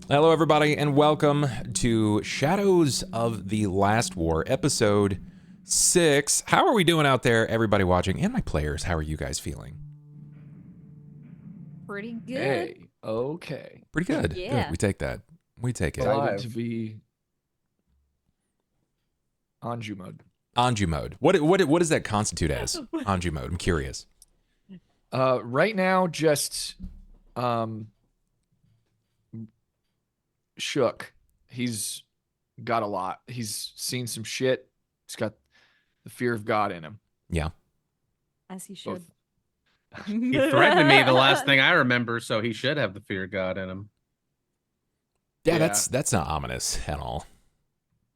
Hello, everybody, and welcome to Shadows of the Last War, episode 6. How are we doing out there, everybody watching, and my players? How are you guys feeling? Pretty good. Hey, okay. Pretty good. Yeah. Good. We take that. We take it. Excited to be Anju mode. Anju mode. What does that constitute as? Anju mode. I'm curious. Right now, just shook. He's got a lot. He's seen some shit. He's got the fear of God in him. Yeah. As he should. He threatened me the last thing I remember, so he should have the fear of God in him. Yeah, that's not ominous at all.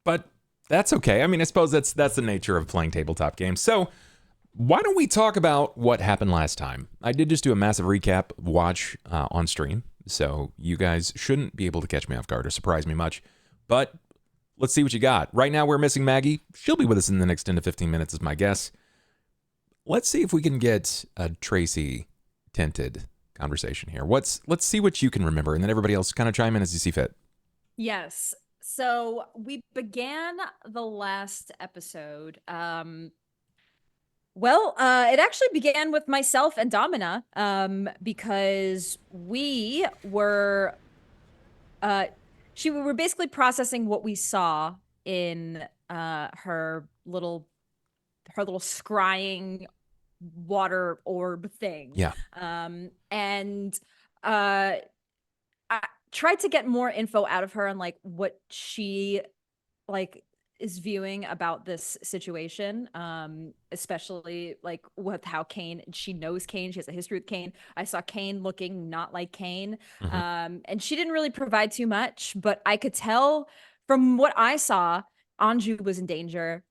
But that's okay. I mean, I suppose that's the nature of playing tabletop games. So why don't we talk about what happened last time? I did just do a massive recap watch on stream, so you guys shouldn't be able to catch me off guard or surprise me much. But let's see what you got. Right now we're missing Maggie. She'll be with us in the next 10 to 15 minutes is my guess. Let's see if we can get a Tracy tinted conversation here. Let's see what you can remember, and then everybody else kind of chime in as you see fit. Yes. So we began the last episode. It actually began with myself and Domina, because we were basically processing what we saw in her little scrying water orb thing. Yeah. And I tried to get more info out of her on like what she is viewing about this situation, especially like with how Cain, she knows Cain, she has a history with Cain. I saw Cain looking not like Cain. And she didn't really provide too much, but I could tell from what I saw, Anju was in danger,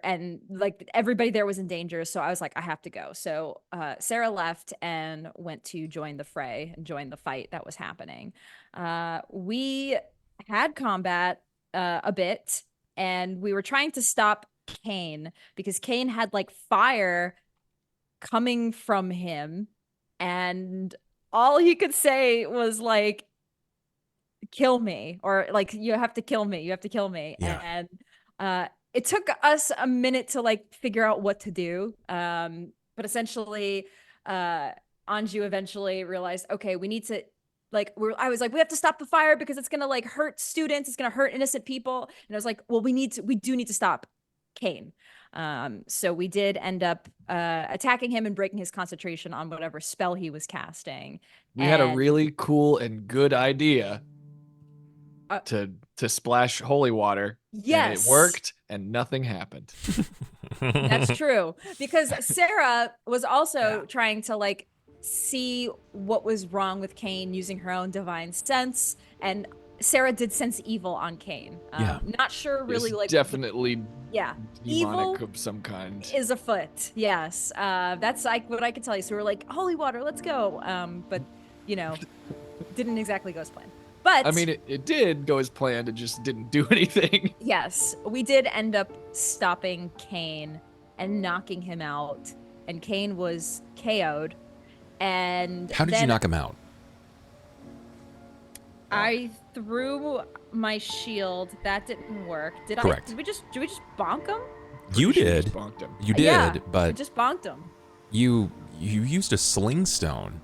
and like everybody there was in danger. So I was like, I have to go. So Sera left and went to join the fray and join the fight that was happening. We had combat a bit, and we were trying to stop Cain because Cain had like fire coming from him, and all he could say was like, kill me, or like, you have to kill me, Yeah. And it took us a minute to like figure out what to do, but essentially Anju eventually realized, okay, we need to I was like, we have to stop the fire because it's gonna like hurt students, it's gonna hurt innocent people. And I was like, well, we do need to stop Cain. So we did end up attacking him and breaking his concentration on whatever spell he was casting. We had a really cool and good idea to splash holy water. Yes. And it worked, and nothing happened. That's true. Because Sera was also trying to like see what was wrong with Cain using her own divine sense, and Sera did sense evil on Cain. Not sure really, it's like definitely demonic evil of some kind is afoot. Yes. That's like what I can tell you. So we're like, holy water, let's go. But you know, didn't exactly go as planned. But I mean, it did go as planned. It just didn't do anything. Yes, we did end up stopping Cain and knocking him out, and Cain was KO'd. And how did you knock him out? I threw my shield. That didn't work. Correct. Did we just bonk him? You Sure did. just bonked him. You did, Yeah, we but just bonked him. you used a sling stone.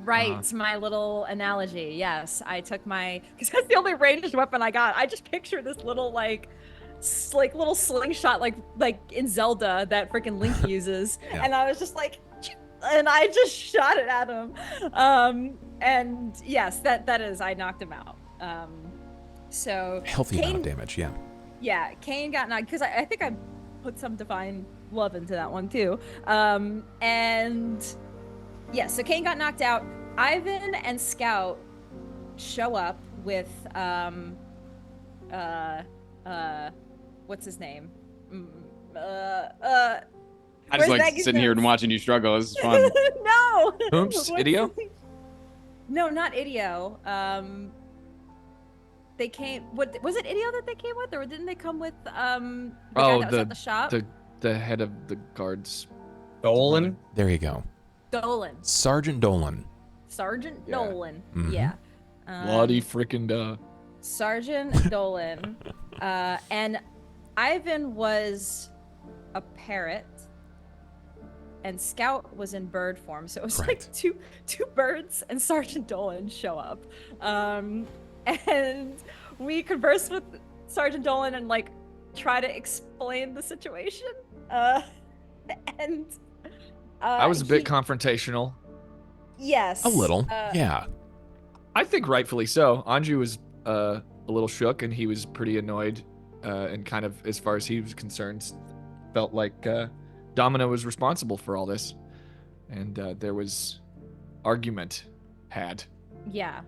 Right, my little analogy. Yes, I took because that's the only ranged weapon I got. I just picture this little little slingshot like in Zelda that freaking Link uses, Yeah. and I was just like, and I just shot it at him. And yes, that is, I knocked him out. So Healthy amount of damage, yeah. Yeah, Cain got knocked because I think I put some divine love into that one too. And yeah, so Cain got knocked out. Ivan and Scout show up with what's his name? I just like sitting here and watching you struggle. This is fun. No. Oops, Idio? No, not Idio. They came. What was it? Idio that they came with, or didn't they come with the guy that was at the shop? The head of the guards. Dolan? There you go. Dolan. Sergeant Dolan. Sergeant Yeah. Dolan. Mhm. Yeah. Bloody freaking duh. Sergeant Dolan, and Ivan was a parrot, and Scout was in bird form. So it was like two birds and Sergeant Dolan show up, and we conversed with Sergeant Dolan and like try to explain the situation. And I was a bit confrontational. Yes, A little, yeah. I think rightfully so. Anju was a little shook, and he was pretty annoyed, and kind of, as far as he was concerned, felt like Domino was responsible for all this, and there was argument had. Yeah.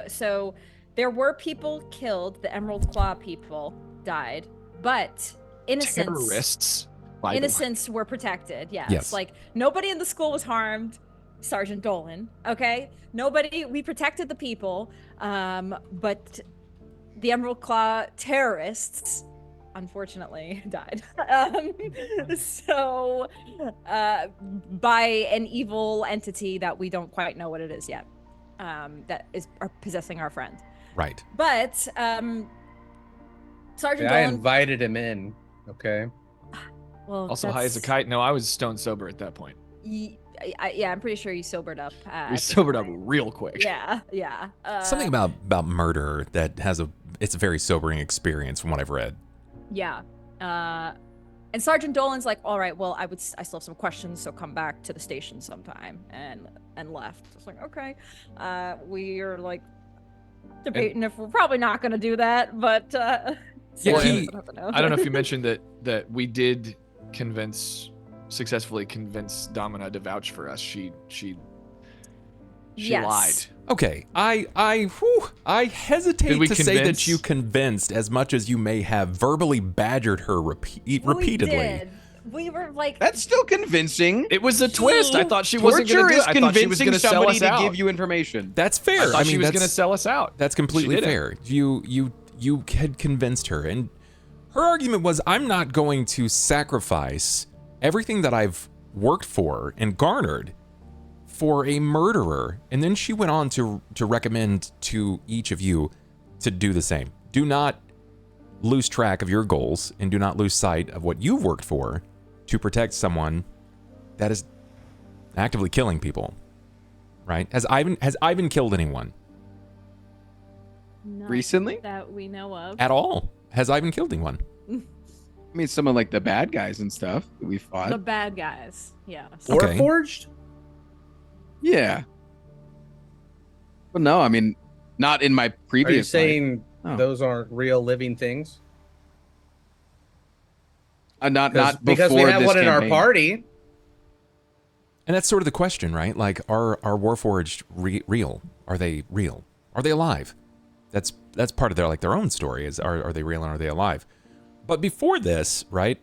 So there were people killed. The Emerald Claw people died, but Terrorists. Innocents were protected. Yes. Like nobody in the school was harmed. Sergeant Dolan. Okay. Nobody. We protected the people. But the Emerald Claw terrorists, unfortunately, died. So by an evil entity that we don't quite know what it is yet. That is possessing our friend. Right. But Sergeant I Dolan invited him in. Okay. Well, Also high as a kite. No, I was stone sober at that point. Yeah, I'm pretty sure you sobered up. We sobered up real quick. Yeah. Something about murder that it's a very sobering experience from what I've read. Yeah. And Sergeant Dolan's like, all right, well, I still have some questions, so come back to the station sometime, and left. It's like, okay. We are like debating if we're probably not going to do that, but Yeah, I don't know if you mentioned that we did successfully convince Domina to vouch for us. She Yes. lied. Okay, I hesitate to say that you convinced as much as you may have verbally badgered her repeatedly. We did. We were like, That's still convincing. It was a twist. I thought she wasn't going Torture to do is it. I thought she was convincing going to sell somebody us to out. give you information. That's fair. I thought she was that's- going to sell us out. That's completely She didn't. fair. You had convinced her, and her argument was, I'm not going to sacrifice everything that I've worked for and garnered for a murderer. And then she went on to recommend to each of you to do the same. Do not lose track of your goals, and do not lose sight of what you've worked for to protect someone that is actively killing people. Right? Has Ivan killed anyone? not Recently? that we know of. At all? Has Ivan killed anyone? I mean, some of like the bad guys and stuff that we fought. The bad guys. Yes. Okay. Warforged? Yeah. Well, no, I mean, not in my Are you previous life. saying Oh. those aren't real living things? Not Because we before have this one in our campaign. party. And that's sort of the question, right? Like, are Warforged real? Are they real? Are they alive? That's part of their own story. Is are they real and are they alive? But before this, right?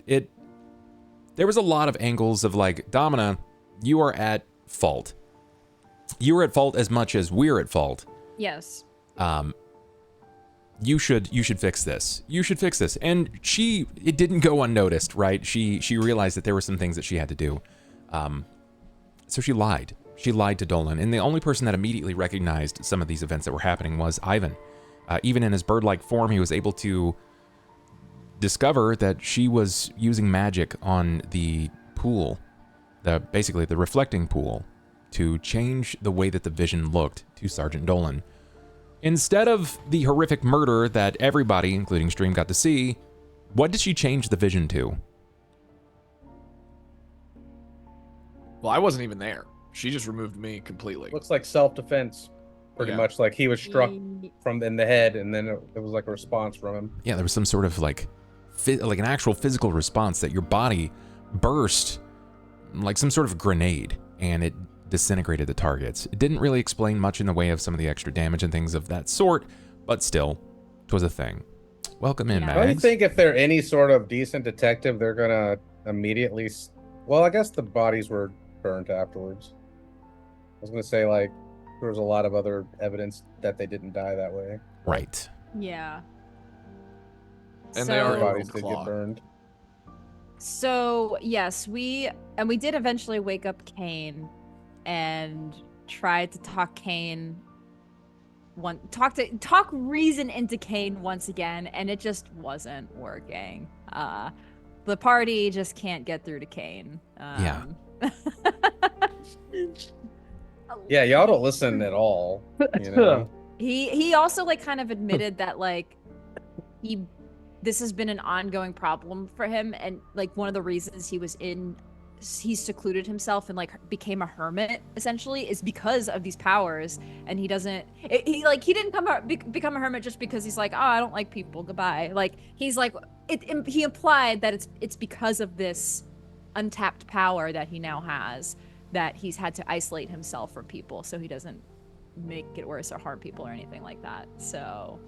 There was a lot of angles of like, Domina, you are at fault. You are at fault as much as we're at fault. Yes. You should fix this. You should fix this. And it didn't go unnoticed, right? She realized that there were some things that she had to do. So she lied. She lied to Dolan. And the only person that immediately recognized some of these events that were happening was Ivan. Even in his bird-like form, he was able to discover that she was using magic on the pool, basically the reflecting pool, to change the way that the vision looked to Sergeant Dolan. Instead of the horrific murder that everybody, including Stream, got to see, what did she change the vision to? Well, I wasn't even there. She just removed me completely. Looks like self-defense. Pretty Yeah. much like he was struck Ye- from in the head, and then it was like a response from him. Yeah, there was some sort of like an actual physical response that your body burst like some sort of grenade, and it disintegrated the targets. It didn't really explain much in the way of some of the extra damage and things of that sort, but still, 'twas a thing. Welcome in, Yeah. Don't you Mags. think if they're any sort of decent detective, they're gonna immediately? Well, I guess the bodies were burnt afterwards. I was gonna say like there was a lot of other evidence that they didn't die that way. Right. Yeah. And they are Their bodies Emerald did Claw. get burned. So yes, we did eventually wake up Cain and tried to talk talk reason into Cain once again, and it just wasn't working. The party just can't get through to Cain. Yeah. Yeah, y'all don't listen at all. You know? He also like kind of admitted that like this has been an ongoing problem for him, and like one of the reasons he secluded himself and like became a hermit essentially is because of these powers, and he didn't become a hermit just because he's like, oh, I don't like people, goodbye. Like he's like he implied that it's because of this untapped power that he now has that he's had to isolate himself from people so he doesn't make it worse or harm people or anything like that. So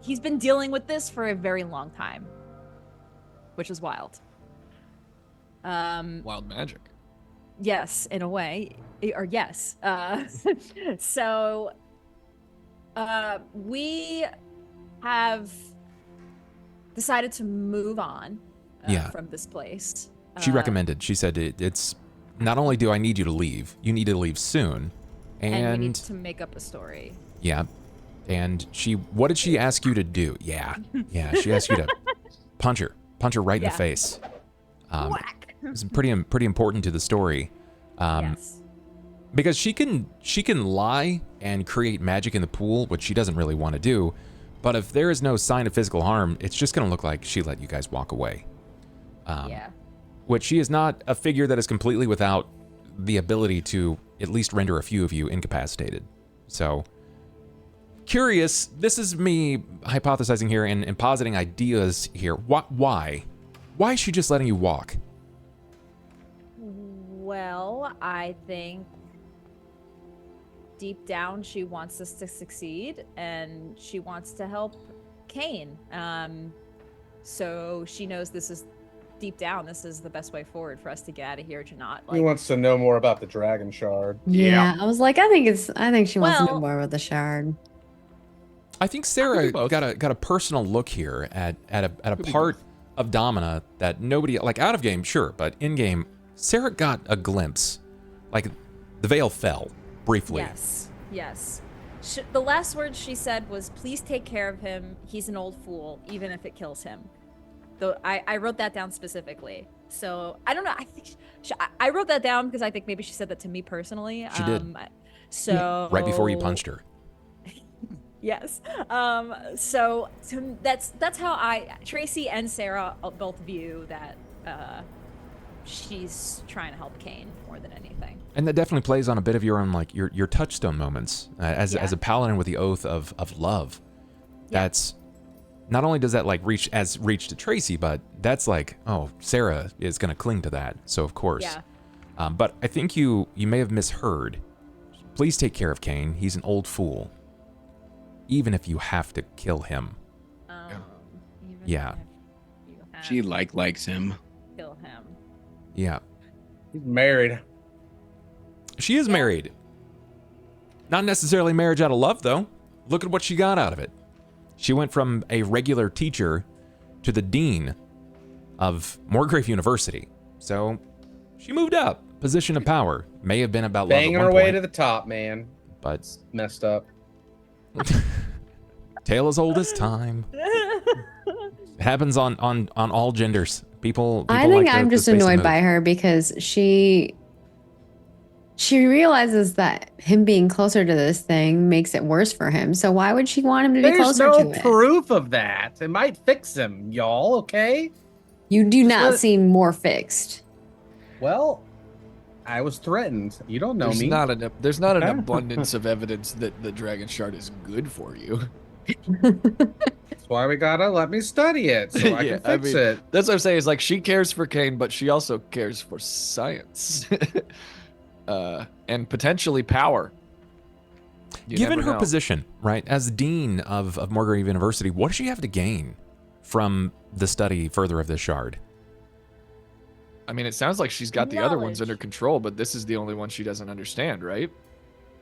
he's been dealing with this for a very long time, which is wild. Wild magic. Yes, in a way, or yes. So we have decided to move on from this place. She recommended. She said it's not only do I need you to leave, you need to leave soon, and we need to make up a story. Yeah, and what did she ask you to do? Yeah, she asked you to punch her right in the face. Whack. It's pretty important to the story. Yes. Because she can lie and create magic in the pool, which she doesn't really want to do. But if there is no sign of physical harm, it's just going to look like she let you guys walk away. Which she is not a figure that is completely without the ability to at least render a few of you incapacitated. So, curious, this is me hypothesizing here and positing ideas here. Why? Why is she just letting you walk? Well, I think deep down she wants us to succeed and she wants to help Cain. So she knows deep down, this is the best way forward for us to get out of here to not like. He wants to know more about the dragon shard. Yeah, I was like, I think she wants to know more about the shard. I think Sera got a personal look here at a part of Domina that nobody, like out of game, sure, but in game, Sera got a glimpse. Like the veil fell briefly. Yes. The last words she said was, "Please take care of him. He's an old fool, even if it kills him." Though I wrote that down specifically. So I don't know. I think I wrote that down because I think maybe she said that to me personally. She did. So right before you punched her. Yes. So that's how Tracy and Sera both view that she's trying to help Cain more than anything. And that definitely plays on a bit of your own, like your touchstone moments as a paladin with the oath of love. Yeah. That's not only does that like reach to Tracy, but that's like, oh, Sera is going to cling to that. So of course. Yeah. But I think you may have misheard. Please take care of Cain. He's an old fool. Even if you have to kill him. Yeah. She likes him. Kill him. Yeah. He's married. She is married. Not necessarily marriage out of love, though. Look at what she got out of it. She went from a regular teacher to the dean of Morgrave University. So she moved up. Position of power. May have been about love at banging one her way point, to the top, man. but It's messed up. tale as old as time. It happens on all genders. People I think like I'm the just space to annoyed move. by her because she realizes that him being closer to this thing makes it worse for him. So why would she want him to be There's closer no to it? proof of that. It might fix him, y'all, okay? You do not let- seem more fixed. Well, I was threatened. You don't know There's me. there's not an abundance of evidence that the dragon shard is good for you. That's why we gotta let me study it so I Yeah, can I fix mean, it. That's what I'm saying. Is like she cares for Cain, but she also cares for science, and potentially power. You Given never her know. position, right, as dean of Morgrave University, what does she have to gain from the study further of this shard? I mean, it sounds like she's got the other ones Knowledge. under control, but this is the only one she doesn't understand, right?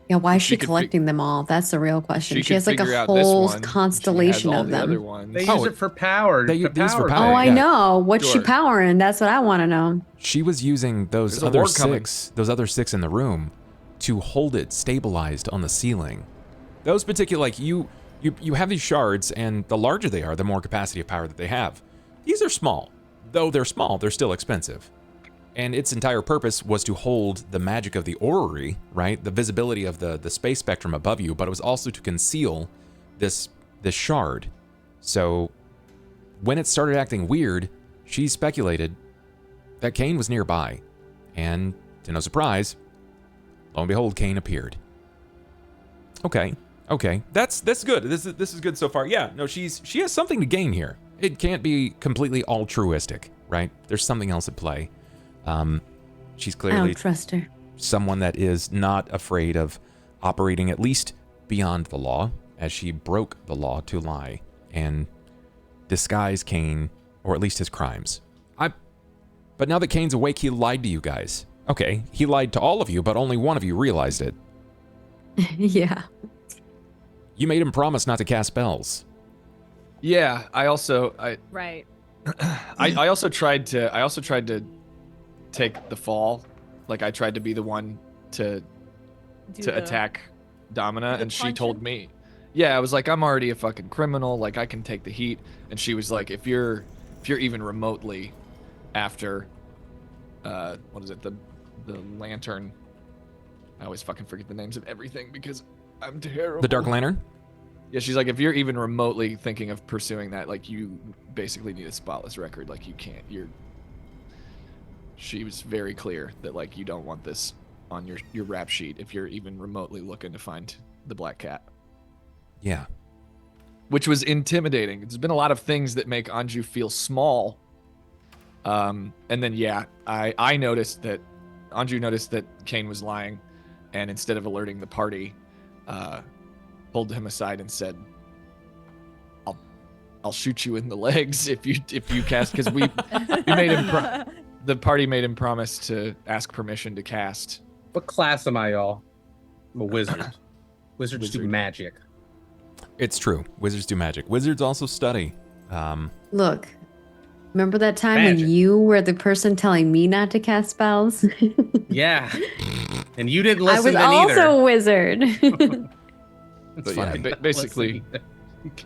Yeah, why is She she could collecting them all? That's the real question. She could has like figure a out this whole one, constellation she has all of the other them. ones. They Oh, use it for power. they use these for Oh, power. I Yeah. know. What's she Sure. powering? That's what I want to know. She was using those There's a other war coming. six in the room to hold it stabilized on the ceiling. Those particular, like, you have these shards, and the larger they are, the more capacity of power that they have. These are small. Though they're small, they're still expensive. And its entire purpose was to hold the magic of the orrery, right? The visibility of the space spectrum above you, but it was also to conceal this shard. So when it started acting weird, she speculated that Cain was nearby. And to no surprise, lo and behold, Cain appeared. Okay, that's good. This is good so far. Yeah, no, she has something to gain here. It can't be completely altruistic, right? There's something else at play. She's I clearly don't trust her. someone that is not afraid of operating at least beyond the law, as she broke the law to lie and disguise Cain, or at least his crimes. But now that Cain's awake, he lied to you guys. Okay, he lied to all of you, but only one of you realized it. Yeah. You made him promise not to cast spells. Yeah, I Right. I also tried to take the fall. Like, I tried to be the one to attack Domina, and she told me, yeah, I was like, I'm already a fucking criminal, like I can take the heat. And she was like, if you're even remotely after what is it, the lantern, I always fucking forget the names of everything because I'm terrible. The Dark Lantern? Yeah, she's like, if you're even remotely thinking of pursuing that, like, you basically need a spotless record. Like, you can't, she was very clear that, like, you don't want this on your rap sheet if you're even remotely looking to find the Black Cat. Yeah. Which was intimidating. There's been a lot of things that make Anju feel small. And then, yeah, I noticed that Anju noticed that Cain was lying, and instead of alerting the party, pulled him aside and said, I'll shoot you in the legs if you cast, because we made him the party made him promise to ask permission to cast. What class am I, y'all? I'm a wizard. Wizards do magic. It's true. Wizards do magic. Wizards also study. Look, remember that time Magic. when you were the person telling me not to cast spells? Yeah. And you didn't I listen was then also either. a wizard. It's But yeah, funny. basically,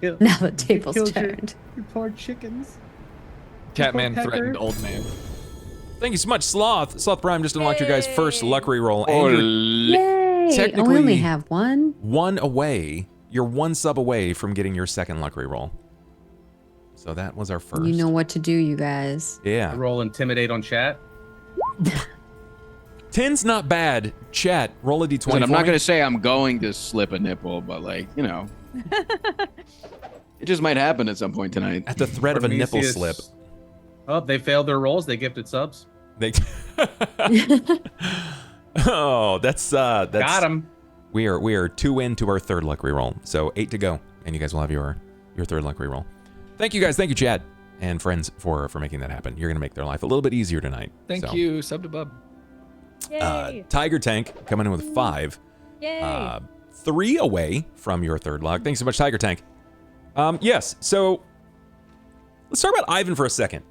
Now the table's turned. Your poor chickens. Catman Pecker. threatened old man. Thank you so much, Sloth. Sloth Prime just unlocked your guys' first luck reroll. And you're Yay! Oh, we Technically- only have one. one away. You're one sub away from getting your second luck reroll. So that was our first. You know what to do, you guys. Yeah. Roll intimidate on chat. 10's not bad. Chat, roll a d20 Listen, I'm for not me. gonna say I'm going to slip a nipple, but like, you know, it just might happen at some point tonight. At the threat of a nipple Prometheus- slip. Oh, they failed their rolls. They gifted subs. They... Oh, that's Got him. We are 2 into our third luck reroll. So 8 to go, and you guys will have your third luck reroll. Thank you guys. Thank you, Chad and friends, for making that happen. You're gonna make their life a little bit easier tonight. Thank So, you, sub to bub. Yay. Tiger Tank coming in with 5. Yay. 3 away from your third luck. Thanks so much, Tiger Tank. Yes, so let's talk about Ivan for a second.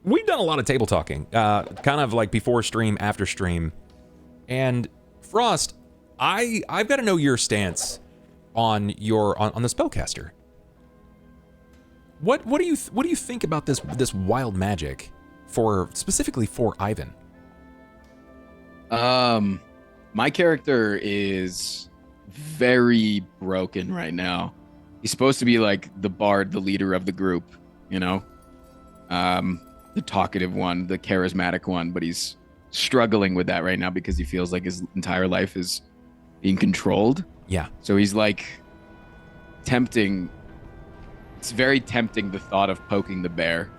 We've done a lot of table talking, kind of like before stream, after stream. And Frost, I've got to know your stance on the spellcaster. What do you think about this wild magic specifically for Ivan? My character is very broken right now. He's supposed to be like the bard, the leader of the group, you know? The talkative one, the charismatic one, but he's struggling with that right now because he feels like his entire life is being controlled. Yeah. So he's like tempting. It's very tempting, the thought of poking the bear,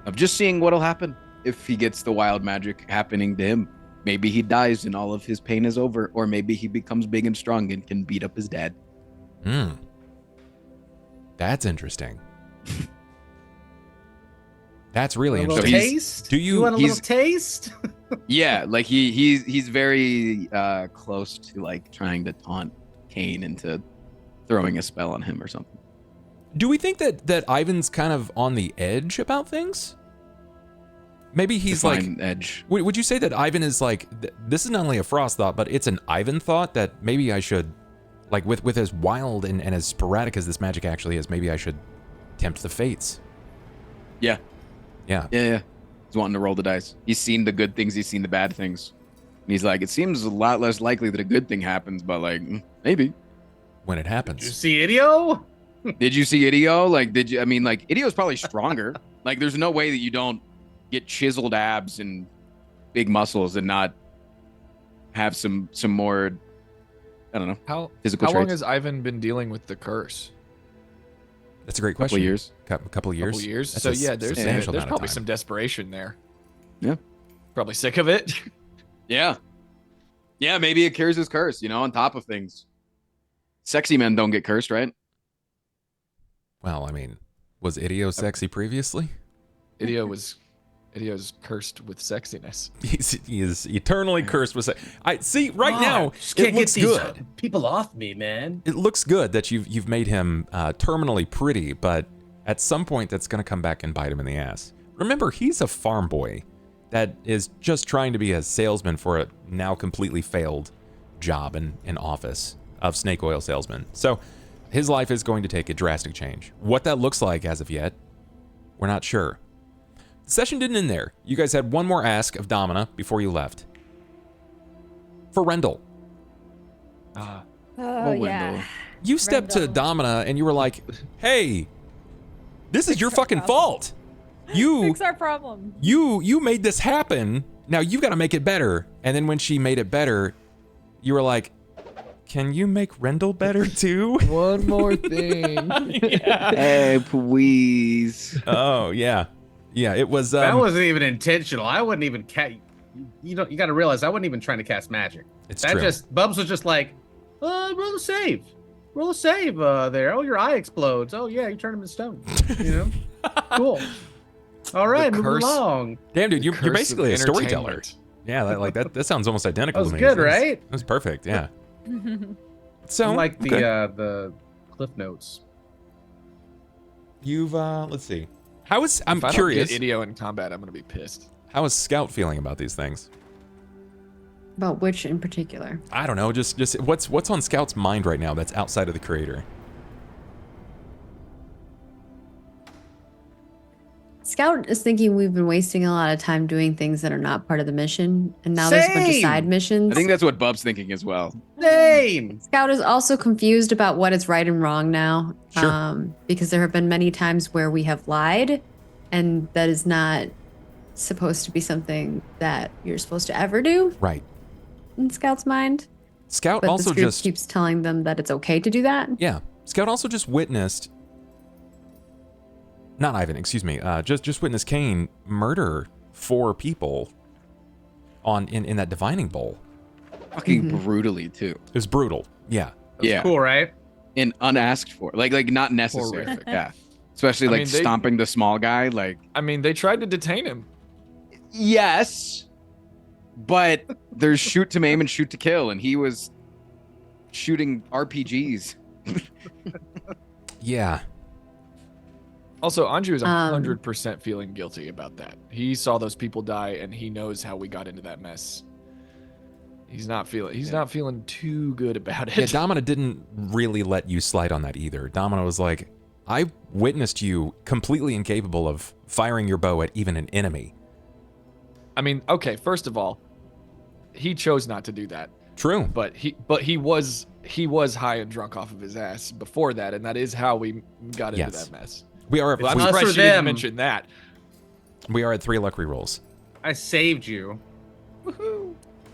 of just seeing what'll happen if he gets the wild magic happening to him. Maybe he dies and all of his pain is over, or maybe he becomes big and strong and can beat up his dad. That's interesting. That's really A little interesting. taste? Do you- want a he's- little taste? Yeah, like he's very close to like trying to taunt Cain into throwing a spell on him or something. Do we think that Ivan's kind of on the edge about things? Maybe he's like define edge. Would you say that Ivan is like this is not only a Frost thought, but it's an Ivan thought that maybe I should, like with as wild and as sporadic as this magic actually is, maybe I should tempt the fates. Yeah. Yeah. Yeah. He's wanting to roll the dice. He's seen the good things. He's seen the bad things. And he's like, it seems a lot less likely that a good thing happens, but like maybe When it Did you happens. see Idio? Did you see Idio? Like, did you? I mean, like, Idio's probably stronger. Like, there's no way that you don't get chiseled abs and big muscles and not have some more, I don't know, How physical long traits. has Ivan been dealing with the curse? That's a great Couple question. years. Couple of years. Couple years. That's So a yeah, there's substantial amount of probably time. some desperation there. Yeah. Probably sick of it. Yeah. Yeah, maybe it cures his curse, you know, on top of things. Sexy men don't get cursed, right? Well, I mean, was Idio sexy previously? Idio's cursed with sexiness. He is eternally cursed with sex. I see right now. Just can't It get looks these good. people off me, man. It looks good that you've made him terminally pretty, but at some point that's going to come back and bite him in the ass. Remember, he's a farm boy that is just trying to be a salesman for a now completely failed job in office of snake oil salesman. So his life is going to take a drastic change. What that looks like as of yet, we're not sure. The session didn't end there. You guys had one more ask of Domina before you left. For Rendell. Oh, Wendell. yeah. You stepped to Rendell. Domina and you were like, hey, this is your fucking fault. You Fix our problem. you made this happen. Now you've got to make it better. And then when she made it better, you were like, can you make Rendell better too? One more thing. Yeah. Hey, please. Oh, yeah. Yeah, it was That wasn't even intentional. I wouldn't even you got to realize I wasn't even trying to cast magic. it's That true. Bubs was just like, roll a save. Roll a save there. Oh, your eye explodes. Oh yeah, you turn him into stone. You know? Cool. All right, moving curse- along. Damn, dude, you're Curse of basically a storyteller. entertainment. Yeah, that sounds almost identical That was to me. good, It was- right? It was perfect, yeah. So I like okay. the cliff notes. You've let's see. I'm If I don't curious. get Idio in combat, I'm gonna be pissed. How is Scout feeling about these things? About which in particular? I don't know. Just what's on Scout's mind right now that's outside of the creator? Scout is thinking we've been wasting a lot of time doing things that are not part of the mission, and now there's a bunch of Same. side missions. I think that's what Bub's thinking as well. Same. Scout is also confused about what is right and wrong now. Sure. Because there have been many times where we have lied, and that is not supposed to be something that you're supposed to ever do Right. in Scout's mind. Scout But also this group just keeps telling them that it's okay to do that. yeah. Scout also just witnessed. Not Ivan, excuse me. Just witnessed Cain murder 4 people in that divining bowl. Fucking brutally too. It was brutal. Yeah. Yeah. Cool, right? And unasked for. Like not necessary. Horrific. Yeah. Especially I like mean, they- stomping the small guy. Like, I mean, they tried to detain him. yes. But there's shoot to maim and shoot to kill, and he was shooting RPGs. Yeah. Also, Anju is Um, 100% feeling guilty about that. He saw those people die, and he knows how we got into that mess. He's not feeling too good about it. Yeah, Domina didn't really let you slide on that either. Domina was like, I witnessed you completely incapable of firing your bow at even an enemy. I mean, okay, first of all, he chose not to do that, True. but he was high and drunk off of his ass before that, and that is how we got into Yes. that mess. We are Well, I'm us surprised or she didn't them. mention that. we are at 3 luck rolls. I saved you. Woohoo!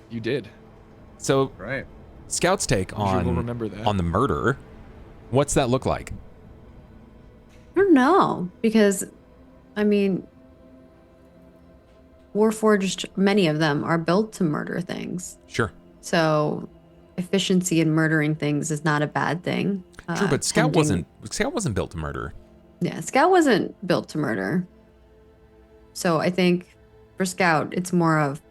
You did. So Right. Scout's take Anju will on remember that. on the murder. What's that look like? I don't know, because, I mean, Warforged, many of them are built to murder things. Sure. So efficiency in murdering things is not a bad thing. True, but Scout tending- wasn't built to murder. Yeah, Scout wasn't built to murder. So I think for Scout, it's more of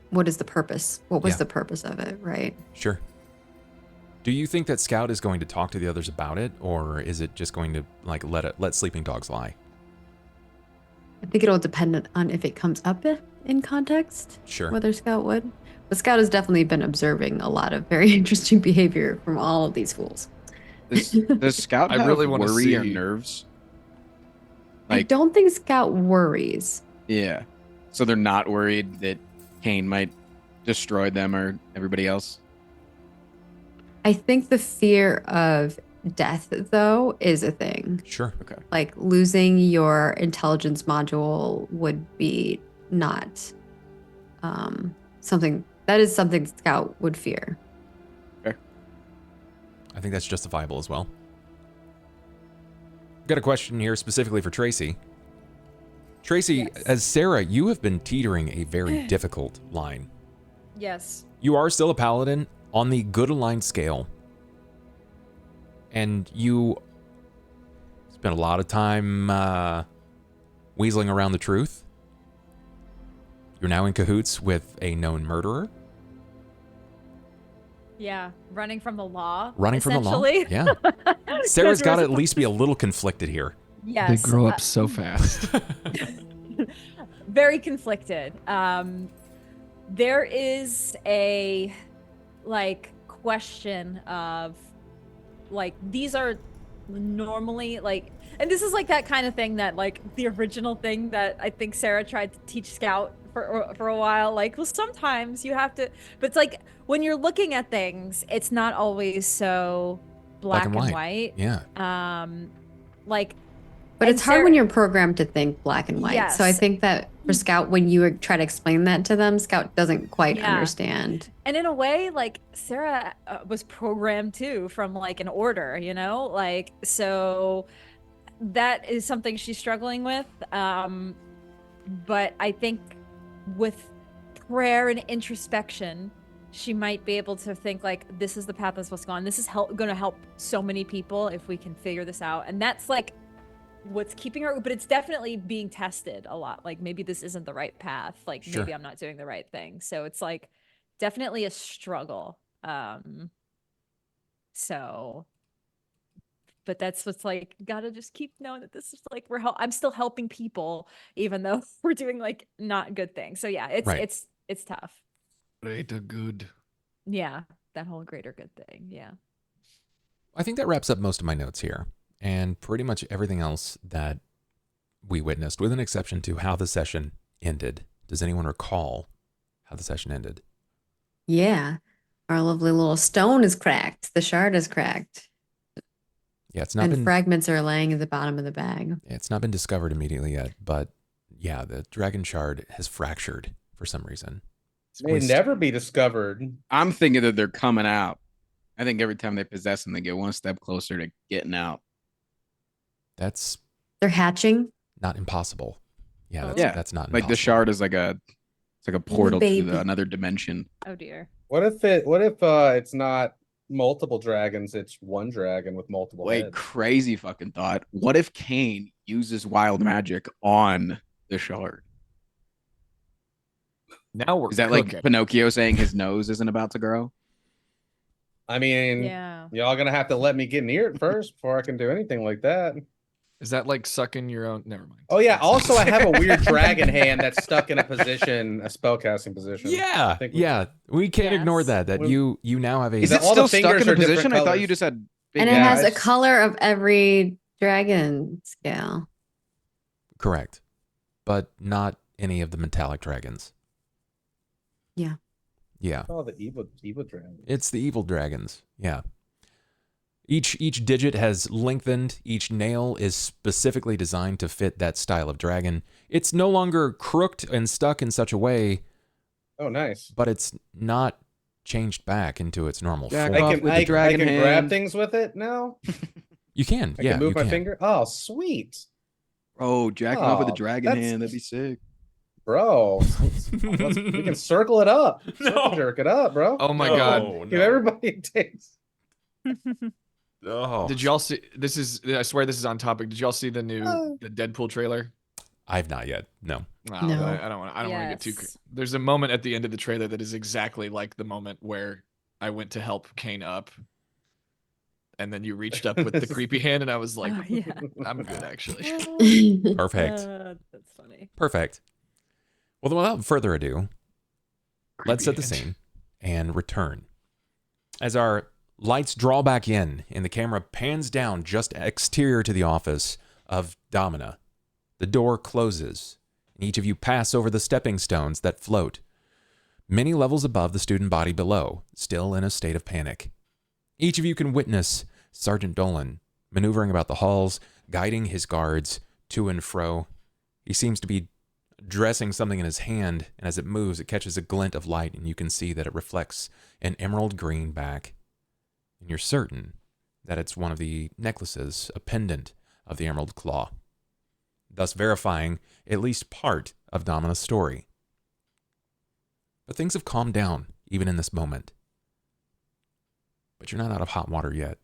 what is the purpose? What was Yeah. the purpose of it, right? Sure. Do you think that Scout is going to talk to the others about it, or is it just going to like let sleeping dogs lie? I think it'll depend on if it comes up in context, Sure. whether Scout would. But Scout has definitely been observing a lot of very interesting behavior from all of these fools. Does Scout I have really wanna worry or see- nerves? I Like, don't think Scout worries. yeah. So they're not worried that Cain might destroy them or everybody else? I think the fear of death, though, is a thing. Sure. Okay. Like losing your intelligence module would be not something that is something Scout would fear. I think that's justifiable as well. Got a question here specifically for Tracy. Tracy, Yes. as Sera, you have been teetering a very difficult line. Yes. You are still a paladin on the good aligned scale. And you spent a lot of time weaseling around the truth. You're now in cahoots with a known murderer. Yeah. Running from the law. Running from the law. essentially. Yeah. Sera's got to Because at least be a little conflicted here. Yes. They grow up so fast. Very conflicted. There is a question of these are normally and this is that kind of thing that the original thing that I think Sera tried to teach Scout for a while. Well, sometimes you have to, but it's when you're looking at things, it's not always so black and white. Yeah. But And it's hard Sera- when you're programmed to think black and white. So I Yes. think that for Scout, when you try to explain that to them, Scout doesn't quite Yeah. understand. And in a way, Sera was programmed too from an order, so that is something she's struggling with. But I think with prayer and introspection, she might be able to think this is the path that's what's going on. This is going to help so many people if we can figure this out. And that's what's keeping her, but it's definitely being tested a lot. Maybe this isn't the right path. Sure. Maybe I'm not doing the right thing. So it's definitely a struggle. So, but that's what's gotta just keep knowing that this is I'm still helping people, even though we're doing not good things. So yeah, Right. it's tough. Greater good. Yeah, that whole greater good thing. Yeah. I think that wraps up most of my notes here, and pretty much everything else that we witnessed, with an exception to how the session ended. Does anyone recall how the session ended? Yeah. Our lovely little stone is cracked. The shard is cracked. Yeah, it's not And been fragments are laying at the bottom of the bag. it's not been discovered immediately yet, but yeah, the dragon shard has fractured for some reason. May never be discovered. I'm thinking that they're coming out. I think every time they possess them, they get one step closer to getting out. That's They're hatching. not impossible. Yeah, Oh. that's not Like the impossible. shard is like a portal to baby. another dimension. Oh dear. What if it's not multiple dragons, it's one dragon with multiple Wait, heads? crazy fucking thought. What if Cain uses wild magic on the shard? Now we're Is that cooking. like Pinocchio saying his nose isn't about to grow? I mean, Yeah. y'all gonna have to let me get near it first before I can do anything like that. Is that sucking your own? Never mind. Oh yeah, also I have a weird dragon hand that's stuck in a spellcasting position. Yeah, I think we- yeah. We can't ignore Yes. that We- you now have a Is that it all the still stuck fingers in a are different position? I thought you colors. just had big And it Yeah, has a it's- color of every dragon scale. correct, but not any of the metallic dragons. Yeah. Yeah. Oh, the evil dragon. It's the evil dragons. Yeah. Each digit has lengthened. Each nail is specifically designed to fit that style of dragon. It's no longer crooked and stuck in such a way, Oh, nice. but it's not changed back into its normal Jack form. off I can with the dragon grab hand. things with it now. You can, I yeah, can move you my can. finger. Oh, sweet, Oh, jacking off with a Oh, dragon that's- hand. That'd be sick. bro. We can circle it up. Circle No. jerk it up, bro. Oh my god. Give everybody a taste. Oh. Did y'all see this is I swear this is on topic. Did y'all see the new Oh. the Deadpool trailer? I've not yet. No. Wow, No. I don't want to get too Yes. There's a moment at the end of the trailer that is exactly like the moment where I went to help Cain up. and then you reached up with the creepy hand, and I was like, Oh, yeah. I'm good actually. Perfect. That's funny. Perfect. Well, then without further ado, let's set Creepy the hand. scene and return. As our lights draw back in and the camera pans down just exterior to the office of Domina, the door closes, and each of you pass over the stepping stones that float, many levels above the student body below, still in a state of panic. Each of you can witness Sergeant Dolan maneuvering about the halls, guiding his guards to and fro. He seems to be dressing something in his hand, and as it moves, it catches a glint of light, and you can see that it reflects an emerald green back. And you're certain that it's one of the necklaces, a pendant of the Emerald Claw, thus verifying at least part of Domina's story. But things have calmed down, even in this moment. But you're not out of hot water yet.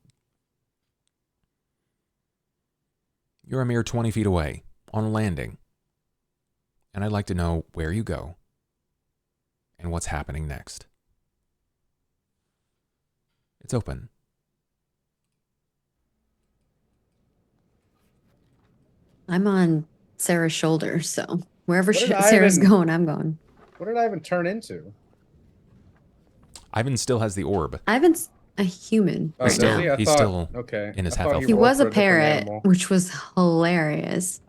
You're a mere 20 feet away, on a landing. And I'd like to know where you go and what's happening next. It's open. I'm on Sarah's shoulder, so wherever What did Sarah's Ivan- going, I'm going. What did I even turn into? Ivan still has the orb. Ivan's a human Oh, right does still- now. he? I he's thought- still okay. in his I thought half-elf He form. rolled was for a different parrot, animal. which was hilarious.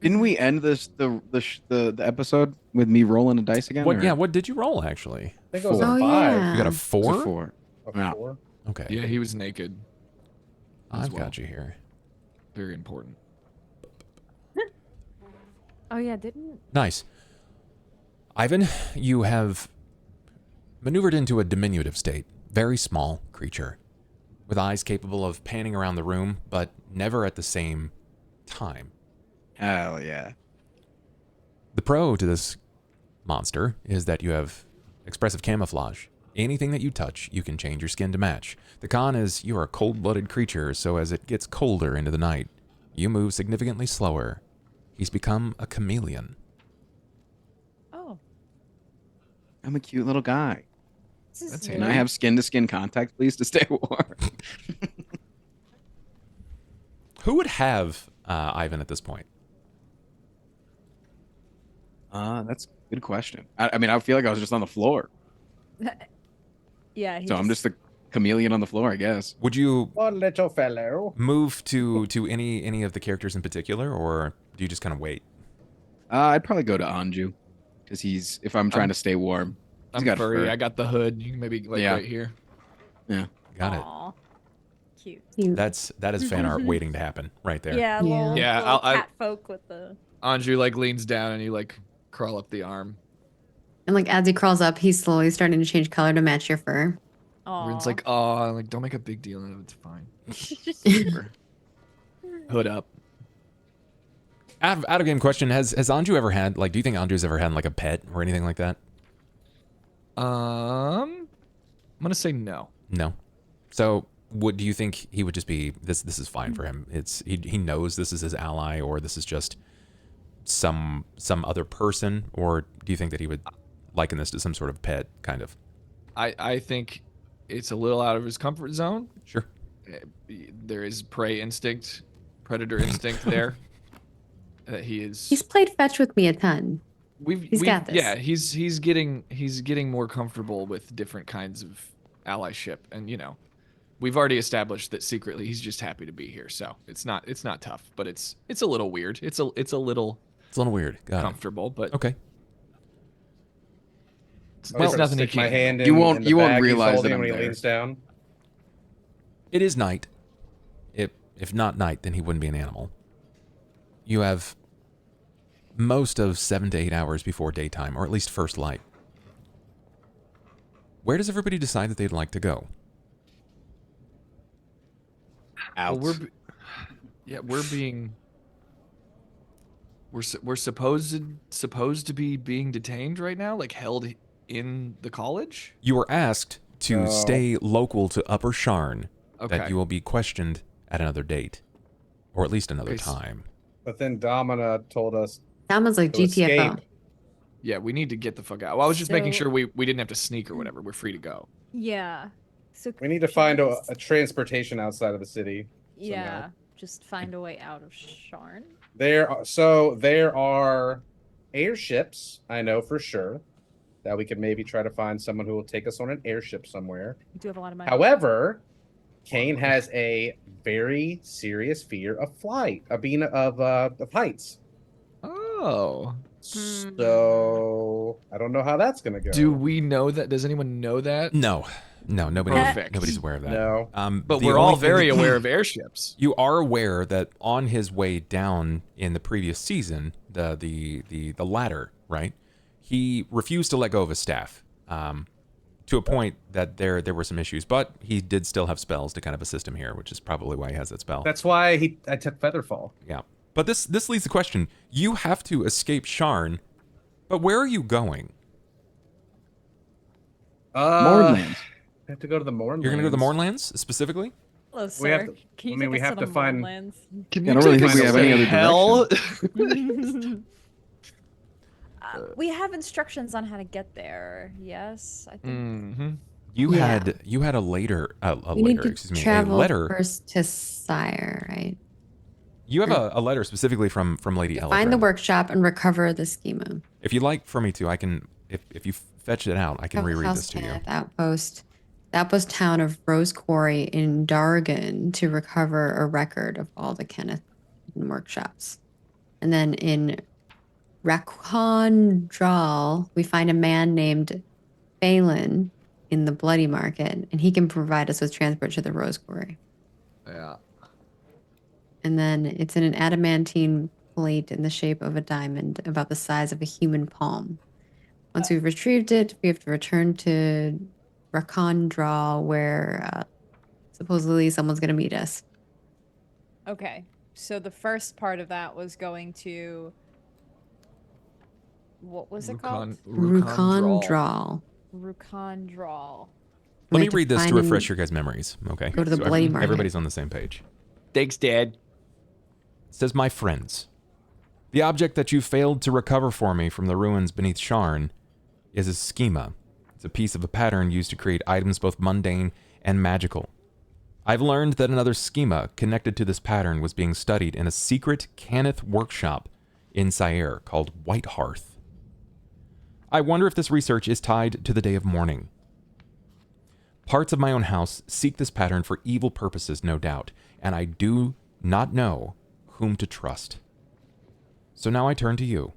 Didn't we end the episode with me rolling a dice again? What? or- Yeah. What did you roll actually? I think it was Four. a Oh, 5. yeah. You got a It's a 4? 4. A Yeah. 4? Okay. Yeah, he was naked. as I've well. got you here. Very important. Oh yeah, didn't Nice. Ivan, you have maneuvered into a diminutive state. Very small creature, with eyes capable of panning around the room, but never at the same time. Hell yeah. The pro to this monster is that you have expressive camouflage. Anything that you touch, you can change your skin to match. The con is you are a cold-blooded creature, so as it gets colder into the night, you move significantly slower. He's become a chameleon. Oh. I'm a cute little guy. This is That's new. Can I have skin-to-skin contact, please, to stay warm? Who would have Ivan at this point? That's a good question. I mean, I feel like I was just on the floor. Yeah, he So I'm just a chameleon on the floor, I guess. Would you One little fellow. move to any of the characters in particular, or do you just kind of wait? I'd probably go to Anju. Because if I'm trying to stay warm. He's I'm got furry. fur. I got the hood. You can maybe like Yeah. right here. Got it. Aw. Cute. You- That is fan art waiting to happen right there. Yeah, Yeah. little, Yeah, little I- cat folk with the Anju like leans down and you like crawl up the arm. And like as he crawls up, he's slowly starting to change color to match your fur. Everyone's Aw. like, oh, like don't make a big deal out of it. It's fine. Hood up. Out of game question, has Anju ever had, like, do you think Anju's ever had like a pet or anything like that? I'm gonna say no. No. So do you think he would just be this is fine for him? He knows this is his ally, or this is just some other person, or do you think that he would liken this to some sort of pet kind of? I think it's a little out of his comfort zone. Sure. There is prey instinct, predator instinct there. That he is. He's played fetch with me a ton. We've got this. Yeah, he's getting more comfortable with different kinds of allyship, and we've already established that secretly he's just happy to be here. So it's not tough, but it's a little weird. It's a little It's a little weird. Got it. comfortable, but Okay. it's Well, nothing he stick my can't. hand in, You won't- in the you won't bag he's realize that holding I'm when he there. leans down. It is night. If not night, then he wouldn't be an animal. You have most of 7 to 8 hours before daytime, or at least first light. Where does everybody decide that they'd like to go? Out. Well, we're supposed to be being detained right now, like held in the college. You were asked to No. stay local to Upper Sharn, Okay. that you will be questioned at another date, or at least another Okay, time. But then Domina told us That was like to GTFO. escape. Yeah, we need to get the fuck out. Well, I was just making So- sure we didn't have to sneak or whatever. We're free to go. Yeah. So We need to find a transportation outside of the city. yeah, just find a way out of Sharn. There are airships, I know for sure, that we could maybe try to find someone who will take us on an airship somewhere. We do have a lot of money. However, Cain has a very serious fear of flight, of heights. Oh. So I don't know how that's gonna go. Do we know that? Does anyone know that? No, Perfect. nobody's aware of that. No. But the we're all only thing very that- aware of airships. You are aware that on his way down in the previous season, the ladder, right? He refused to let go of his staff, to a point that there were some issues, but he did still have spells to kind of assist him here, which is probably why he has that spell. That's why I took Featherfall. Yeah. But this leads the question. You have to escape Sharn, but where are you going? Mournlands. I have to go to the Mournlands. You're going to go to the Mournlands specifically? Hello, We have sir. to- Can you I mean, take we us have to to the find- Mournlands? Can I don't really think we have any other hell? We have instructions on how to get there. Yes, I think. Mm-hmm. You Yeah. had a later a We need later, to a travel letter. first to Sire, right? You have a letter specifically from Lady Eldred. Find the workshop and recover the schema. If you'd like for me to, I can. If you fetch it out, I can reread House this to you. Kenneth Outpost, the outpost town of Rose Quarry in Dargan to recover a record of all the Kenneth workshops. And then in Rakondral, we find a man named Phelan in the Bloody Market, and he can provide us with transport to the Rose Quarry. Yeah. And then it's in an adamantine plate in the shape of a diamond, about the size of a human palm. Once we've retrieved it, we have to return to Rakondral, where supposedly someone's going to meet us. Okay, so the first part of that was going to. What was it called? Rukondral. Rukondral. Let me have to read this to find and refresh your guys' memories. Okay. Go to the So Bloody Market. everybody's on the same page. Thanks, Dad. It says, "My friends, the object that you failed to recover for me from the ruins beneath Sharn is a schema. It's a piece of a pattern used to create items both mundane and magical. I've learned that another schema connected to this pattern was being studied in a secret Cannith workshop in Sera called White Hearth. I wonder if this research is tied to the Day of Mourning. Parts of my own house seek this pattern for evil purposes, no doubt, and I do not know whom to trust. So now I turn to you.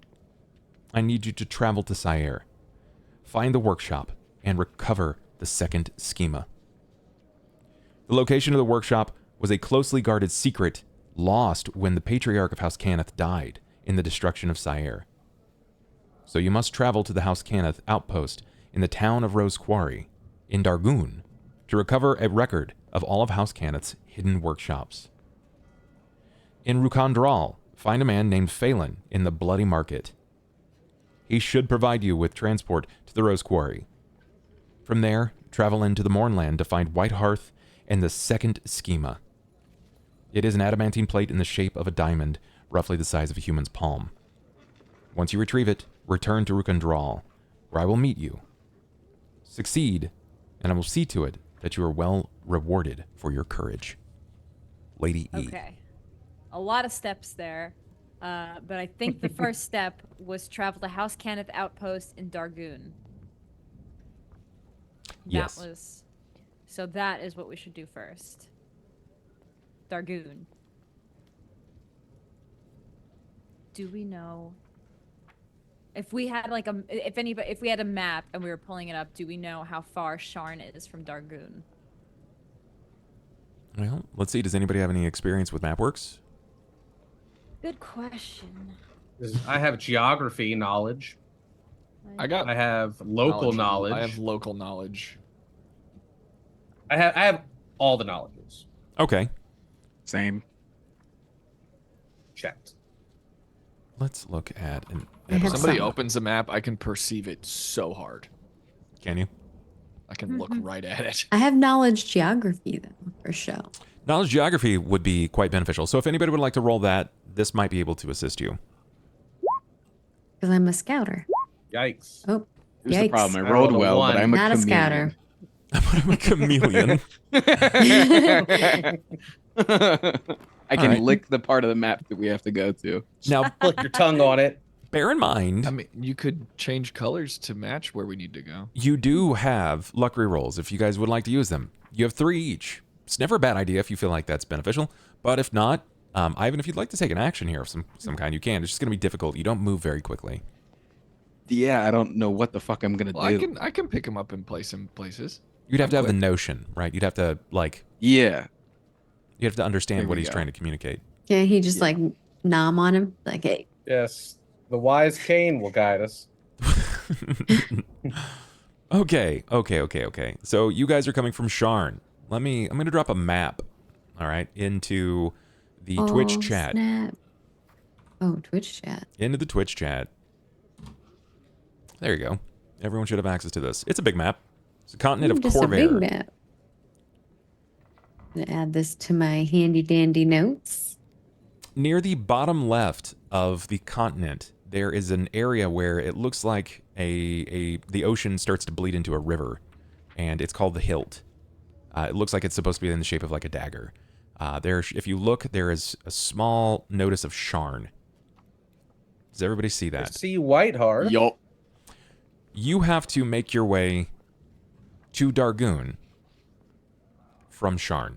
I need you to travel to Sera, find the workshop, and recover the second schema. The location of the workshop was a closely guarded secret lost when the Patriarch of House Cannith died in the destruction of Sera. So you must travel to the House Cannith outpost in the town of Rose Quarry in Dargun to recover a record of all of House Cannith's hidden workshops. In Rukondral, find a man named Phelan in the Bloody Market. He should provide you with transport to the Rose Quarry. From there, travel into the Mournland to find White Hearth and the second schema. It is an adamantine plate in the shape of a diamond, roughly the size of a human's palm. Once you retrieve it, return to Rukondral, where I will meet you. Succeed, and I will see to it that you are well rewarded for your courage. Lady E." Okay. A lot of steps there. But I think the first step was travel to House Cannith Outpost in Dargun. Yes. So that is what we should do first. Dargun. Do we know if we had like if we had a map and we were pulling it up, do we know how far Sharn is from Dargun? Well, let's see. Does anybody have any experience with MapWorks? Good question. I have geography knowledge. I got I have local knowledge. I have local knowledge. I have all the knowledges Okay. Same. checked. Let's look at an. I have If somebody some. opens a map, I can perceive it so hard. Can you? I can look right at it. I have knowledge geography, though, for show. Knowledge geography would be quite beneficial. So if anybody would like to roll that, this might be able to assist you. Because I'm a scouter. Yikes. Oh, Here's yikes. the problem. I I rolled rolled a well, but one. I'm a Not a chameleon. scouter. I'm a chameleon. I can Alright. lick the part of the map that we have to go to. Now, Flick your tongue on it. bear in mind, I mean, you could change colors to match where we need to go. you do have luck rerolls if you guys would like to use them. You have 3 each. It's never a bad idea if you feel like that's beneficial. But if not, Ivan, if you'd like to take an action here of some kind, you can. It's just going to be difficult. You don't move very quickly. Yeah, I don't know what the fuck I'm gonna Well, do. I can pick him up and place him places. You'd have to have the Quick. notion, right? You'd have to, like, Yeah. you have to understand There what we he's go. trying to communicate. Yeah, he just like nom on him, like, hey. Yes. The wise Cain will guide us. Okay. So you guys are coming from Sharn. I'm going to drop a map, all right, into the Twitch chat. Snap. Oh, Twitch chat. Into the Twitch chat. There you go. Everyone should have access to this. It's a big map. It's a continent of Just a big Corvair. map. I'm gonna add this to my handy dandy notes. Near the bottom left of the continent, there is an area where it looks like the ocean starts to bleed into a river, and it's called the Hilt. It looks like it's supposed to be in the shape of like a dagger. If you look, there is a small notice of Sharn. Does everybody see I that? see Whiteheart. Yup. You have to make your way to Dargoon from Sharn.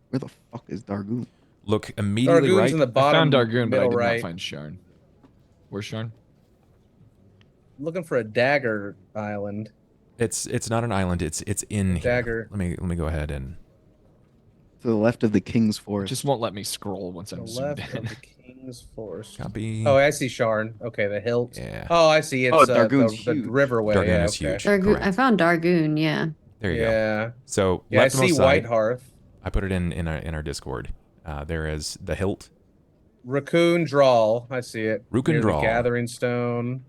Where the fuck is Dargoon? Look immediately Dargoon's right. in the I bottom found Dargoon, but I middle did right. not find Sharn. Where's Sharn? Looking for a dagger island. It's not an island. It's in here. Dagger. Let me go ahead and To the left of the King's It Forest. just won't let me scroll once The I'm zoomed left in. of the King's Forest. copy. Oh, I see Sharn. Okay, the hilt. Yeah. Oh, I see. It's Dargoon's the huge. riverway. Dargoon yeah, is okay. huge. Dargoon. Correct. I found Dargoon, yeah. There you go. Yeah. So Yeah, I leftmost see side, Whitehearth. I put it in our Discord. There is the hilt. Raccoon Drawl. I see it. Raccoon Near the Drawl. Gathering Stone.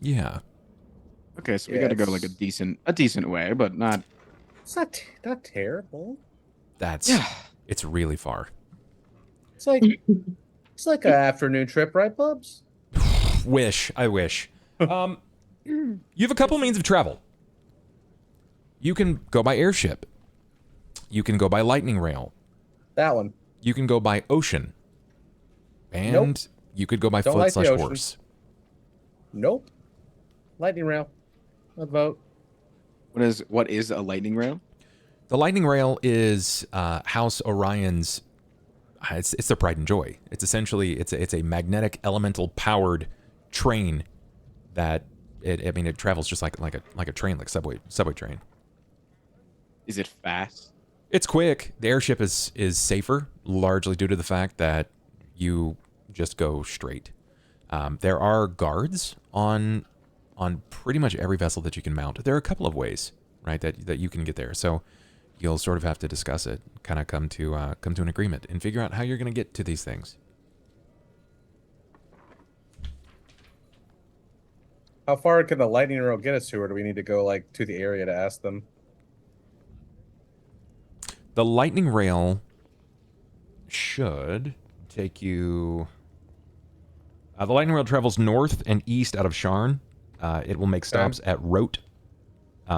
Yeah. Okay, so we Yeah, gotta go it's- like a decent way, but not. It's not terrible. That's Yeah. it's really far. It's like it's like an afternoon trip, right, Bubs? I wish. You have a couple means of travel. You can go by airship. You can go by lightning rail. That one. You can go by ocean. And Nope. you could go by Don't foot like the slash ocean. horse. Nope. Lightning rail. A vote. What is a lightning rail? The lightning rail is House Orion's. It's their pride and joy. It's essentially it's a magnetic elemental powered train that it travels just like a train, like subway train. Is it fast? It's quick. The airship is safer, largely due to the fact that you just go straight. There are guards on pretty much every vessel that you can mount. There are a couple of ways, right, that you can get there. So you'll sort of have to discuss it, kind of come to an agreement, and figure out how you're going to get to these things. How far can the lightning rail get us to, or do we need to go like to the area to ask them? The lightning rail should take you. The lightning rail travels north and east out of Sharn. It will make stops at Rote,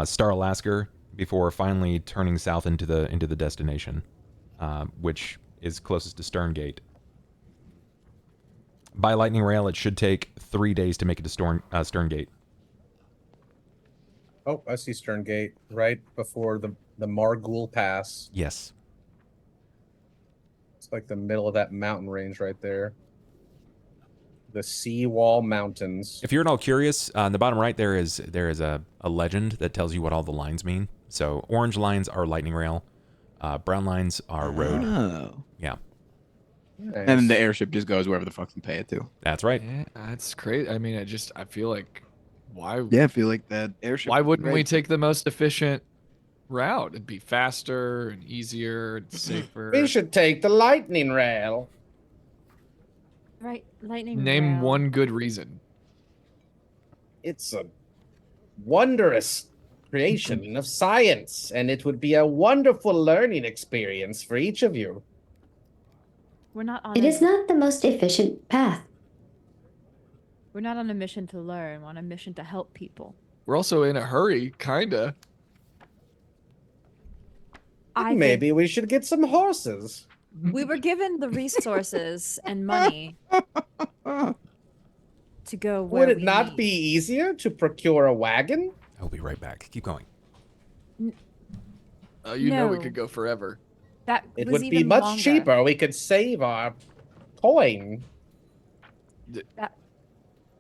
Star Alaska, before finally turning south into the destination, which is closest to Stern Gate. By lightning rail, it should take 3 days to make it to Stern Gate. Oh, I see Stern Gate right before the Margul Pass. Yes. It's like the middle of that mountain range right there. The Seawall Mountains. If you're at all curious, on the bottom right there is a legend that tells you what all the lines mean. So orange lines are lightning rail, brown lines are road. Oh. Yeah, Nice. And then the airship just goes wherever the fuck you pay it to. that's right. Yeah, that's crazy. I mean, I feel like why Yeah, I feel like that airship. why is wouldn't we great. take the most efficient route? It'd be faster and easier and safer. We should take the lightning rail. Right, lightning. Name rail. one good reason. It's a wondrous creation of science, and it would be a wonderful learning experience for each of you. We're not on. It is not the most efficient path. We're not on a mission to learn. We're on a mission to help people. We're also in a hurry, kinda. I think Maybe we should get some horses. we were given the resources and money to go where Would it we not need. be easier to procure a wagon? I'll be right back. Keep going. You know we No. could go forever. That It was would be even much longer. cheaper. We could save our coin.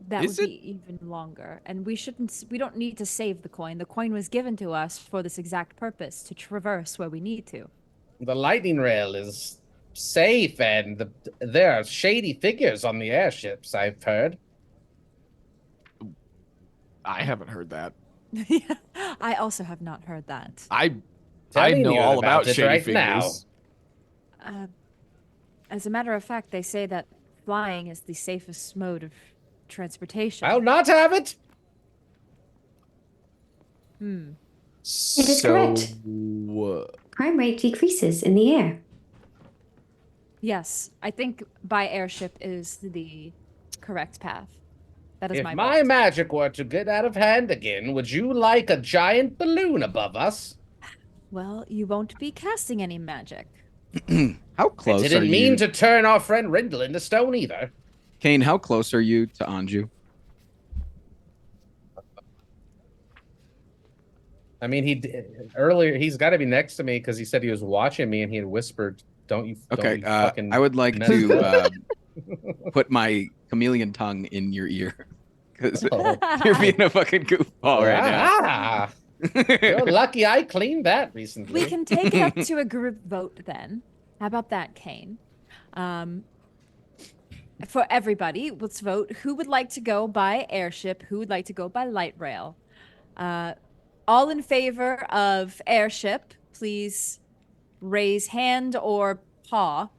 That Is would be even longer. And we don't need to save the coin. The coin was given to us for this exact purpose, to traverse where we need to. The lightning rail is safe, and there are shady figures on the airships, I've heard. I haven't heard that. I also have not heard that. I Telling know you all about it shady right fingers. As a matter of fact, they say that flying is the safest mode of transportation. I'll not have it. Hmm. It is correct. Crime rate decreases in the air. Yes, I think by airship is the correct path. That is If my my vote. magic were to get out of hand again, would you like a giant balloon above us? Well, you won't be casting any magic. How I close are didn't mean you? to turn our friend Rindle into stone either. Cain, how close are you to Anju? I mean, earlier. He's got to be next to me because he said he was watching me, and he had whispered, "Don't you?" Okay, fucking I would like mess to up." put my chameleon tongue in your ear because Oh. you're being a fucking goofball right now. Ah, you're lucky I cleaned that recently. We can take it up to a group vote then. How about that, Cain? For everybody, let's vote. Who would like to go by airship? Who would like to go by light rail? All in favor of airship, please raise hand or paw.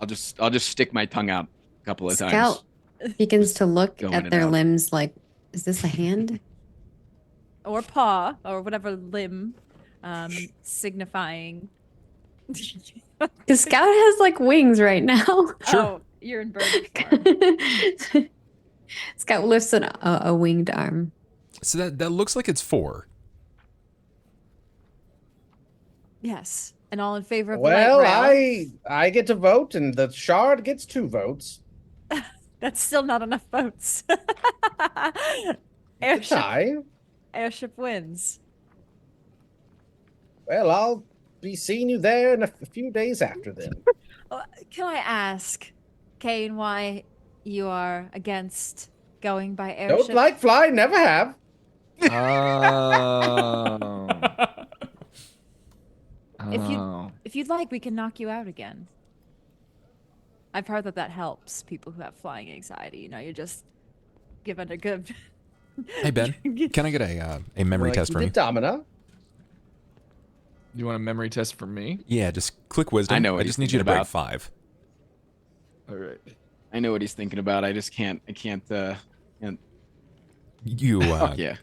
I'll just stick my tongue out a couple of times. Scout begins to look Go in at and their out. limbs like, is this a hand? Or paw, or whatever limb, signifying. Because Scout has like wings right now. Sure. Oh, you're in bird form. Scout lifts a winged arm. So that looks like it's 4. Yes, and all in favor of Well, light rail. I get to vote, and the shard gets 2 votes. That's still not enough votes. It's a Airship, tie. airship wins. Well, I'll be seeing you there in a few days after then. Can I ask, Cain, why you are against going by airship? Don't like fly, never have. Oh. If you'd like, we can knock you out again. I've heard that helps people who have flying anxiety. You know, you're just given a good. Hey Ben, can I get a memory Like test you for me? did Domina. You want a memory test from me? Yeah, just click wisdom. I know what I he's just need you to thinking break about. 5. All right. I know what he's thinking about. I just can't. I can't. You Yeah.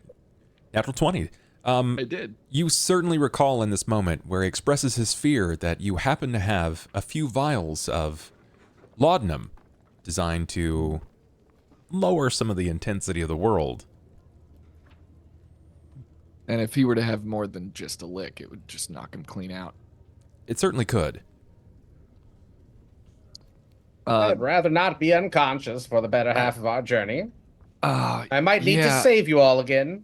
natural 20. I did. You certainly recall in this moment where he expresses his fear that you happen to have a few vials of laudanum designed to lower some of the intensity of the world. And if he were to have more than just a lick, it would just knock him clean out. It certainly could. I'd rather not be unconscious for the better half of our journey. I might need to yeah. save you all again.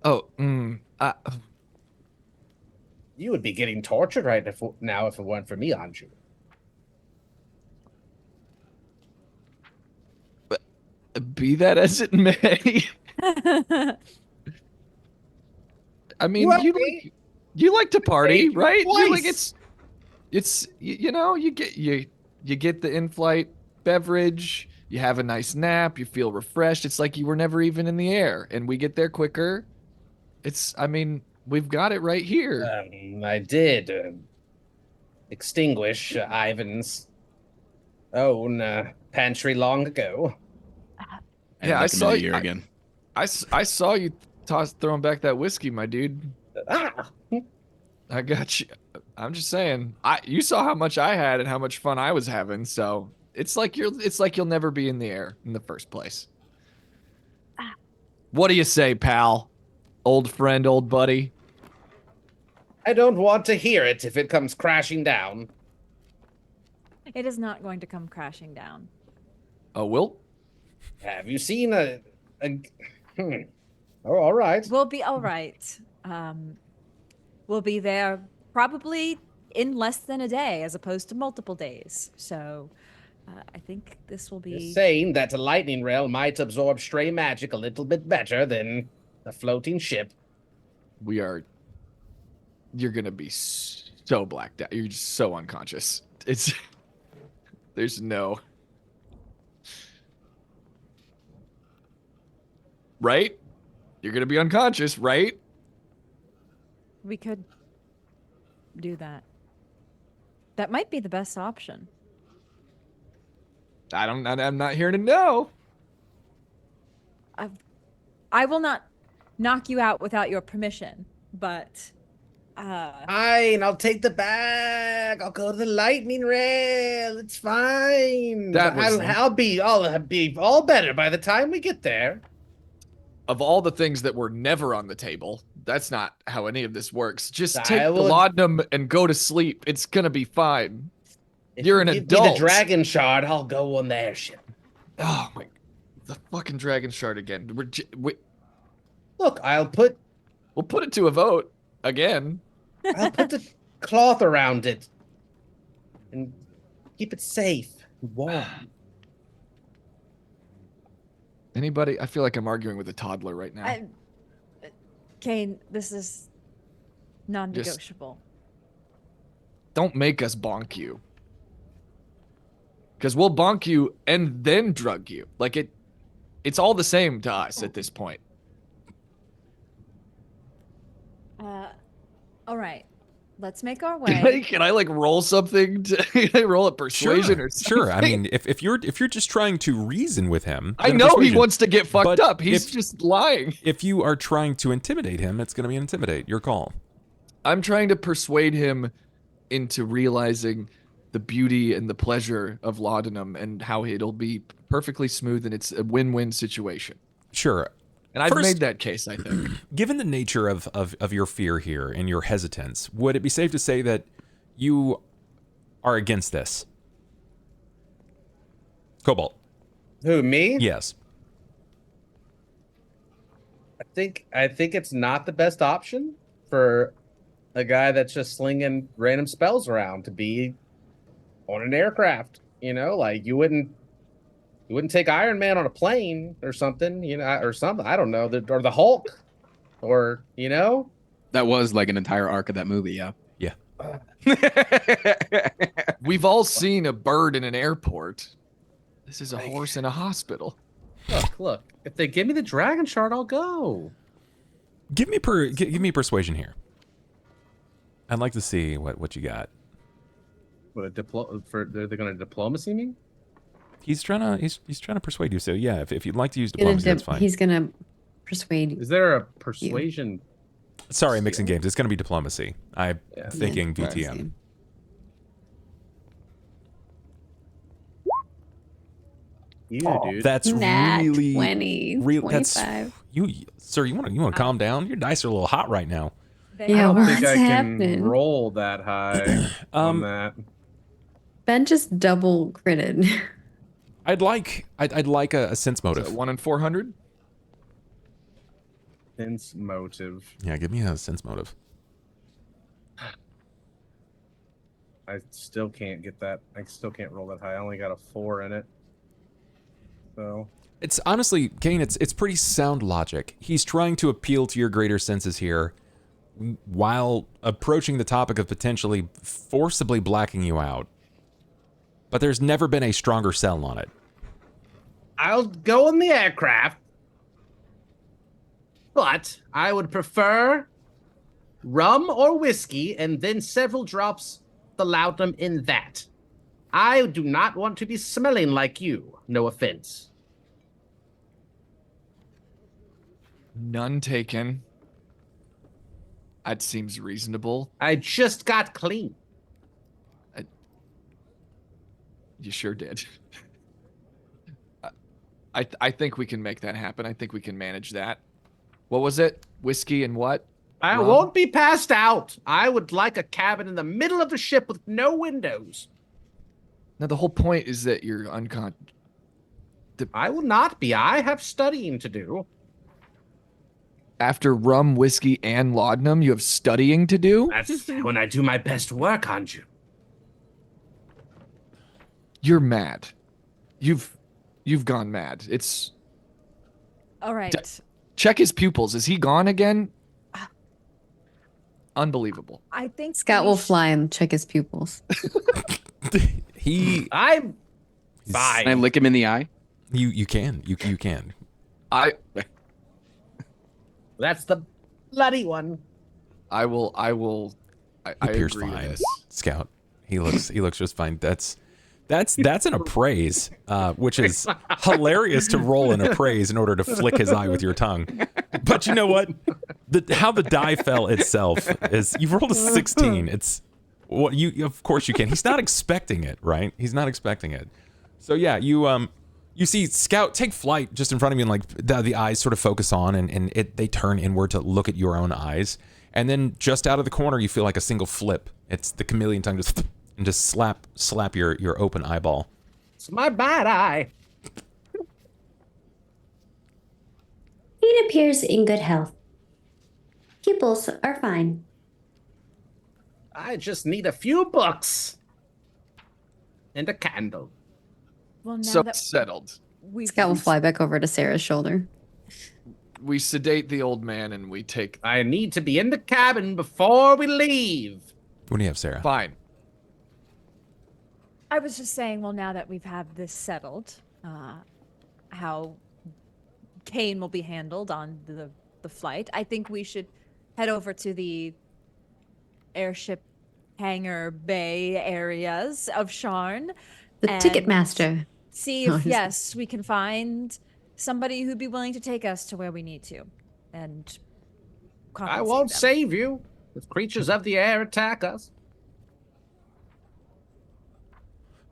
Oh, You would be getting tortured right now if it weren't for me, Anju. be that as it may. I mean, you like to party, right? You like it's you know, you get the in-flight beverage, you have a nice nap, you feel refreshed. It's like you were never even in the air, and we get there quicker. I mean, we've got it right here. I did extinguish Ivan's own pantry long ago. Yeah, I saw you you again. I saw you throwing back that whiskey, my dude. Ah! I got you. I'm just saying. You saw how much I had and how much fun I was having, so It's like you'll never be in the air in the first place. What do you say, pal? Old friend, old buddy? I don't want to hear it if it comes crashing down. It is not going to come crashing down. Oh, Will? Have you seen a Oh, all right. We'll be all right. We'll be there probably in less than a day as opposed to multiple days. So I think this will You're be... saying that a lightning rail might absorb stray magic a little bit better than a floating ship. You're gonna be so blacked out. You're just so unconscious. There's no... Right? You're gonna be unconscious, right? We could do that. That might be the best option. I'm not here to know. I will not knock you out without your permission, but Fine, I'll take the bag. I'll go to the lightning rail. It's fine. I'll be all better by the time we get there. Of all the things that were never on the table, that's not how any of this works. Just take I the will- laudanum and go to sleep. It's gonna be fine. If You're an you give me adult. the dragon shard, I'll go on their ship. Oh my, the fucking dragon shard again. Look, we'll put it to a vote again. I'll put the cloth around it and keep it safe and warm. Anybody? I feel like I'm arguing with a toddler right now. Cain, this is non-negotiable. Don't make us bonk you. Because we'll bonk you and then drug you. Like it's all the same to us at this point. All right. Let's make our way. Can I like roll something? Can I roll a persuasion or something? Sure. I mean, if you're just trying to reason with him, I then know he persuasion. wants to get fucked But up. He's just lying. If you are trying to intimidate him, it's going to be intimidate. Your call. I'm trying to persuade him into realizing the beauty and the pleasure of laudanum and how it'll be perfectly smooth and it's a win-win situation. Sure. And I've First, made that case, I think. Given the nature of your fear here and your hesitance, would it be safe to say that you are against this? Cobalt. Who, me? Yes. I think it's not the best option for a guy that's just slinging random spells around to be on an aircraft. You know, like you wouldn't take Iron Man on a plane or something, you know, or something. I don't know, or the Hulk, or you know. That was like an entire arc of that movie. Yeah. Yeah. We've all seen a bird in an airport. This is a horse in a hospital. Look. If they give me the dragon shard, I'll go. Give me persuasion here. I'd like to see what you got. What they're going to diplomacy me? He's trying to persuade you. So yeah, if you'd like to use diplomacy, that's fine. He's gonna persuade you. Is there a persuasion? Sorry, mixing games. It's going to be diplomacy. I'm thinking VTM. Yeah, dude. That's Nat really 20, that's 25. you, sir. You want to calm down? Your dice are a little hot right now. They Yeah, I don't are. think what's I can happening? roll that high on that. Ben just double critted. I'd like a sense Is motive. it 1 in 400? Sense motive. Yeah, give me a sense motive. I still can't get that. I still can't roll that high. I only got a 4 in it. So It's honestly, Cain, it's pretty sound logic. He's trying to appeal to your greater senses here while approaching the topic of potentially forcibly blacking you out. But there's never been a stronger sell on it. I'll go in the aircraft, but I would prefer rum or whiskey and then several drops the laudanum in that. I do not want to be smelling like you. No offense. None taken. That seems reasonable. I just got clean. You sure did. I think we can make that happen. I think we can manage that. What was it? Whiskey and what? I Rum? won't be passed out. I would like a cabin in the middle of the ship with no windows. Now, the whole point is that you're unconscious. I will not be. I have studying to do. After rum, whiskey, and laudanum, you have studying to do? That's when I do my best work, Anju. You're mad. You've gone mad. It's... All right. Check his pupils. Is he gone again? Unbelievable. I think Scott will fly and check his pupils. I'm Can I fine. lick him in the eye? You can. You can. That's the bloody one. I Appears agree to fine. this. Scout. He looks just fine. That's an appraise, which is hilarious to roll an appraise in order to flick his eye with your tongue. But you know what? How the die fell itself is you've rolled a 16. It's what you of course you can. He's not expecting it, right? He's not expecting it. So yeah, you see Scout take flight just in front of you, and like the eyes sort of focus on, and they turn inward to look at your own eyes, and then just out of the corner you feel like a single flip. It's the chameleon tongue just and just slap your open eyeball. It's my bad eye. It appears in good health. Pupils are fine. I just need a few books and a candle. Well, now So that settled. we've Scott will fly back over to Sarah's shoulder. We sedate the old man and we take... I need to be in the cabin before we leave. What do you have, Sarah? Fine. I was just saying, well, now that we've had this settled, how Cain will be handled on the flight, I think we should head over to the airship hangar bay areas of Sharn. The and ticket master. See Oh, if, he's- yes, we can find somebody who'd be willing to take us to where we need to. And I compensate won't them. save you if creatures of the air attack us.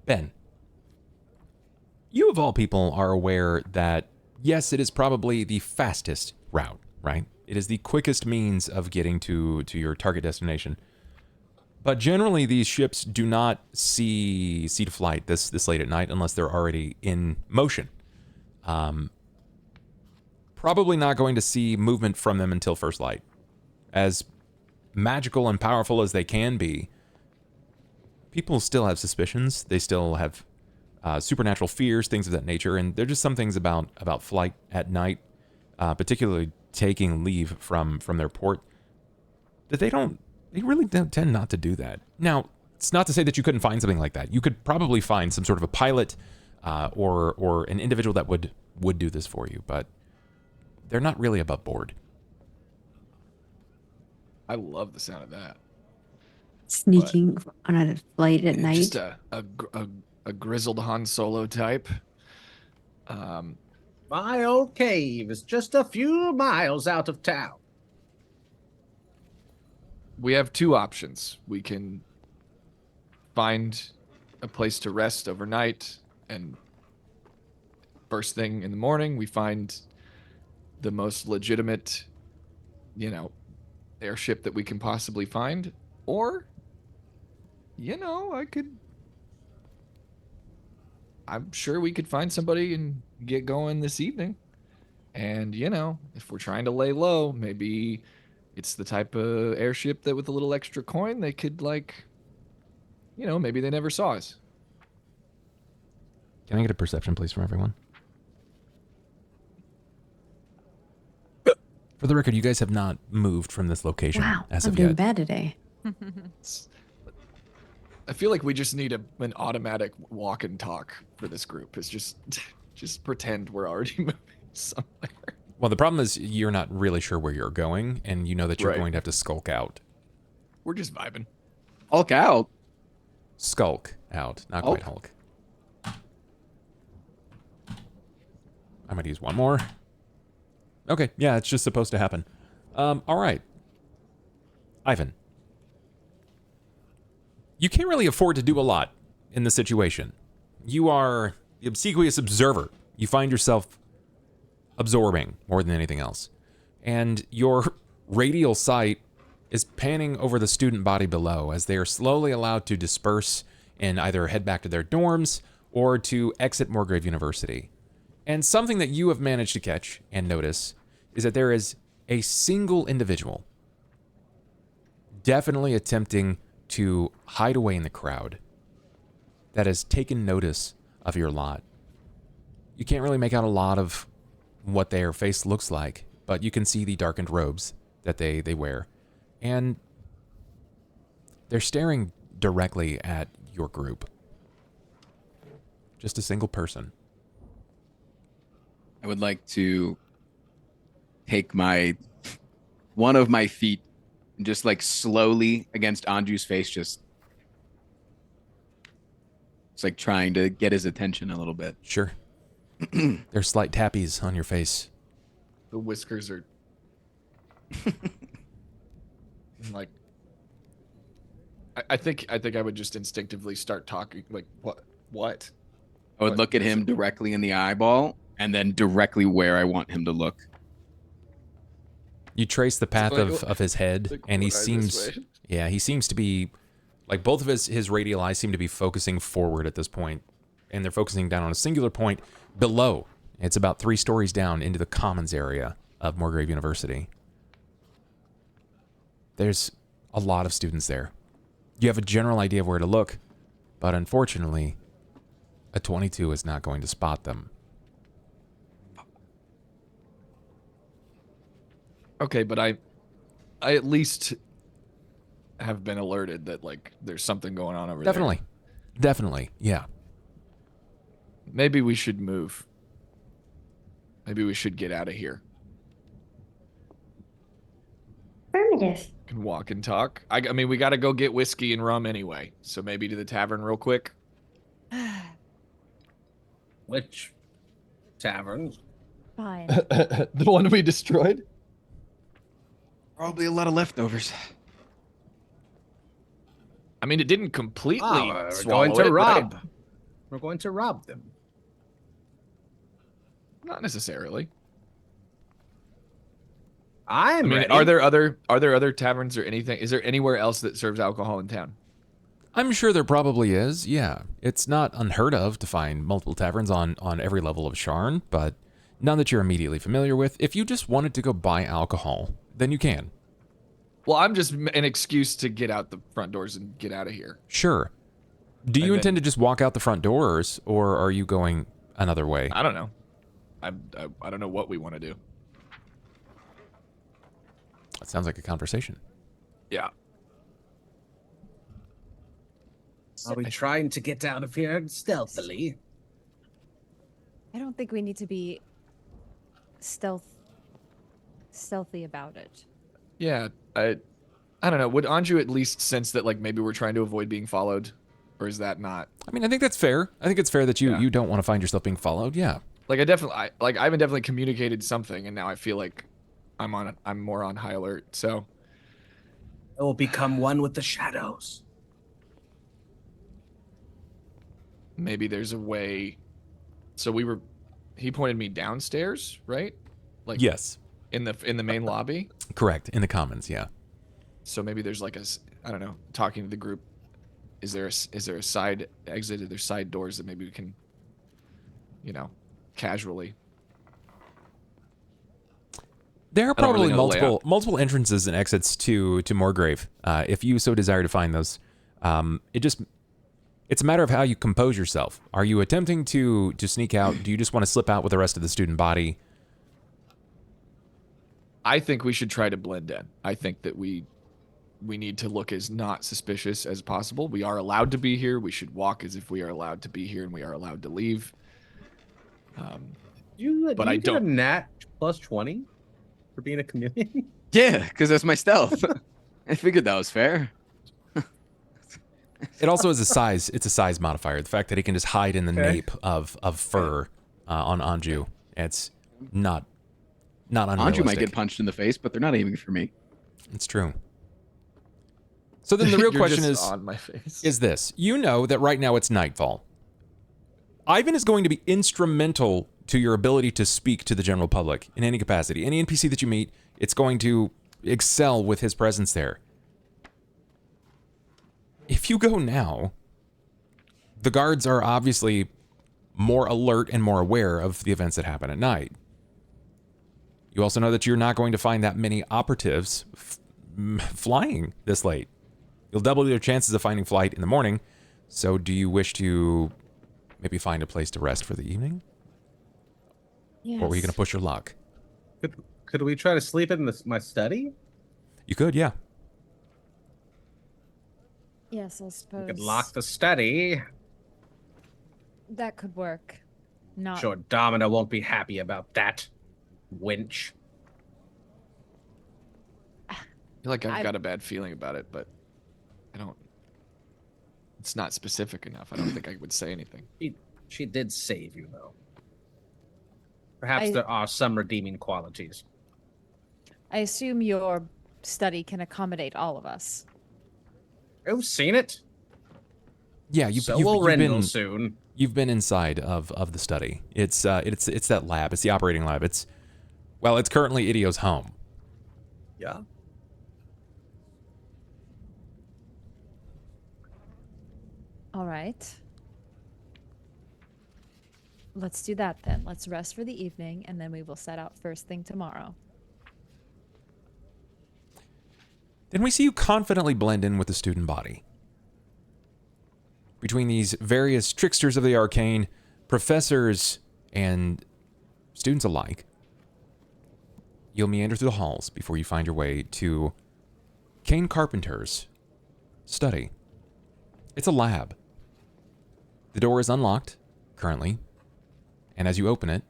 Ben, you of all people are aware that, yes, it is probably the fastest route, right? It is the quickest means of getting to your target destination. But generally, these ships do not see to flight this late at night unless they're already in motion. Probably not going to see movement from them until first light. As magical and powerful as they can be, people still have suspicions. They still have supernatural fears, things of that nature, and there are just some things about flight at night, particularly taking leave from their port, that they really don't tend not to do that. Now, it's not to say that you couldn't find something like that. You could probably find some sort of a pilot or an individual that would do this for you, but they're not really above board. I love the sound of that. Sneaking on a flight at night. Just a grizzled Han Solo type. My old cave is just a few miles out of town. We have two options. We can find a place to rest overnight, and first thing in the morning, we find the most legitimate, airship that we can possibly find. Or, I'm sure we could find somebody and get going this evening. And, if we're trying to lay low, maybe it's the type of airship that with a little extra coin, they could, maybe they never saw us. Can I get a perception, please, from everyone? For the record, you guys have not moved from this location Wow, as I'm of doing yet. bad today. I feel like we just need an automatic walk and talk for this group. It's just pretend we're already moving somewhere. Well, the problem is you're not really sure where you're going, and you know that you're Right. going to have to skulk out. We're just vibing. Hulk out. Skulk out, not quite Hulk. I might use one more. Okay, yeah, it's just supposed to happen. All right. Ivan. You can't really afford to do a lot in this situation. You are the obsequious observer. You find yourself absorbing more than anything else. And your radial sight is panning over the student body below as they are slowly allowed to disperse and either head back to their dorms or to exit Morgrave University. And something that you have managed to catch and notice is that there is a single individual definitely attempting to hide away in the crowd that has taken notice of your lot. You can't really make out a lot of what their face looks like, but you can see the darkened robes that they wear. And they're staring directly at your group. Just a single person. I would like to take one of my feet and just like slowly against Anju's face, just it's like trying to get his attention a little bit. Sure. There's slight tappies on your face. The whiskers are like. I think I would just instinctively start talking. Like what? I would look at him directly in the eyeball and then directly where I want him to look. You trace the path of his head, and he seems to be, like, both of his radial eyes seem to be focusing forward at this point, and they're focusing down on a singular point below. It's about 3 stories down into the commons area of Morgrave University. There's a lot of students there. You have a general idea of where to look, but unfortunately, a 22 is not going to spot them. Okay, but I at least have been alerted that, like, there's something going on over there. Definitely, yeah. Maybe we should move. Maybe we should get out of here. Affirmative. Can walk and talk. I mean, we got to go get whiskey and rum anyway. So maybe to the tavern real quick. Which tavern? Fine. The one we destroyed? Probably a lot of leftovers. I mean, it didn't completely we're swallow going to it, rob. but We're going to rob them. not necessarily. I I mean, ready. are there other taverns or anything? Is there anywhere else that serves alcohol in town? I'm sure there probably is, yeah. It's not unheard of to find multiple taverns on every level of Sharn, but none that you're immediately familiar with. If you just wanted to go buy alcohol, then you can. Well, I'm just an excuse to get out the front doors and get out of here. Sure. Do you intend to just walk out the front doors, or are you going another way? I don't know. I don't know what we want to do. That sounds like a conversation. Yeah. Are we trying to get out of here stealthily? I don't think we need to be stealthy about it. Yeah, I don't know. Would Anju at least sense that, like, maybe we're trying to avoid being followed, or is that not? I mean, I think that's fair. I think it's fair that you don't want to find yourself being followed. Yeah. Like, I haven't definitely communicated something, and now I feel like I'm more on high alert. So It will become one with the shadows. maybe there's a way. So he pointed me downstairs, right? Like, Yes. in the main lobby. Correct. In the commons, yeah. So maybe there's like I don't know, talking to the group. Is there a side exit? Are there side doors that maybe we can, casually? There are I don't really probably know the layout. multiple entrances and exits to Morgrave. If you so desire to find those, it's a matter of how you compose yourself. Are you attempting to sneak out? Do you just want to slip out with the rest of the student body? I think we should try to blend in. I think that we need to look as not suspicious as possible. We are allowed to be here. We should walk as if we are allowed to be here, and we are allowed to leave. But I get don't. a nat plus 20 for being a chameleon. Yeah, because that's my stealth. I figured that was fair. It also is a size. It's a size modifier. The fact that he can just hide in the nape of fur on Anju. It's not unrealistic. Anju might get punched in the face, but they're not aiming for me. It's true. So then the real You're question just is on my face. this. You know that right now it's nightfall. Ivan is going to be instrumental to your ability to speak to the general public in any capacity. Any NPC that you meet, it's going to excel with his presence there. If you go now, the guards are obviously more alert and more aware of the events that happen at night. You also know that you're not going to find that many operatives flying this late. You'll double your chances of finding flight in the morning. So do you wish to maybe find a place to rest for the evening? Yes. Or were you going to push your luck? Could we try to sleep in my study? You could, yeah. Yes, I suppose. We could lock the study. That could work. Not Sure, Domino won't be happy about that. Winch. I feel like I've got a bad feeling about it, but I don't. It's not specific enough. I don't think I would say anything. She did save you, though. Perhaps there are some redeeming qualities. I assume your study can accommodate all of us. You've seen it. Yeah, will Rendell soon. You've been inside of the study. It's that lab. It's the operating lab. It's currently Idio's home. Yeah. All right. Let's do that then. Let's rest for the evening, and then we will set out first thing tomorrow. Then we see you confidently blend in with the student body. Between these various tricksters of the arcane, professors and students alike, you'll meander through the halls before you find your way to Cain Carpenter's study. It's a lab. The door is unlocked, currently, and as you open it,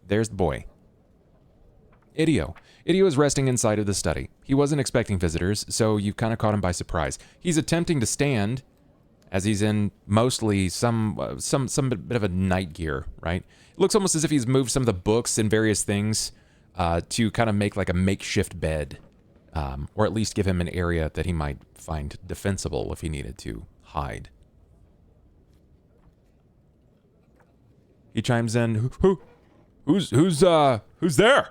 there's the boy. Idio. Idio is resting inside of the study. He wasn't expecting visitors, so you've kind of caught him by surprise. He's attempting to stand, as he's in mostly some bit of a night gear, right? It looks almost as if he's moved some of the books and various things to kind of make like a makeshift bed, or at least give him an area that he might find defensible if he needed to hide. He chimes in, who's there?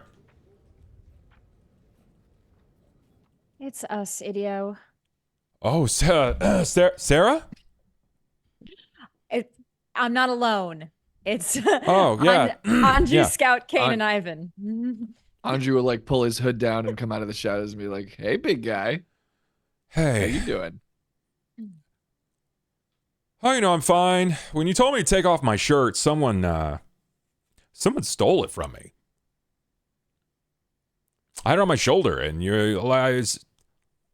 It's us, Idio. Oh, Sera? I'm not alone. It's oh yeah, Anju, yeah. Scout, Cain, and Ivan. Anju will like pull his hood down and come out of the shadows and be like, "Hey, big guy, Hey, how you doing?" Oh, I'm fine. When you told me to take off my shirt, someone stole it from me. I had it on my shoulder, and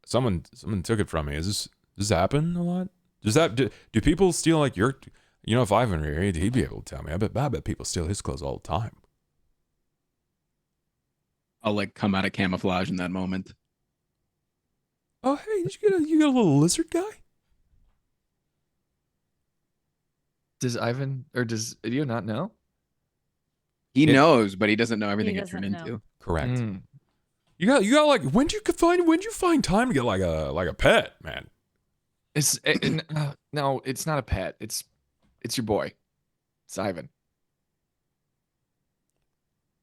someone took it from me. Does this happen a lot? Do people steal like your? If Ivan were here, he'd be able to tell me. I bet people steal his clothes all the time. I'll like come out of camouflage in that moment. Oh, hey, did you get a little lizard guy? Does Ivan or does Idio not know? He knows, but he doesn't know everything He it turned doesn't know. into. Correct. Mm. You got like when'd you find time to get like a pet, man? No, it's not a pet. It's your boy. It's Ivan.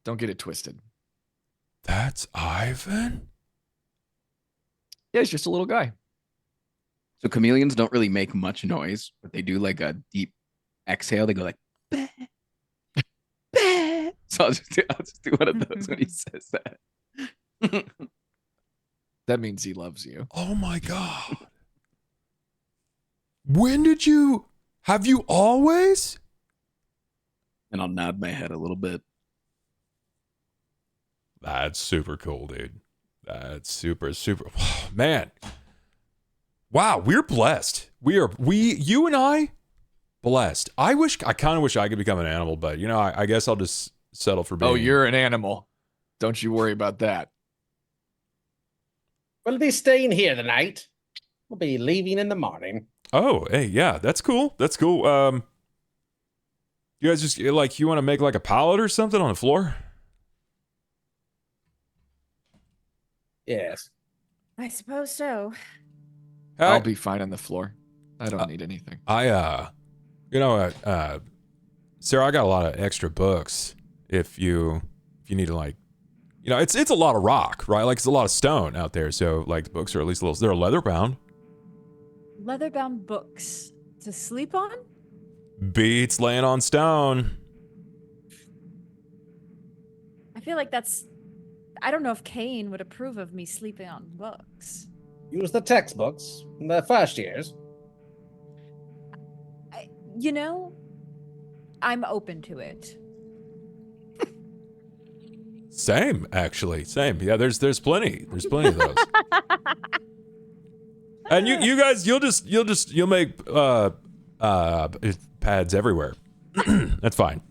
Don't get it twisted. That's Ivan? Yeah, he's just a little guy. So chameleons don't really make much noise, but they do like a deep exhale. They go like, bah, bah. So I'll just do one of those when he says that. That means he loves you. Oh my god. Have you always? And I'll nod my head a little bit. That's super cool, dude. That's super, man. Wow, we're blessed. You and I, blessed. I kind of wish I could become an animal, but I guess I'll just settle for being. Oh, you're an animal. Don't you worry about that. We'll be staying here tonight. We'll be leaving in the morning. Oh, hey, yeah, that's cool. That's cool. You guys just you want to make like a pallet or something on the floor? Yes. I suppose so. I'll be fine on the floor. I don't need anything. I Sarah, I got a lot of extra books. If you need to, like, it's a lot of rock, right? Like, it's a lot of stone out there. So, like, the books are at least they're leather bound. Leather bound books to sleep on? Beats laying on stone. I feel like I don't know if Cain would approve of me sleeping on books. Use the textbooks in the first years. I'm open to it. Same, actually. Same. Yeah, there's plenty. There's plenty of those. And you guys, you'll make pads everywhere. That's fine.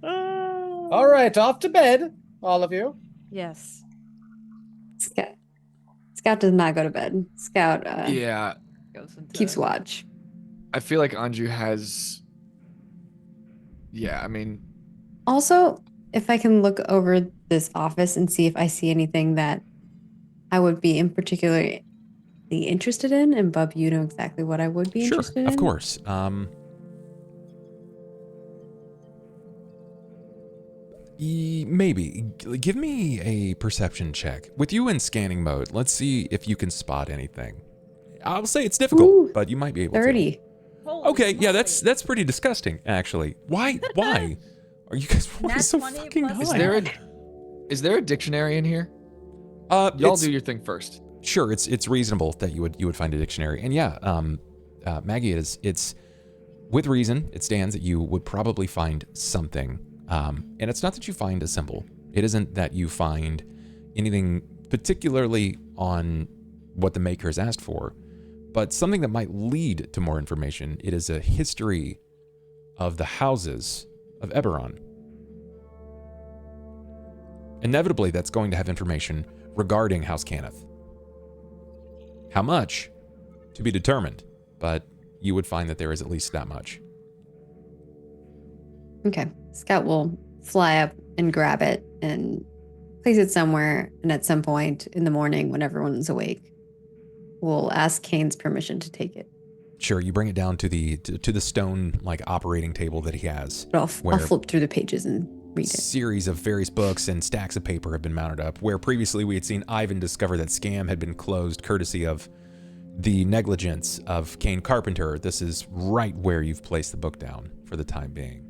All right, off to bed, all of you. Yes. Scout does not go to bed. Scout keeps watch. I feel like Anju has. Yeah, I mean. Also, if I can look over this office and see if I see anything that I would be in particularly interested in, and Bub, you know exactly what I would be interested in. Of course. Maybe. Give me a perception check. With you in scanning mode, let's see if you can spot anything. I'll say it's difficult, but you might be able 30. to. Okay, yeah, that's pretty disgusting, actually. Why? Are you guys rolling so fucking high? Is there a dictionary in here? Y'all do your thing first. Sure, it's reasonable that you would find a dictionary. And yeah, Maggie, it's with reason, it stands that you would probably find something. And it's not that you find a symbol. It isn't that you find anything particularly on what the maker has asked for, but something that might lead to more information. It is a history of the houses of Eberron. Inevitably, that's going to have information regarding House Cannith. How much? To be determined, but you would find that there is at least that much. Okay. Scout will fly up and grab it and place it somewhere, and at some point in the morning when everyone's awake, we'll ask Cain's permission to take it. Sure, you bring it down to the stone like operating table that he has. But I'll flip through the pages and read it. Series of various books and stacks of paper have been mounted up, where previously we had seen Ivan discover that Scam had been closed courtesy of the negligence of Cain Carpenter. This is right where you've placed the book down for the time being.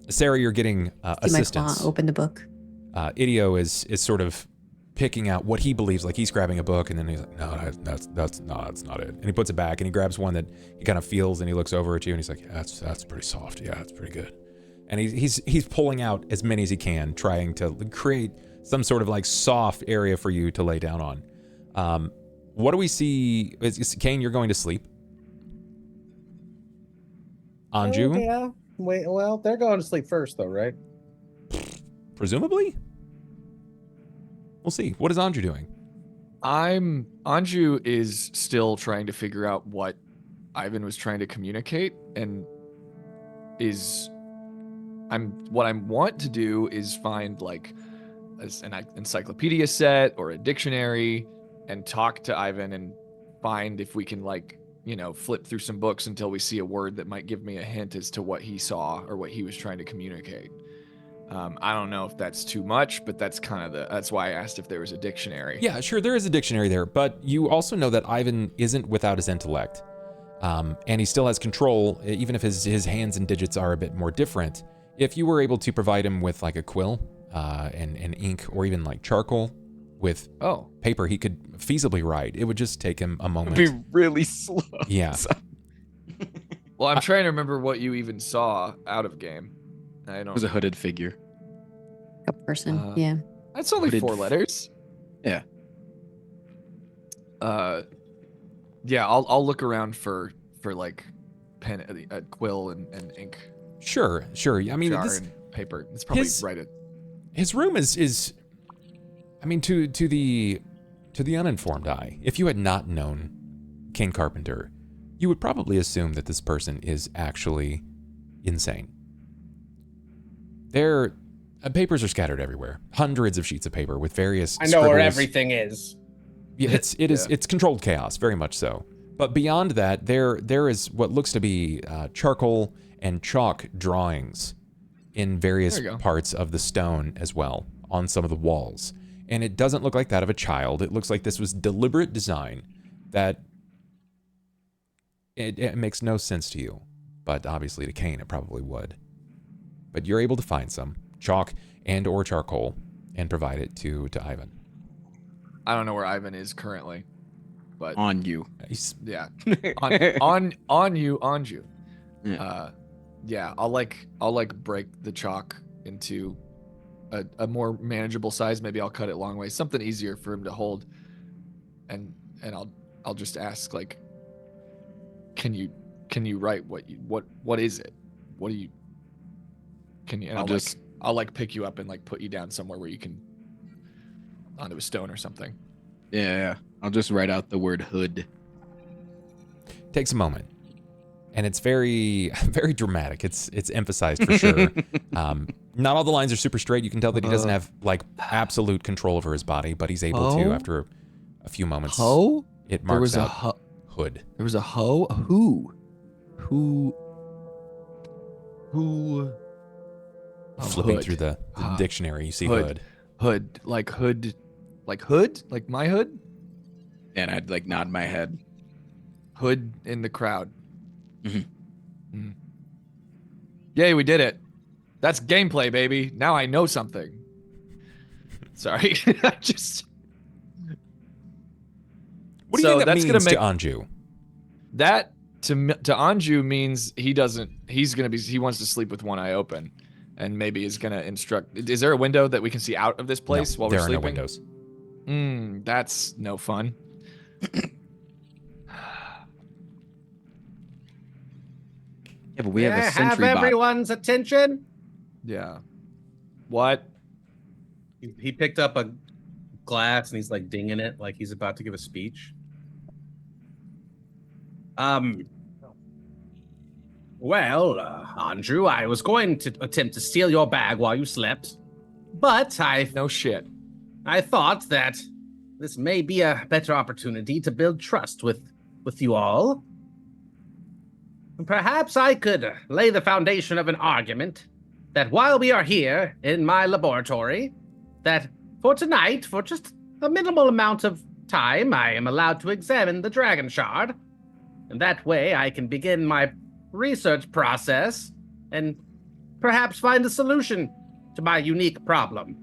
Sera, you're getting assistance. Open the book. Idio is sort of picking out what he believes, like he's grabbing a book and then he's like, no, that's not it. And he puts it back and he grabs one that he kind of feels and he looks over at you and he's like, yeah, that's pretty soft. Yeah, it's pretty good. And he's pulling out as many as he can, trying to create some sort of like soft area for you to lay down on. What do we see? Is Cain, you're going to sleep? Anju? Oh, yeah. Wait, well, they're going to sleep first though, right? Presumably? We'll see. What is Anju doing? Anju is still trying to figure out what Ivan was trying to communicate, and what I want to do is find like an encyclopedia set or a dictionary and talk to Ivan and find if we can flip through some books until we see a word that might give me a hint as to what he saw or what he was trying to communicate. I don't know if that's too much, but that's that's why I asked if there was a dictionary. Yeah, sure, there is a dictionary there, but you also know that Ivan isn't without his intellect. And he still has control, even if his hands and digits are a bit more different. If you were able to provide him with like a quill and ink or even like charcoal with paper, he could feasibly write. It would just take him a moment. It'd be really slow. Yeah. Well, I'm trying to remember what you even saw out of game. It was a hooded figure. A person, yeah. That's only Hooded 4 letters. Yeah. Yeah, I'll look around for like pen, quill and ink. Sure. I mean, jar and paper. It's probably right at. His room is. I mean, to the uninformed eye, if you had not known Cain Carpenter, you would probably assume that this person is actually insane. Their papers are scattered everywhere. Hundreds of sheets of paper with various. I know where everything is. Yeah, it's controlled chaos, very much so. But beyond that, there is what looks to be charcoal and chalk drawings in various parts of the stone as well on some of the walls. And it doesn't look like that of a child. It looks like this was deliberate design that it makes no sense to you. But obviously to Cain, it probably would. But you're able to find some chalk and or charcoal and provide it to Ivan. I don't know where Ivan is currently, but On you. yeah, on you. Yeah. I'll break the chalk into a more manageable size. Maybe I'll cut it long ways, something easier for him to hold. And I'll just ask, like, can you write what is it? What do you? Can you? And I'll pick you up and like put you down somewhere where you can onto a stone or something. Yeah. I'll just write out the word hood. Takes a moment. And it's very, very dramatic. It's emphasized for sure. Not all the lines are super straight. You can tell that he doesn't have like absolute control over his body, but he's able to after a few moments. Ho? It marks There was out hood. There was a ho? Who? Flipping hood. through the dictionary, you see hood. Hood. Like hood? Like my hood? And I'd like nod my head. Hood in the crowd. Mm-hmm. Yay, we did it. That's gameplay, baby. Now I know something. Sorry. I just... What do you think that means to Anju? That to Anju means he wants to sleep with one eye open, and maybe is gonna instruct. Is there a window that we can see out of this place while we're sleeping? There are no windows. That's no fun. Yeah, but we have a May I sentry have bot. everyone's attention? Yeah. What? He picked up a glass and he's like dinging it like he's about to give a speech. Well, Anju, I was going to attempt to steal your bag while you slept, but No shit. I thought that this may be a better opportunity to build trust with you all. Perhaps I could lay the foundation of an argument that while we are here in my laboratory, that for tonight, for just a minimal amount of time, I am allowed to examine the dragon shard. And that way I can begin my research process and perhaps find a solution to my unique problem.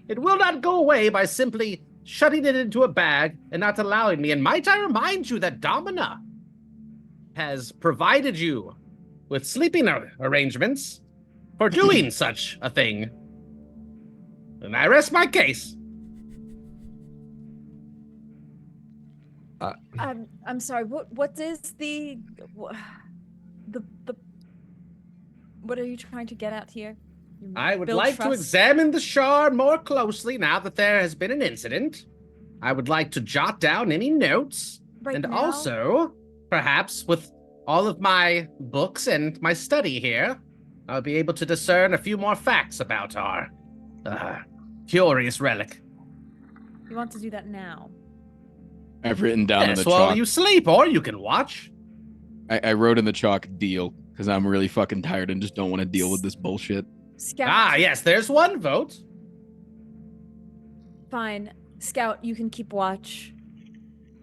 It will not go away by simply shutting it into a bag and not allowing me. And might I remind you that Domina has provided you with sleeping arrangements for doing such a thing. And I rest my case. I'm sorry. What is the what are you trying to get at here? I would Build like to trust? examine the shard more closely now that there has been an incident. I would like to jot down any notes. Right and now? also, perhaps with all of my books and my study here, I'll be able to discern a few more facts about our curious relic. You want to do that now? I've written down in the while chalk. you sleep, or you can watch. I wrote in the chalk deal because I'm really fucking tired and just don't want to deal with this bullshit. Scout. Yes, there's one vote. Fine. Scout, you can keep watch.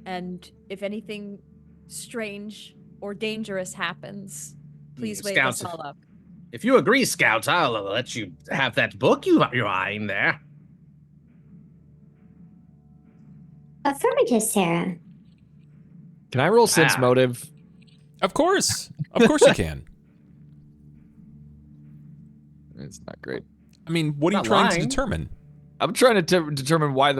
And if anything strange or dangerous happens, please wake us all up. If you agree, Scout, I'll let you have that book you're eyeing there. Affirmative, Sera. Can I roll sense motive? Of course you can. It's not great. I mean, what are you Not trying lying. to determine? I'm trying to determine why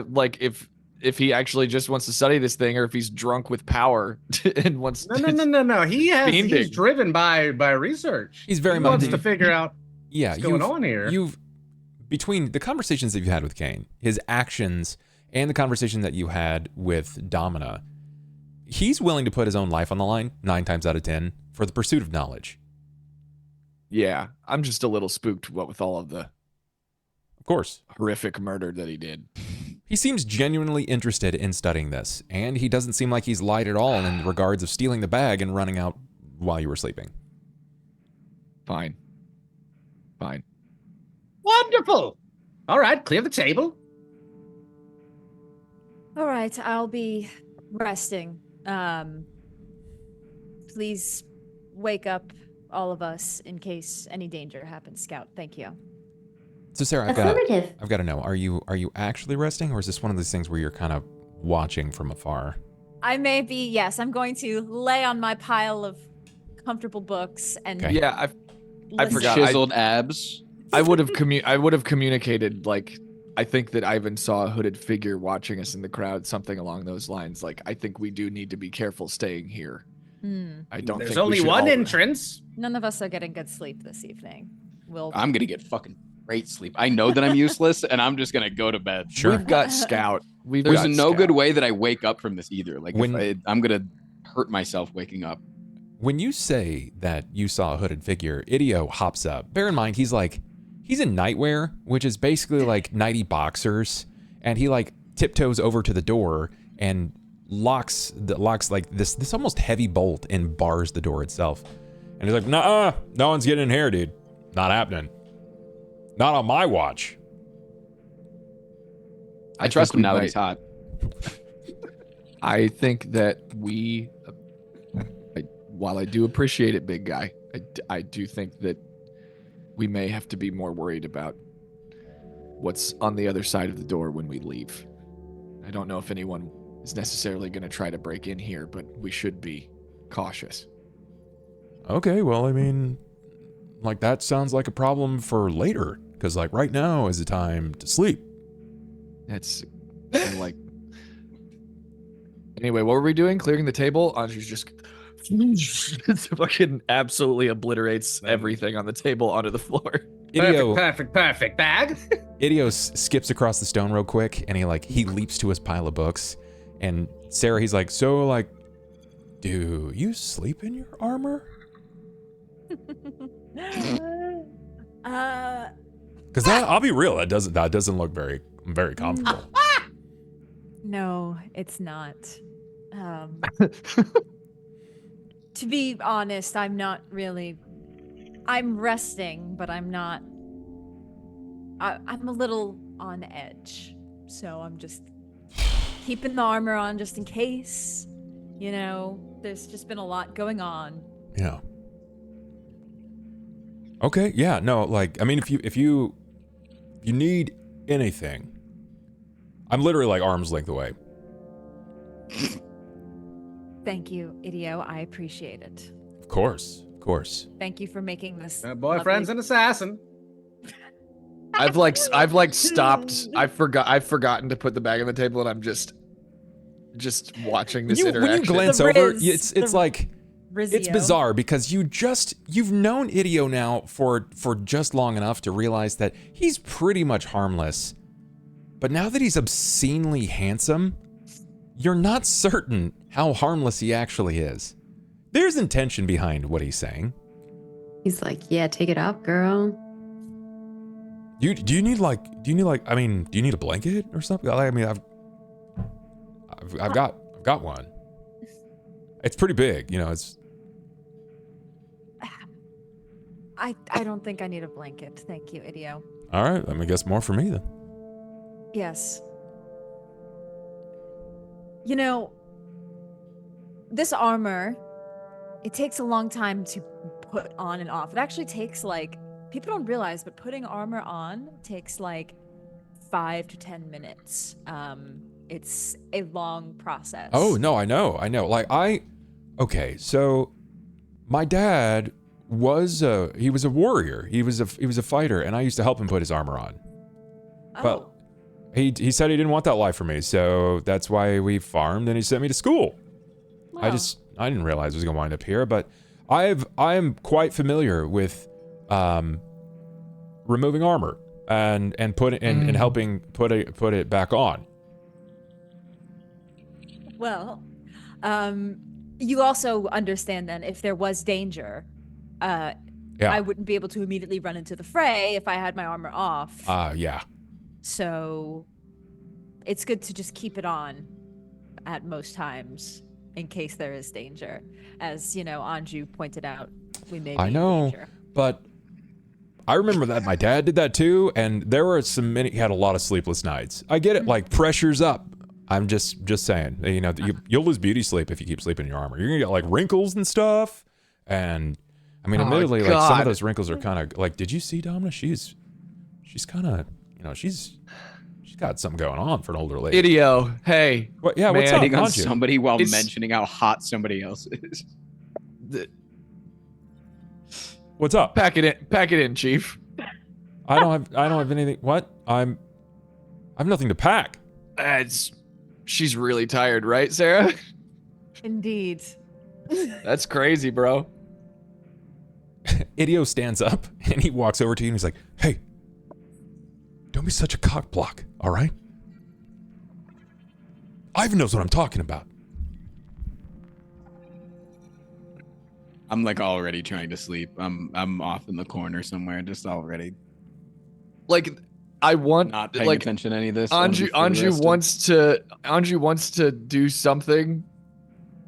if he actually just wants to study this thing or if he's drunk with power and wants No. He's Fiending. driven by research. He's very he much wants to figure out what's going on here. You've between the conversations that you've had with Cain, his actions, and the conversation that you had with Domina, he's willing to put his own life on the line 9 times out of 10 for the pursuit of knowledge. Yeah, I'm just a little spooked with all of the Of course. horrific murder that he did. He seems genuinely interested in studying this, and he doesn't seem like he's lied at all in regards of stealing the bag and running out while you were sleeping. Fine. Wonderful. All right, clear the table. All right, I'll be resting. Please wake up all of us in case any danger happens, Scout. Thank you. So Sarah, I've Affirmative. got to know, are you actually resting, or is this one of those things where you're kind of watching from afar? I may be, yes, I'm going to lay on my pile of comfortable books and Okay. Yeah, I listen. forgot. Chiseled abs. I would have communicated, like, I think that Ivan saw a hooded figure watching us in the crowd, something along those lines. Like, I think we do need to be careful staying here. I don't There's think we only should one all- entrance. None of us are getting good sleep this evening. I'm gonna get fucking great sleep. I know that I'm useless, and I'm just gonna go to bed. Sure. We've got Scout. There's no good way that I wake up from this either. Like, I'm gonna hurt myself waking up. When you say that you saw a hooded figure, Idio hops up. Bear in mind, he's in nightwear, which is basically like nighty boxers, and he like tiptoes over to the door and locks like this almost heavy bolt and bars the door itself. And he's like, "Nuh-uh, no one's getting in here, dude. Not happening. Not on my watch." I trust think him now we that he's hot. I think that while I do appreciate it, big guy, I do think that we may have to be more worried about what's on the other side of the door when we leave. I don't know if anyone is necessarily going to try to break in here, but we should be cautious. Okay, well, I mean, like that sounds like a problem for later, because like right now is the time to sleep. That's kinda like. Anyway, what were we doing? Clearing the table? Anju's just fucking absolutely obliterates everything on the table onto the floor. Perfect. Bag. Idio skips across the stone real quick, and he leaps to his pile of books. And Sarah, he's like, "So, like, do you sleep in your armor?" Because I'll be real, that doesn't look very comfortable. No, it's not. To be honest, I'm not really. I'm resting, but I'm not. I'm a little on edge, so I'm just keeping the armor on just in case. You know, there's just been a lot going on. Yeah. Okay. Yeah. No. Like, I mean, if you need anything, I'm literally like arm's length away. Thank you, Idio. I appreciate it. Of course. Thank you for making this. Boyfriend's lovely- an assassin. I've stopped. I've forgotten to put the bag on the table, and I'm just watching this interaction. When you glance The over, Riz, it's the like Rizzio. it's bizarre because you've known Idio now for just long enough to realize that he's pretty much harmless. But now that he's obscenely handsome, you're not certain how harmless he actually is. There's intention behind what he's saying. He's like, yeah, take it off, girl. Do you need I mean, do you need a blanket or something? I mean, I've got one. It's pretty big, you know, it's I don't think I need a blanket. Thank you, Idio. all right. I mean, I guess more for me then. Yes. You know, this armor, it takes a long time to put on and off. It actually takes people don't realize, but putting armor on takes 5 to 10 minutes. It's a long process. Oh, no, I know. Okay, so my dad was he was a warrior. He was a fighter, and I used to help him put his armor on. Oh. But he said he didn't want that life for me, so that's why we farmed and he sent me to school. Wow. I didn't realize I was gonna wind up here, but I am quite familiar with removing armor and helping put it back on. Well, you also understand then if there was danger, Yeah. I wouldn't be able to immediately run into the fray if I had my armor off. Yeah. So it's good to just keep it on at most times in case there is danger. As, Anju pointed out, we may be I know, in danger. but I remember that my dad did that too, and there were he had a lot of sleepless nights. I get it, like, pressure's up. I'm just saying, you'll lose beauty sleep if you keep sleeping in your armor. You're gonna get, like, wrinkles and stuff, and, I mean, admittedly, like, some of those wrinkles are kind of, like, did you see Domina? She's kind of, she's got something going on for an older lady. Idio, hey. What, yeah, what's up, Hitting on Anju? somebody while mentioning how hot somebody else is. What's up? Pack it in, Chief. I don't have anything. What? I have nothing to pack. She's really tired, right, Sera? Indeed. That's crazy, bro. Idio stands up and he walks over to you and he's like, "Hey, don't be such a cock block, all right? Ivan knows what I'm talking about." I'm like already trying to sleep. I'm off in the corner somewhere, just already. Like, I want Not paying attention to any of this. Anju wants to do something,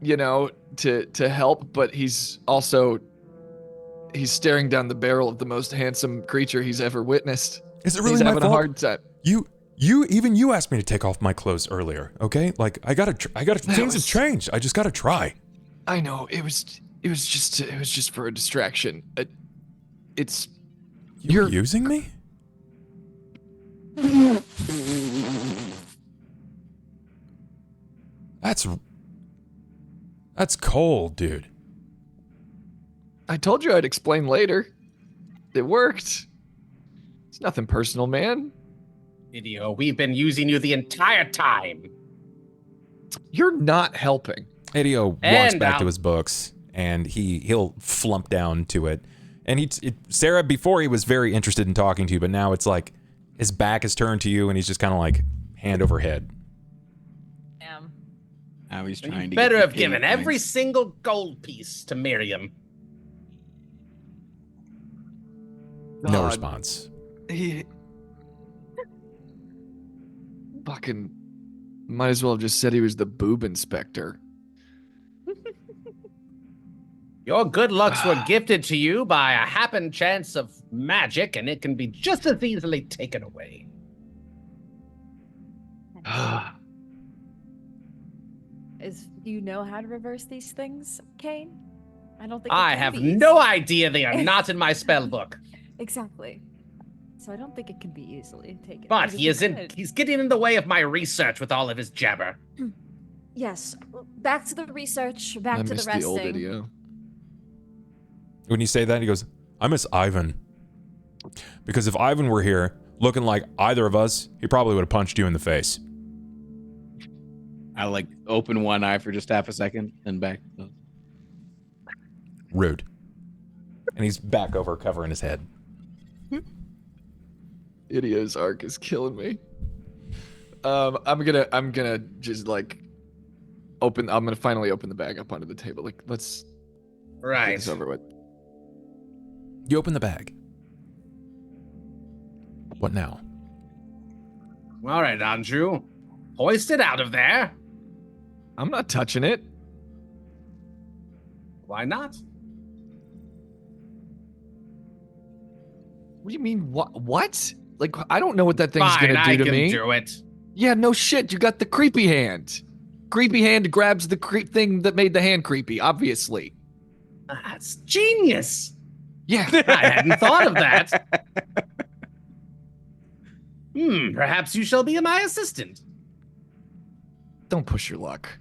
to help, but he's staring down the barrel of the most handsome creature he's ever witnessed. Is it really he's my having fault? a hard time. You asked me to take off my clothes earlier, okay? Like, I gotta things have changed. I just gotta try. I know, it was just for a distraction. You're using me? That's cold, dude. I told you I'd explain later. It worked. It's nothing personal, man. Idio, we've been using you the entire time. You're not helping. Idio walks back to his books and he'll flump down to it. And Sera, before he was very interested in talking to you, but now it's like his back is turned to you and he's just kind of like hand over head. Damn. Now he's trying to better get have given every single gold piece to Miriam. No response. He fucking might as well have just said he was the boob inspector. Your good looks were gifted to you by a happen chance of magic, and it can be just as easily taken away. Do you know how to reverse these things, Cain? I don't think I have no idea. They are not in my spell book. Exactly. So I don't think it can be easily taken. But he's getting in the way of my research with all of his jabber. Yes. Back to the research, back to the resting. The old video. When you say that, he goes, "I miss Ivan. Because if Ivan were here, looking like either of us, he probably would have punched you in the face." I like open one eye for just half a second, then back. Rude. And he's back over covering his head. Idio's arc is killing me. I'm gonna just like I'm gonna finally open the bag up onto the table. Like, let's get this over with. You open the bag. What now? All right, Anju. Hoist it out of there. I'm not touching it. Why not? What do you mean? What? Like, I don't know what that thing's Fine, gonna do to me. I can do it. Yeah, no shit. You got the creepy hand. Creepy hand grabs the thing that made the hand creepy, obviously. That's genius. Yeah. I hadn't thought of that. Perhaps you shall be my assistant. Don't push your luck.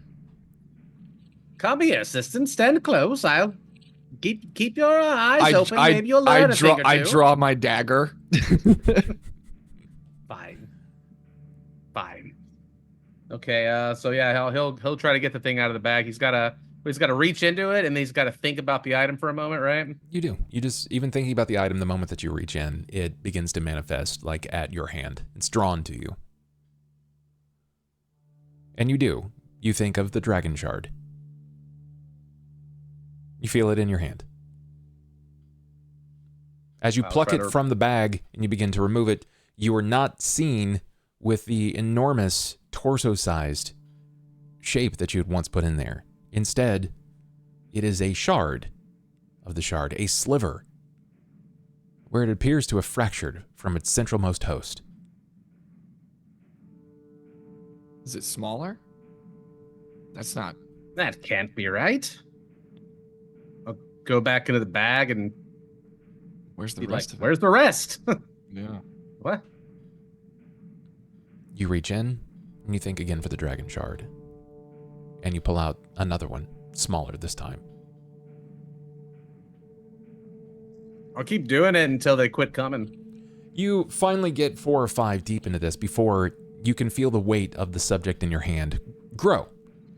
Come here, assistant. Stand close. I'll keep your eyes open. Maybe you'll learn a thing or two. I draw my dagger. Fine. Okay. So yeah, he'll try to get the thing out of the bag. He's got to reach into it, and he's got to think about the item for a moment, right? You do. You just, even thinking about the item, the moment that you reach in, it begins to manifest like at your hand. It's drawn to you. And you do. You think of the dragon shard. You feel it in your hand. As you pluck it from the bag and you begin to remove it, you are not seen with the enormous torso-sized shape that you had once put in there. Instead, it is a shard of the shard, a sliver, where it appears to have fractured from its centralmost host. Is it smaller? That's not. That can't be right. I'll go back into the bag and Where's the be rest like, of it? where's the rest? Yeah. What? You reach in, and you think again for the dragon shard. And you pull out another one, smaller this time. I'll keep doing it until they quit coming. You finally get 4 or 5 deep into this before you can feel the weight of the subject in your hand grow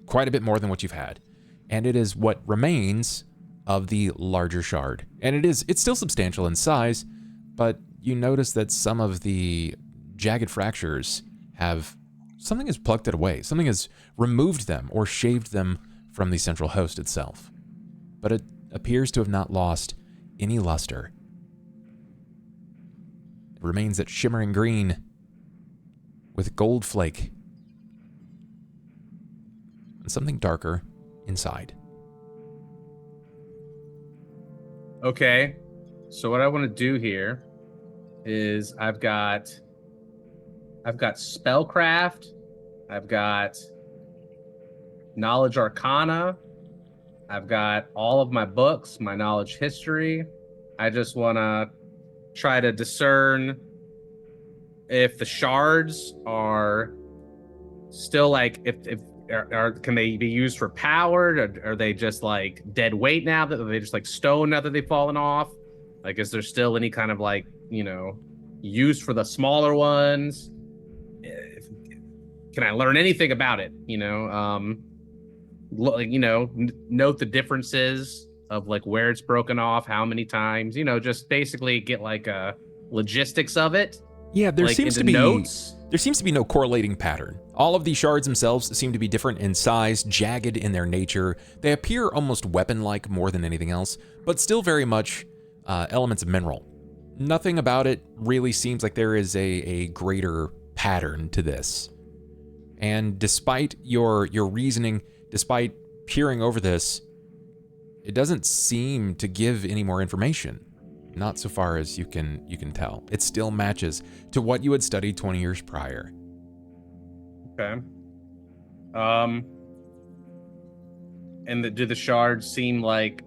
quite a bit more than what you've had. And it is what remains of the larger shard. And it's still substantial in size, but you notice that some of the jagged fractures something has plucked it away. Something has removed them or shaved them from the central host itself. But it appears to have not lost any luster. It remains that shimmering green with gold flake and something darker inside. Okay. So what I want to do here is I've got spellcraft, I've got knowledge arcana, I've got all of my books, my knowledge history. I just want to try to discern if the shards are still like can they be used for power, or are they just like dead weight now? That are they just like stone now that they've fallen off? Like, is there still any kind of like, use for the smaller ones? Can I learn anything about it? Note the differences of like where it's broken off, how many times, just basically get like a logistics of it. Yeah, there like, seems to be notes. There seems to be no correlating pattern. All of these shards themselves seem to be different in size, jagged in their nature. They appear almost weapon-like more than anything else, but still very much elements of mineral. Nothing about it really seems like there is a greater pattern to this. And despite your reasoning, despite peering over this, it doesn't seem to give any more information. Not so far as you can tell. It still matches to what you had studied 20 years prior. Okay. And do the shards seem like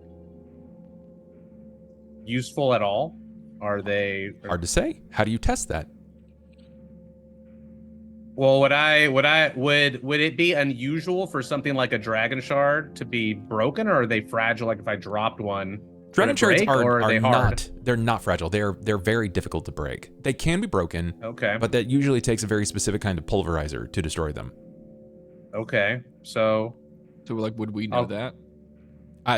useful at all? Are they hard to say? How do you test that? Well, would it be unusual for something like a dragon shard to be broken, or are they fragile? Like if I dropped one, dragon shards are hard? They're not fragile. They're very difficult to break. They can be broken. Okay. But that usually takes a very specific kind of pulverizer to destroy them. Okay. So like, would we know that?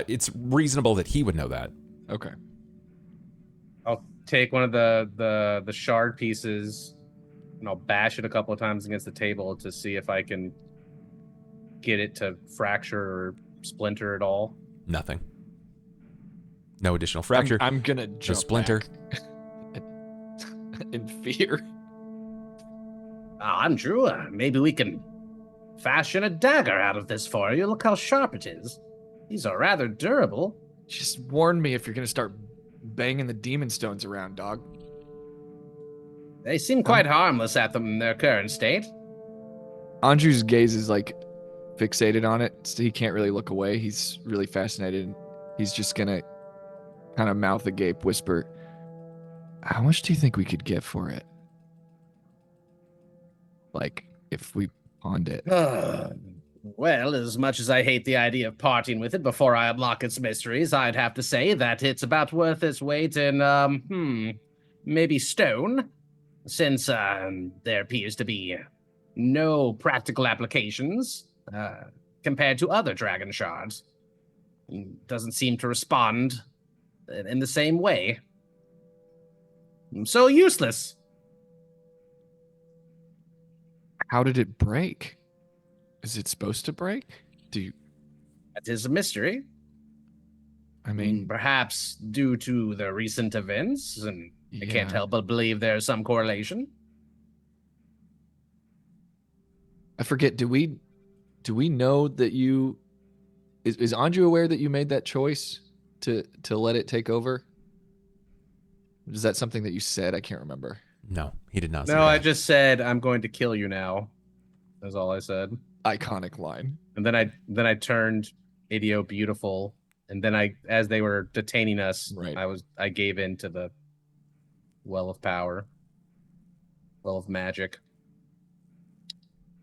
It's reasonable that he would know that. Okay. I'll take one of the shard pieces and I'll bash it a couple of times against the table to see if I can get it to fracture or splinter at all. Nothing. No additional fracture. I'm gonna jump splinter. In fear. Anju, maybe we can fashion a dagger out of this for you. Look how sharp it is. These are rather durable. Just warn me if you're gonna start banging the demon stones around, dog. They seem quite harmless at them in their current state. Anju's gaze is like fixated on it, so he can't really look away. He's really fascinated. He's just gonna kind of mouth agape, whisper, "How much do you think we could get for it? Like, if we pawned it?" Well, as much as I hate the idea of parting with it before I unlock its mysteries, I'd have to say that it's about worth its weight in, maybe stone. Since there appears to be no practical applications compared to other dragon shards. It doesn't seem to respond in the same way. So useless. How did it break? Is it supposed to break? That is a mystery. I mean, perhaps due to the recent events, and I can't help but believe there's some correlation. I forget. Do we know that you? Is Anju aware that you made that choice to let it take over? Is that something that you said? I can't remember. No, he did not say No, that. I just said I'm going to kill you now. That's all I said. Iconic line. And then I turned Idio beautiful, and then as they were detaining us, right. I gave in to the well of power, well of magic.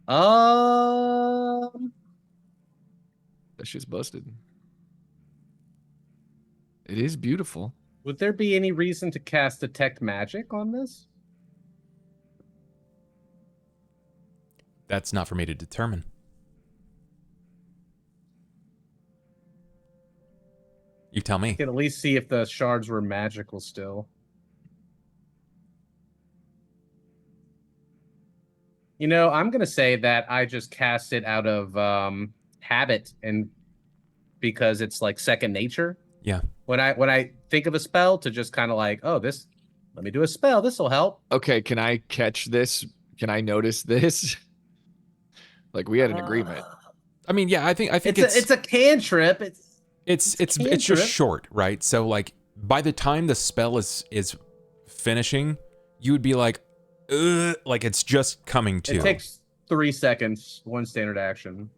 That shit's busted. It is beautiful. Would there be any reason to cast Detect Magic on this? That's not for me to determine. You tell me. I can at least see if the shards were magical still. You know, I'm going to say that I just cast it out of habit and because it's like second nature. Yeah. When I think of a spell to just kind of like, oh, let me do a spell. This will help. Okay, can I catch this? Can I notice this? Like we had an agreement. I mean, yeah, I think it's a cantrip. It's just short, right? So like by the time the spell is finishing, you would be like, ugh, like it's just coming to. It takes 3 seconds, one standard action.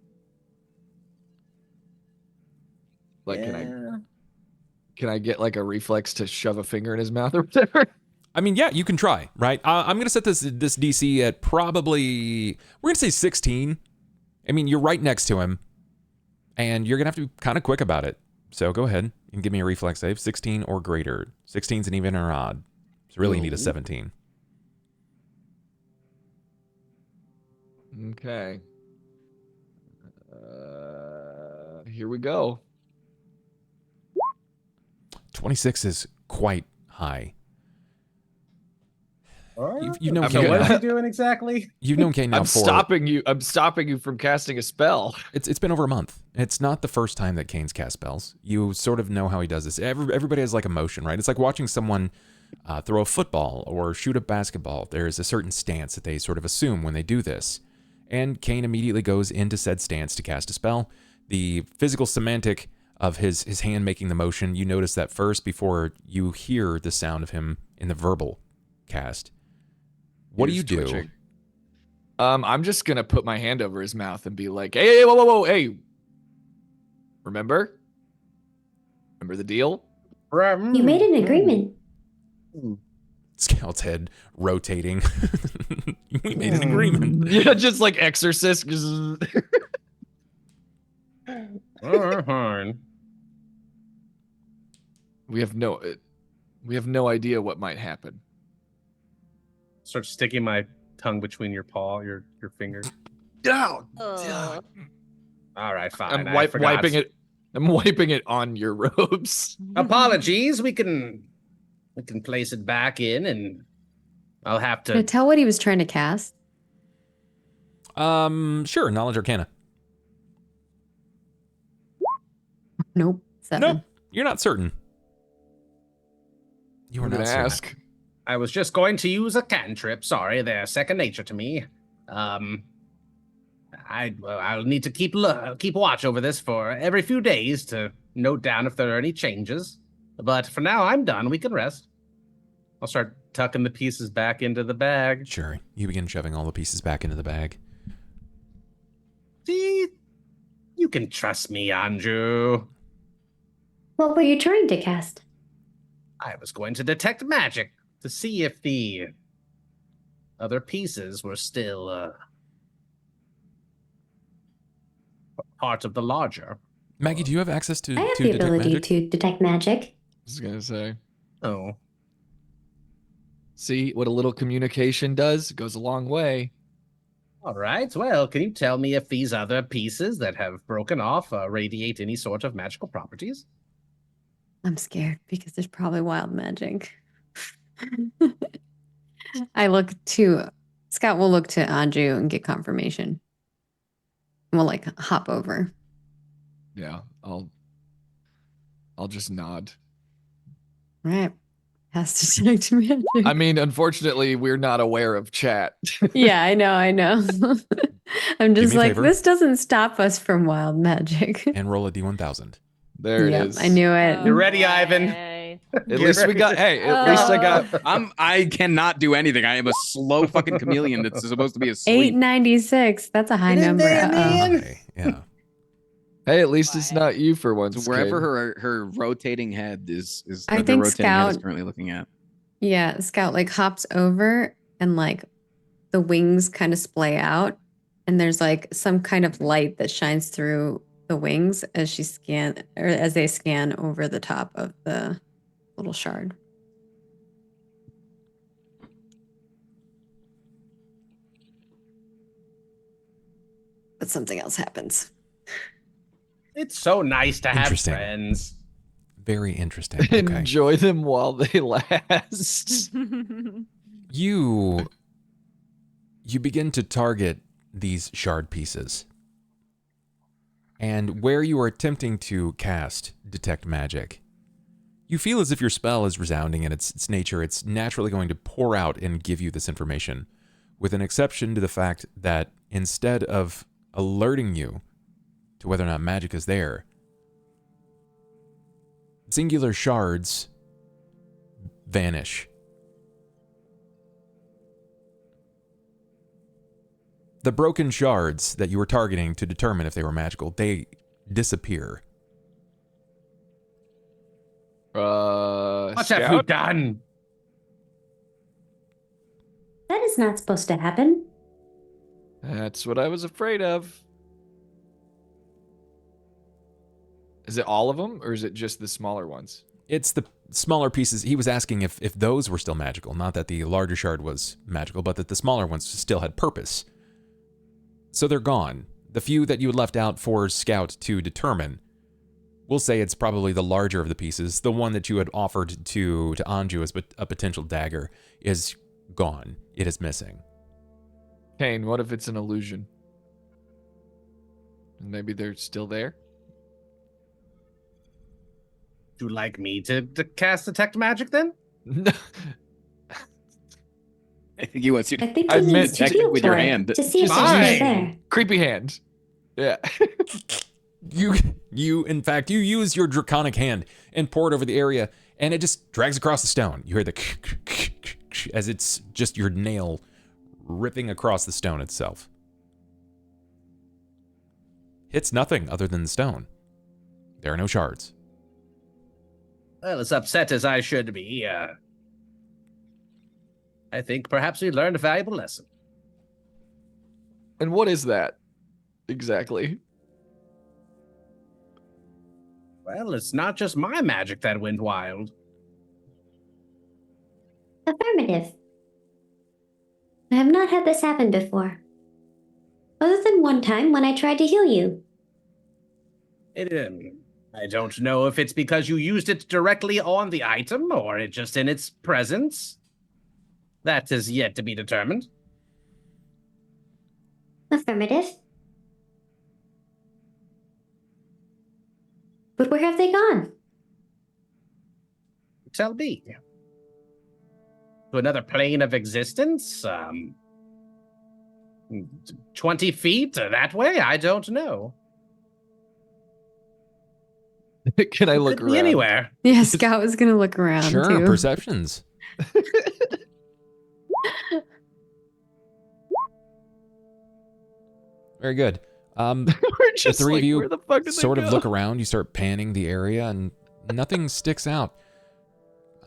Like, can I get like a reflex to shove a finger in his mouth or whatever? I mean, yeah, you can try, right? I'm gonna set this DC at probably, we're gonna say 16. I mean, you're right next to him, and you're gonna have to be kind of quick about it. So go ahead and give me a reflex save, 16 or greater. 16's an even or odd. So really you need a 17. Okay. Here we go. 26 is quite high. You've known So Cain what now. are you doing exactly? You've known Cain now I'm stopping you from casting a spell. It's been over a month. It's not the first time that Cain's cast spells. You sort of know how he does this. Everybody has like a motion, right? It's like watching someone throw a football or shoot a basketball. There's a certain stance that they sort of assume when they do this. And Cain immediately goes into said stance to cast a spell. The physical semantic of his hand making the motion, you notice that first before you hear the sound of him in the verbal cast. What do you do? Twitching. I'm just gonna put my hand over his mouth and be like, "Hey, whoa, hey! Remember the deal? You made an agreement." Scout's head rotating. We made an agreement. Yeah, just like Exorcist. We have no idea what might happen. Start sticking my tongue between your finger. Oh, All right, fine. I'm wiping it. I'm wiping it on your robes. Apologies. We can place it back in, and I'll have Can I to. tell what he was trying to cast? Sure. Knowledge Arcana. Nope. 7. Nope. You're not certain. You were I'm not gonna certain. ask. I was just going to use a cantrip. Sorry, they're second nature to me. I'll need to keep watch over this for every few days to note down if there are any changes. But for now, I'm done. We can rest. I'll start tucking the pieces back into the bag. Sure. You begin shoving all the pieces back into the bag. See, you can trust me, Anju. What were you trying to cast? I was going to detect magic to see if the other pieces were still part of the larger. Maggie, do you have access to I have the detect ability magic? to detect magic. I was gonna say. Oh. See what a little communication does? It goes a long way. All right. Well, can you tell me if these other pieces that have broken off radiate any sort of magical properties? I'm scared because there's probably wild magic. Scott will look to Anju and get confirmation. We'll like hop over. Yeah, I'll just nod. All right. Has to detect magic. I mean, unfortunately, we're not aware of chat. Yeah, I know. I'm Do just me a like, favor. this doesn't stop us from wild magic. And roll a D1000. There it Yep, is. I knew it. You're ready, Ivan. way. At least we got. Hey, at least I got. I cannot do anything. I am a slow fucking chameleon that's supposed to be asleep. 896. That's a high Get in number. there, Uh-oh. man. Hi. Yeah. Hey, at least it's not you for once. So wherever Cain. her rotating head is I the think rotating head is Scout- currently looking at. Yeah, Scout like hops over and like the wings kind of splay out, and there's like some kind of light that shines through the wings as they scan over the top of the little shard. But something else happens. It's so nice to have Interesting. friends. Very interesting. Okay. Enjoy them while they last. You begin to target these shard pieces. And where you are attempting to cast Detect Magic, you feel as if your spell is resounding in its nature. It's naturally going to pour out and give you this information, with an exception to the fact that instead of alerting you to whether or not magic is there, singular shards vanish. The broken shards that you were targeting to determine if they were magical, they disappear. What Scout? have we done? That is not supposed to happen. That's what I was afraid of. Is it all of them, or is it just the smaller ones? It's the smaller pieces. He was asking if those were still magical. Not that the larger shard was magical, but that the smaller ones still had purpose. So they're gone. The few that you had left out for Scout to determine, we'll say it's probably the larger of the pieces. The one that you had offered to Anju as a potential dagger is gone. It is missing. Cain, what if it's an illusion? Maybe they're still there? Would you like me to cast Detect Magic then? No. I think he wants you I to think I he meant needs to check feel with your for it hand. to see if Just there's fine. anything there. Creepy hand. Yeah. You in fact, you use your draconic hand and pour it over the area, and it just drags across the stone. You hear the as it's just your nail ripping across the stone itself. Hits nothing other than the stone. There are no shards. Well, as upset as I should be, I think perhaps we learned a valuable lesson. And what is that exactly? Well, it's not just my magic that went wild. Affirmative. I have not had this happen before. Other than one time when I tried to heal you. I don't know if it's because you used it directly on the item or it just in its presence. That is yet to be determined. Affirmative. But where have they gone? Tell me. To another plane of existence? 20 feet that way? I don't know. Can I look Could be around? anywhere. Yeah, Scout was gonna look around Sure, too. perceptions. Very good. We're The just three like, of you where the fuck did sort they of go? look around. You start panning the area, and nothing sticks out.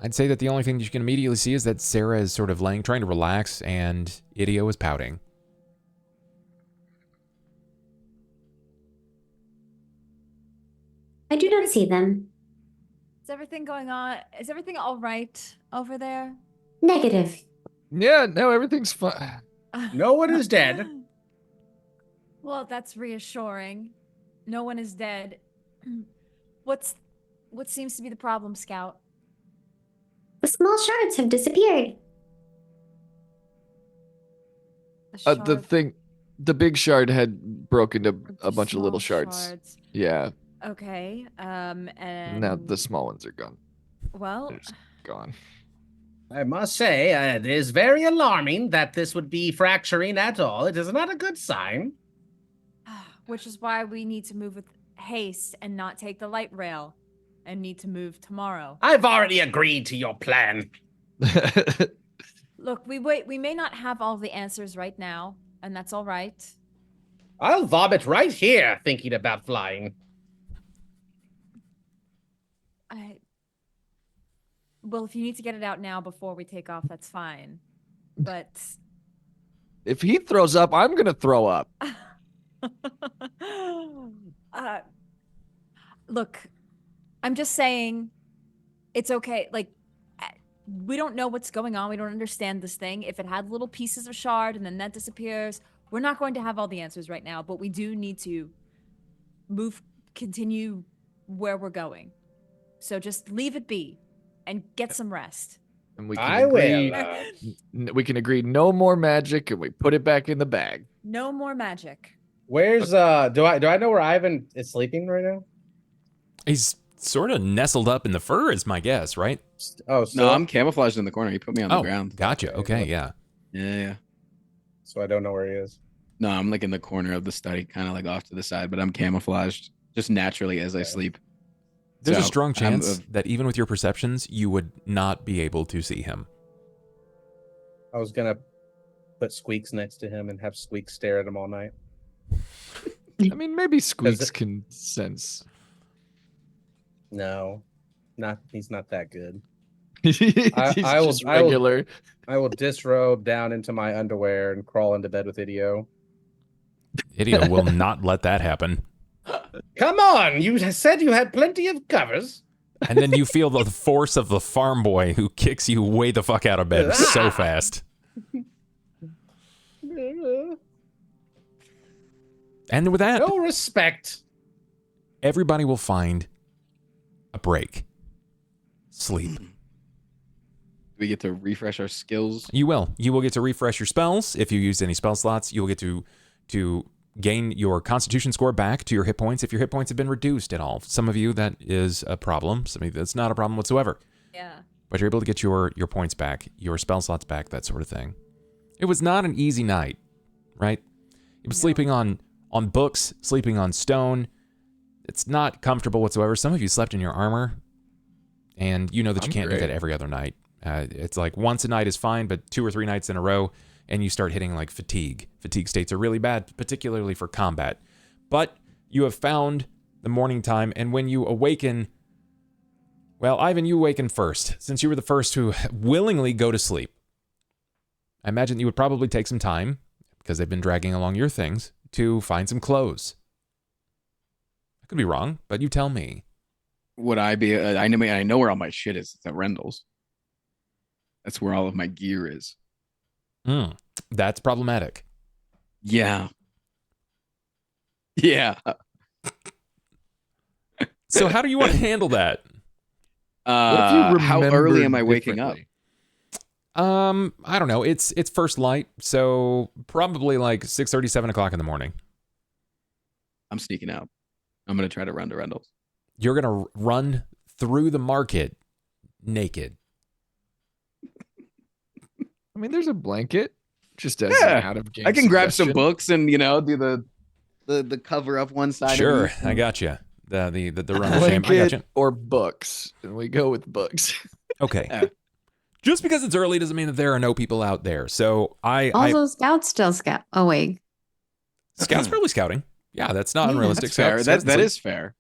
I'd say that the only thing you can immediately see is that Sera is sort of trying to relax, and Idio is pouting. I do not see them. Is everything going on? Is everything all right over there? Negative. Yeah, no, everything's fine. No one is dead. Well, that's reassuring. No one is dead. What seems to be the problem, Scout? The small shards have disappeared. The big shard had broken to Or a bunch of little small shards. Yeah, Okay. And now the small ones are gone. well, They're just gone. I must say, it is very alarming that this would be fracturing at all. It is not a good sign. Which is why we need to move with haste and not take the light rail and need to move tomorrow. I've already agreed to your plan. Look, we may not have all the answers right now, and that's all right. I'll vomit right here thinking about flying. Well, if you need to get it out now before we take off, that's fine. But If he throws up, I'm gonna throw up. Look, I'm just saying it's okay. Like, we don't know what's going on. We don't understand this thing. If it had little pieces of shard and then that disappears, we're not going to have all the answers right now, but we do need to continue where we're going. So just leave it be and get some rest. And we can I agree, will. we can agree no more magic, and we put it back in the bag. No more magic. Where's do I know where Ivan is sleeping right now? He's sort of nestled up in the fur, is my guess, right? Oh, so No, I'm camouflaged in the corner. You put me on the ground. Gotcha. Okay, yeah. Yeah. so I don't know where he is. No, I'm like in the corner of the study, kind of like off to the side, but I'm camouflaged just naturally as I sleep. There's a So, strong I'm chance that even with your perceptions, you would not be able to see him. I was gonna put Squeaks next to him and have Squeaks stare at him all night. I mean, maybe Squeaks can sense. No, he's not that good. He's just regular. I will disrobe down into my underwear and crawl into bed with Idio. Idio will not let that happen. Come on, you said you had plenty of covers. And then you feel the force of the farm boy who kicks you way the fuck out of bed so fast. And with that, No respect. everybody will find a break. Sleep. We get to refresh our skills. You will. You will get to refresh your spells. If you use any spell slots, you will get to gain your constitution score back to your hit points if your hit points have been reduced at all. Some of you, that is a problem. Some of you, that's not a problem whatsoever. Yeah. But you're able to get your points back, your spell slots back, that sort of thing. It was not an easy night, right? You were sleeping on books, sleeping on stone. It's not comfortable whatsoever. Some of you slept in your armor, and you know that you can't do that every other night. It's like once a night is fine, but 2 or 3 nights in a row, and you start hitting like fatigue. Fatigue states are really bad, particularly for combat. But you have found the morning time, and when you awaken, well, Ivan, you awaken first, since you were the first to willingly go to sleep. I imagine you would probably take some time, because they've been dragging along your things, to find some clothes. I could be wrong, but you tell me. Would I be? I know where all my shit is. It's at Rendell's. That's where all of my gear is. That's problematic. Yeah. Yeah. So how do you want to handle that? How early am I waking up? I don't know. It's first light, so probably like 6:30, 7 o'clock in the morning. I'm sneaking out. I'm gonna try to run to Rendell's. You're gonna run through the market naked. I mean, there's a blanket. Just as an out of game. I can grab some suggestion. books and do the cover up one side. Sure, of me. I got you. The run of shame. I got Blanket you. or books, and we go with books. Okay. Yeah. Just because it's early doesn't mean that there are no people out there. So Also, scouts still scout. Oh wait, Scout's probably scouting. Yeah, that's not Yeah, unrealistic. That's fair. Scouts That sleep. is fair.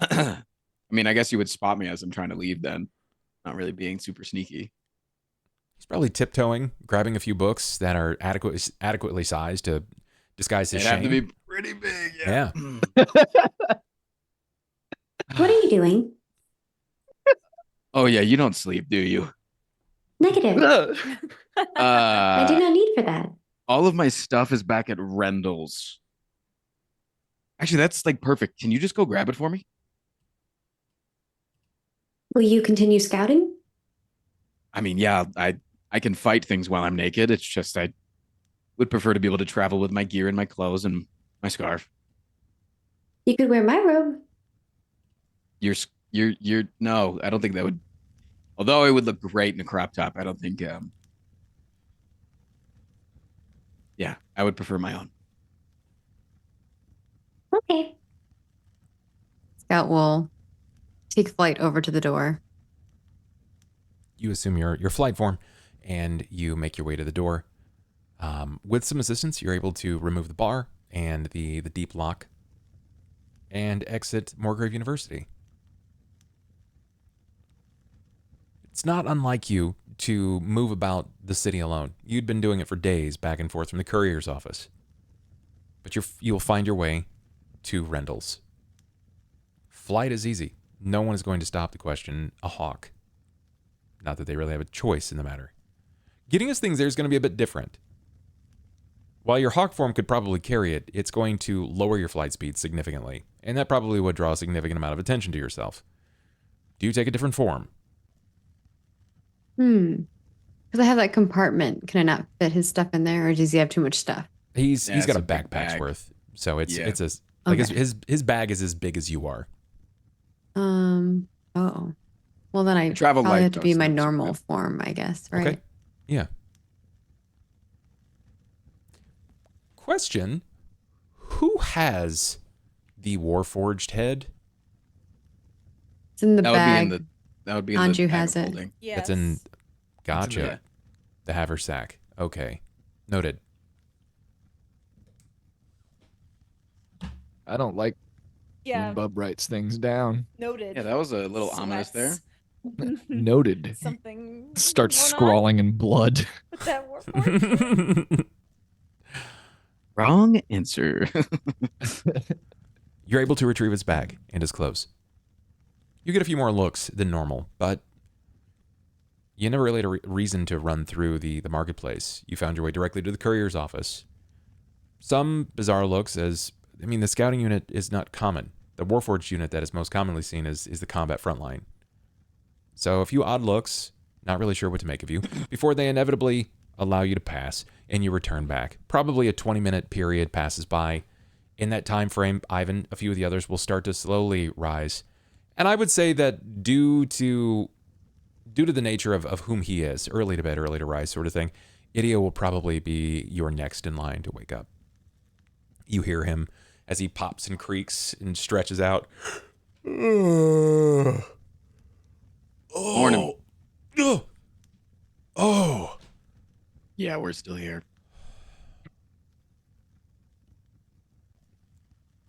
I mean, I guess you would spot me as I'm trying to leave then. Not really being super sneaky. He's probably tiptoeing, grabbing a few books that are adequately sized to disguise his It'd have shame. to be pretty big. Yeah. What are you doing? Oh yeah, you don't sleep, do you? Negative. I do not need for that. All of my stuff is back at Rendell's. Actually, that's like perfect. Can you just go grab it for me? Will you continue scouting? I mean, yeah, I can fight things while I'm naked. It's just I would prefer to be able to travel with my gear and my clothes and my scarf. You could wear my robe. You're no, I don't think that would Although it would look great in a crop top, I don't think. Yeah, I would prefer my own. Okay. Scout will take flight over to the door. You assume your flight form, and you make your way to the door. With some assistance, you're able to remove the bar and the deep lock and exit Morgrave University. It's not unlike you to move about the city alone. You'd been doing it for days back and forth from the courier's office. But you'll find your way to Rendell's. Flight is easy. No one is going to stop to question a hawk. Not that they really have a choice in the matter. Getting us things there is going to be a bit different. While your hawk form could probably carry it, it's going to lower your flight speed significantly, and that probably would draw a significant amount of attention to yourself. Do you take a different form? Because I have that compartment. Can I not fit his stuff in there, or does he have too much stuff? He's got a big backpack's bag. worth, so it's Yeah. like Okay. his bag is as big as you are. Oh. Well, then I Travel probably light, have to be though, my so it's normal okay. form, I guess, right? Okay. Yeah. Question: who has the Warforged head? It's in the That bag. would be in the Anju bag has of it. holding. Yes. That's in. Gotcha. Yeah. The haversack. Okay. Noted. I don't like Yeah. when Bub writes things down. Noted. Yeah, that was a little ominous there. Sweats. Noted. Something Starts going on scrawling in blood. with that Warforged. Wrong answer. You're able to retrieve its bag and its clothes. You get a few more looks than normal, but you never really had a reason to run through the marketplace. You found your way directly to the courier's office. Some bizarre looks the scouting unit is not common. The Warforged unit that is most commonly seen is the combat frontline. So a few odd looks, not really sure what to make of you, before they inevitably allow you to pass, and you return back. Probably a 20-minute period passes by. In that time frame, Ivan, a few of the others will start to slowly rise. And I would say that due to the nature of whom he is, early to bed, early to rise sort of thing, Idio will probably be your next in line to wake up. You hear him as he pops and creaks and stretches out. Morning. Oh. Yeah, we're still here.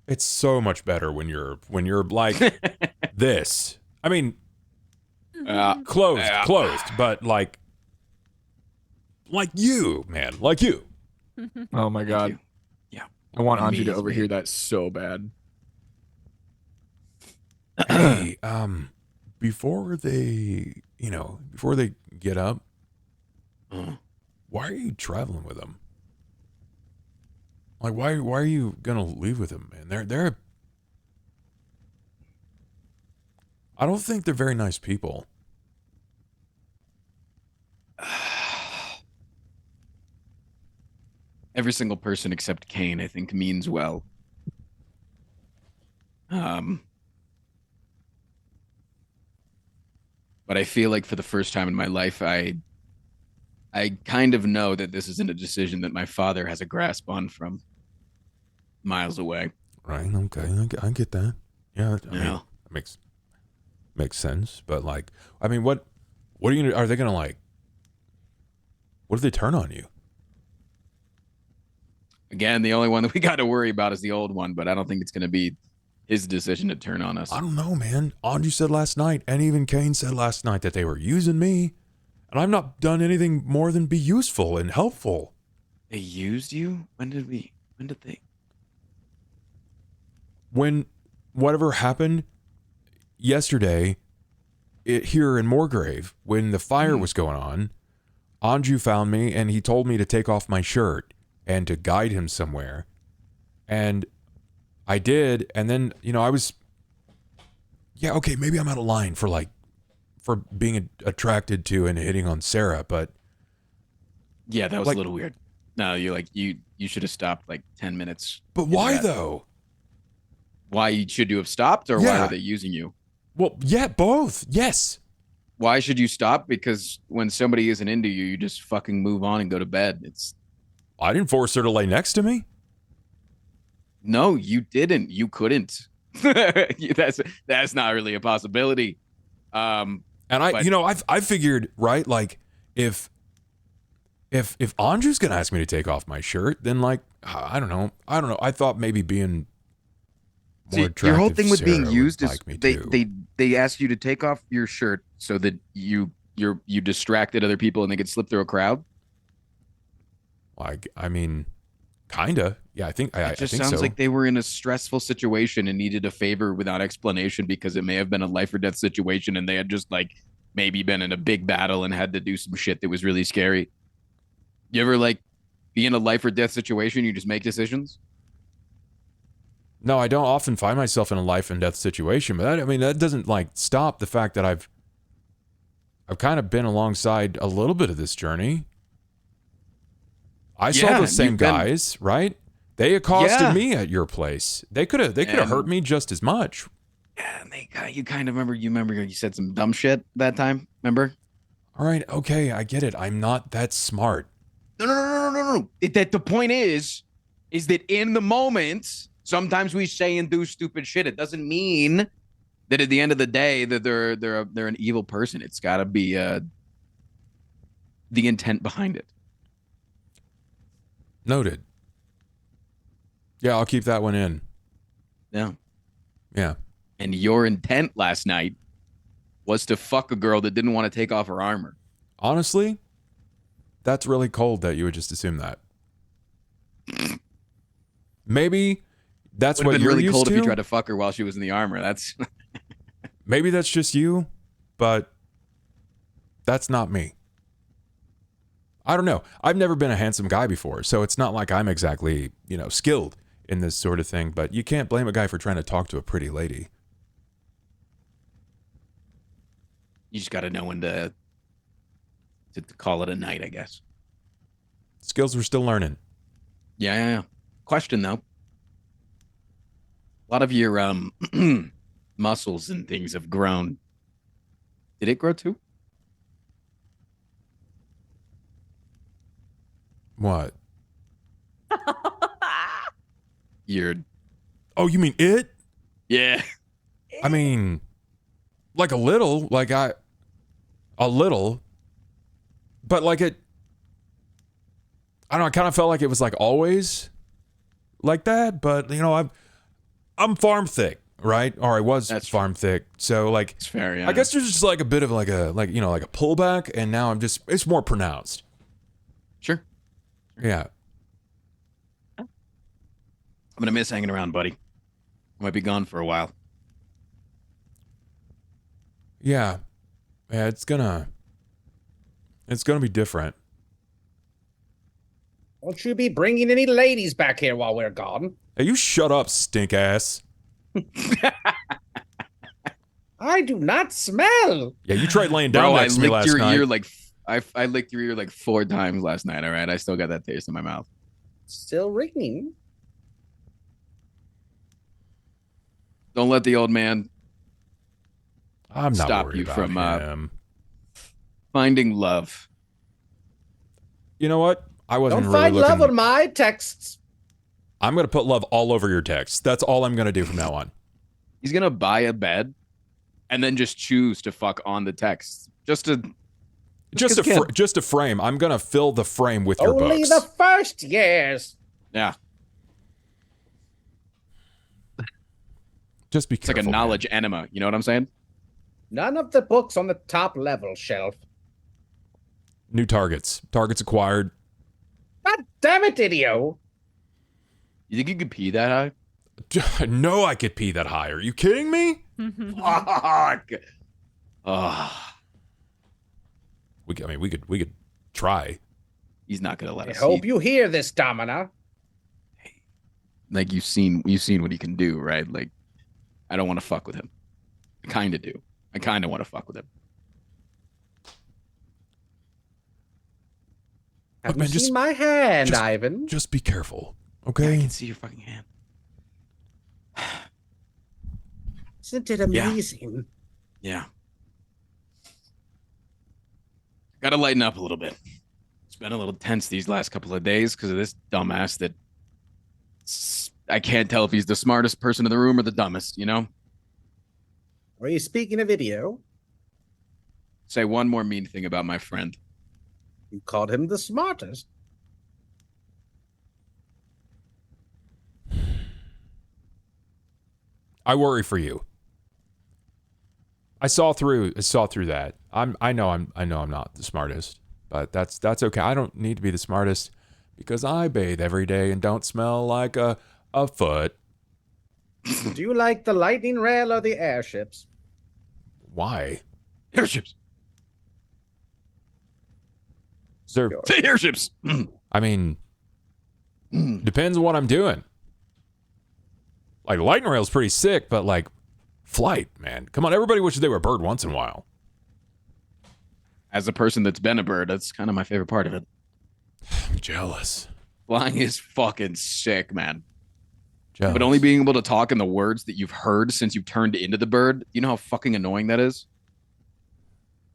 It's so much better when you're like this. I mean, closed, but like you, man, like you. Oh my god. you. Yeah. I want Me Anju to is overhear me. that so bad. Hey, before they get up, why are you traveling with them? Like, why are you gonna leave with them, man? They're I don't think they're very nice people. Every single person except Cain, I think, means well. But I feel like for the first time in my life, I kind of know that this isn't a decision that my father has a grasp on from miles away. Right? Okay, I get that. Yeah, I mean, Yeah. it makes sense. But like, I mean, what are you gonna? Are they gonna like? What if they turn on you? Again, the only one that we got to worry about is the old one, but I don't think it's going to be his decision to turn on us. I don't know, man. Anju said last night, and even Cain said last night that they were using me, and I've not done anything more than be useful and helpful. They used you? When did they? When whatever happened yesterday here in Morgrave, when the fire was going on, Anju found me and he told me to take off my shirt and to guide him somewhere. And I did. And then, I was, okay, maybe I'm out of line for being attracted to and hitting on Sera, but Yeah, that was Like- a little weird. No, you should have stopped like 10 minutes. but into why that. though? Why should you have stopped, or why Yeah. are they using you? Well, yeah, both. Yes. Why should you stop? Because when somebody isn't into you, you just fucking move on and go to bed. I didn't force her to lay next to me. No, you didn't. You couldn't. That's not really a possibility. And I figured, right, like if Anju's gonna ask me to take off my shirt, then like I don't know. I thought maybe being more attractive. Your whole thing with Sera being used would is like me too. they ask you to take off your shirt so that you distracted other people and they could slip through a crowd. Like, I mean, kinda. Yeah, I think It just think sounds so. like they were in a stressful situation and needed a favor without explanation because it may have been a life or death situation and they had just like maybe been in a big battle and had to do some shit that was really scary. You ever like be in a life or death situation, you just make decisions? No, I don't often find myself in a life and death situation, but that doesn't like stop the fact that I've kind of been alongside a little bit of this journey. I saw those same guys, right? They accosted me at your place. They could have hurt me just as much. Yeah, and you kind of remember you said some dumb shit that time, remember? All right, okay, I get it. I'm not that smart. No. That the point is that in the moment, sometimes we say and do stupid shit. It doesn't mean that at the end of the day that they're an evil person. It's got to be the intent behind it. Noted. Yeah, I'll keep that one in. Yeah. Yeah. And your intent last night was to fuck a girl that didn't want to take off her armor. Honestly, that's really cold that you would just assume that. Maybe that's what you're really used cold to. if you tried to fuck her while she was in the armor. That's Maybe that's just you, but that's not me. I don't know. I've never been a handsome guy before, so it's not like I'm exactly, skilled in this sort of thing, but you can't blame a guy for trying to talk to a pretty lady. you just got to know when to call it a night, I guess. Skills we're still learning. Yeah. Question though. A lot of your muscles and things have grown. Did it grow too? What? Oh, you mean it? Yeah. I mean, like a little, but like it, I don't know, I kind of felt like it was like always like that, but I'm farm thick, right? Or I was farm thick. So like, it's fair, yeah. I guess there's just like a bit of like a pullback, and now it's more pronounced. Sure. Yeah. I'm gonna miss hanging around, buddy. I might be gone for a while. Yeah, it's gonna be different. Won't you be bringing any ladies back here while we're gone? Hey, you shut up, stink ass. I do not smell. Yeah, you tried laying down next to me last night. I licked your ear like 4 times last night. All right, I still got that taste in my mouth. Still ringing. Don't let the old man I'm not stop worried you about from him. Finding love. You know what? I wasn't Don't really find looking. love on my texts. I'm gonna put love all over your text. That's all I'm gonna do from now on. He's gonna buy a bed and then just choose to fuck on the text. Just a frame. I'm gonna fill the frame with your Only books. the first years. Yeah. Just be It's careful. like a knowledge enema. You know what I'm saying? None of the books on the top level shelf. New targets. Targets acquired. God damn it, idiot. You think you could pee that high? No, I could pee that high. Are you kidding me? Fuck. Oh. We could try. He's not gonna let I us. hope you hear this, Domina. Like you've seen what he can do, right? Like, I don't want to fuck with him. I kind of do. I kind of want to fuck with him. Have Look, you man, seen my hand, Ivan? Just be careful, Yeah, okay? I can see your fucking hand. Isn't it amazing? Yeah. Gotta lighten up a little bit. It's been a little tense these last couple of days because of this dumbass that I can't tell if he's the smartest person in the room or the dumbest, you know? Are you speaking of video? Say one more mean thing about my friend. You called him the smartest. I worry for you. I saw through that. I know I'm not the smartest, but that's okay. I don't need to be the smartest because I bathe every day and don't smell like a foot. Do you like the lightning rail or the airships? Why? Airships. Sir, Say airships. I mean, depends on what I'm doing. Like lightning rail's pretty sick, but like flight, man. Come on, everybody wishes they were a bird once in a while. As a person that's been a bird, that's kind of my favorite part of it. I'm jealous. Flying is fucking sick, man. Jealous. But only being able to talk in the words that you've heard since you turned into the bird, you know how fucking annoying that is?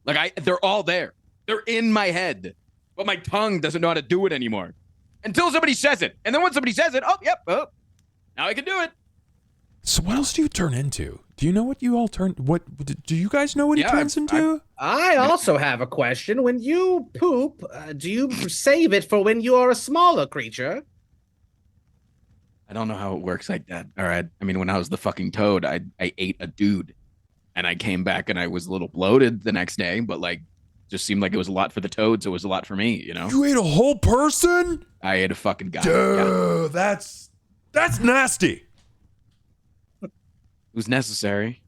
Like they're all there. They're in my head. But my tongue doesn't know how to do it anymore. Until somebody says it. And then when somebody says it, now I can do it. So what else do you turn into? Do you know what you all turn? What do you guys know what he turns into? I also have a question. When you poop, do you save it for when you are a smaller creature? I don't know how it works like that. All right. I mean, when I was the fucking toad, I ate a dude. And I came back and I was a little bloated the next day, but like just seemed like it was a lot for the toad, so it was a lot for me, you know? You ate a whole person? I ate a fucking guy. Dude, yeah. That's nasty. It was necessary.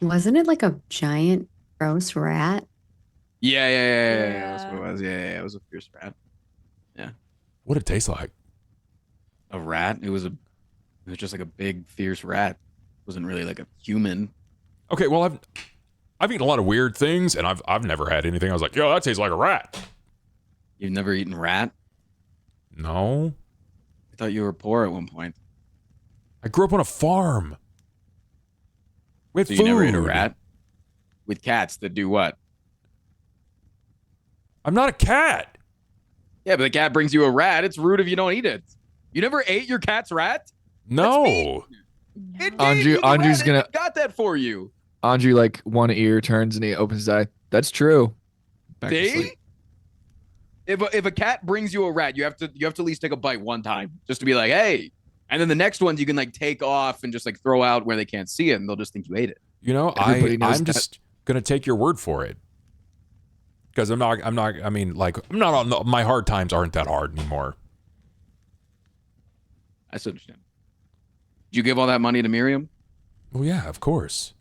Wasn't it like a giant gross rat? Yeah. That's what it was. Yeah. It was a fierce rat. Yeah. What did it taste like? A rat? It was just like a big, fierce rat. It wasn't really like a human. Okay, well, I've eaten a lot of weird things, and I've never had anything. I was like, yo, that tastes like a rat. You've never eaten rat? No. I thought you were poor at one point. I grew up on a farm. With So food. you never ate a rat? With cats that do what? I'm not a cat. Yeah, but the cat brings you a rat. It's rude if you don't eat it. You never ate your cat's rat? No. Anju's gonna got that for you. Anju, like, one ear turns and he opens his eye. That's true. Back to See? sleep. If a cat brings you a rat, you have to at least take a bite one time just to be like, hey. And then the next ones you can like take off and just like throw out where they can't see it, and they'll just think you ate it. You know, I'm just gonna take your word for it. Because I'm not on my hard times aren't that hard anymore. I still understand. Did you give all that money to Miriam? Well, yeah, of course.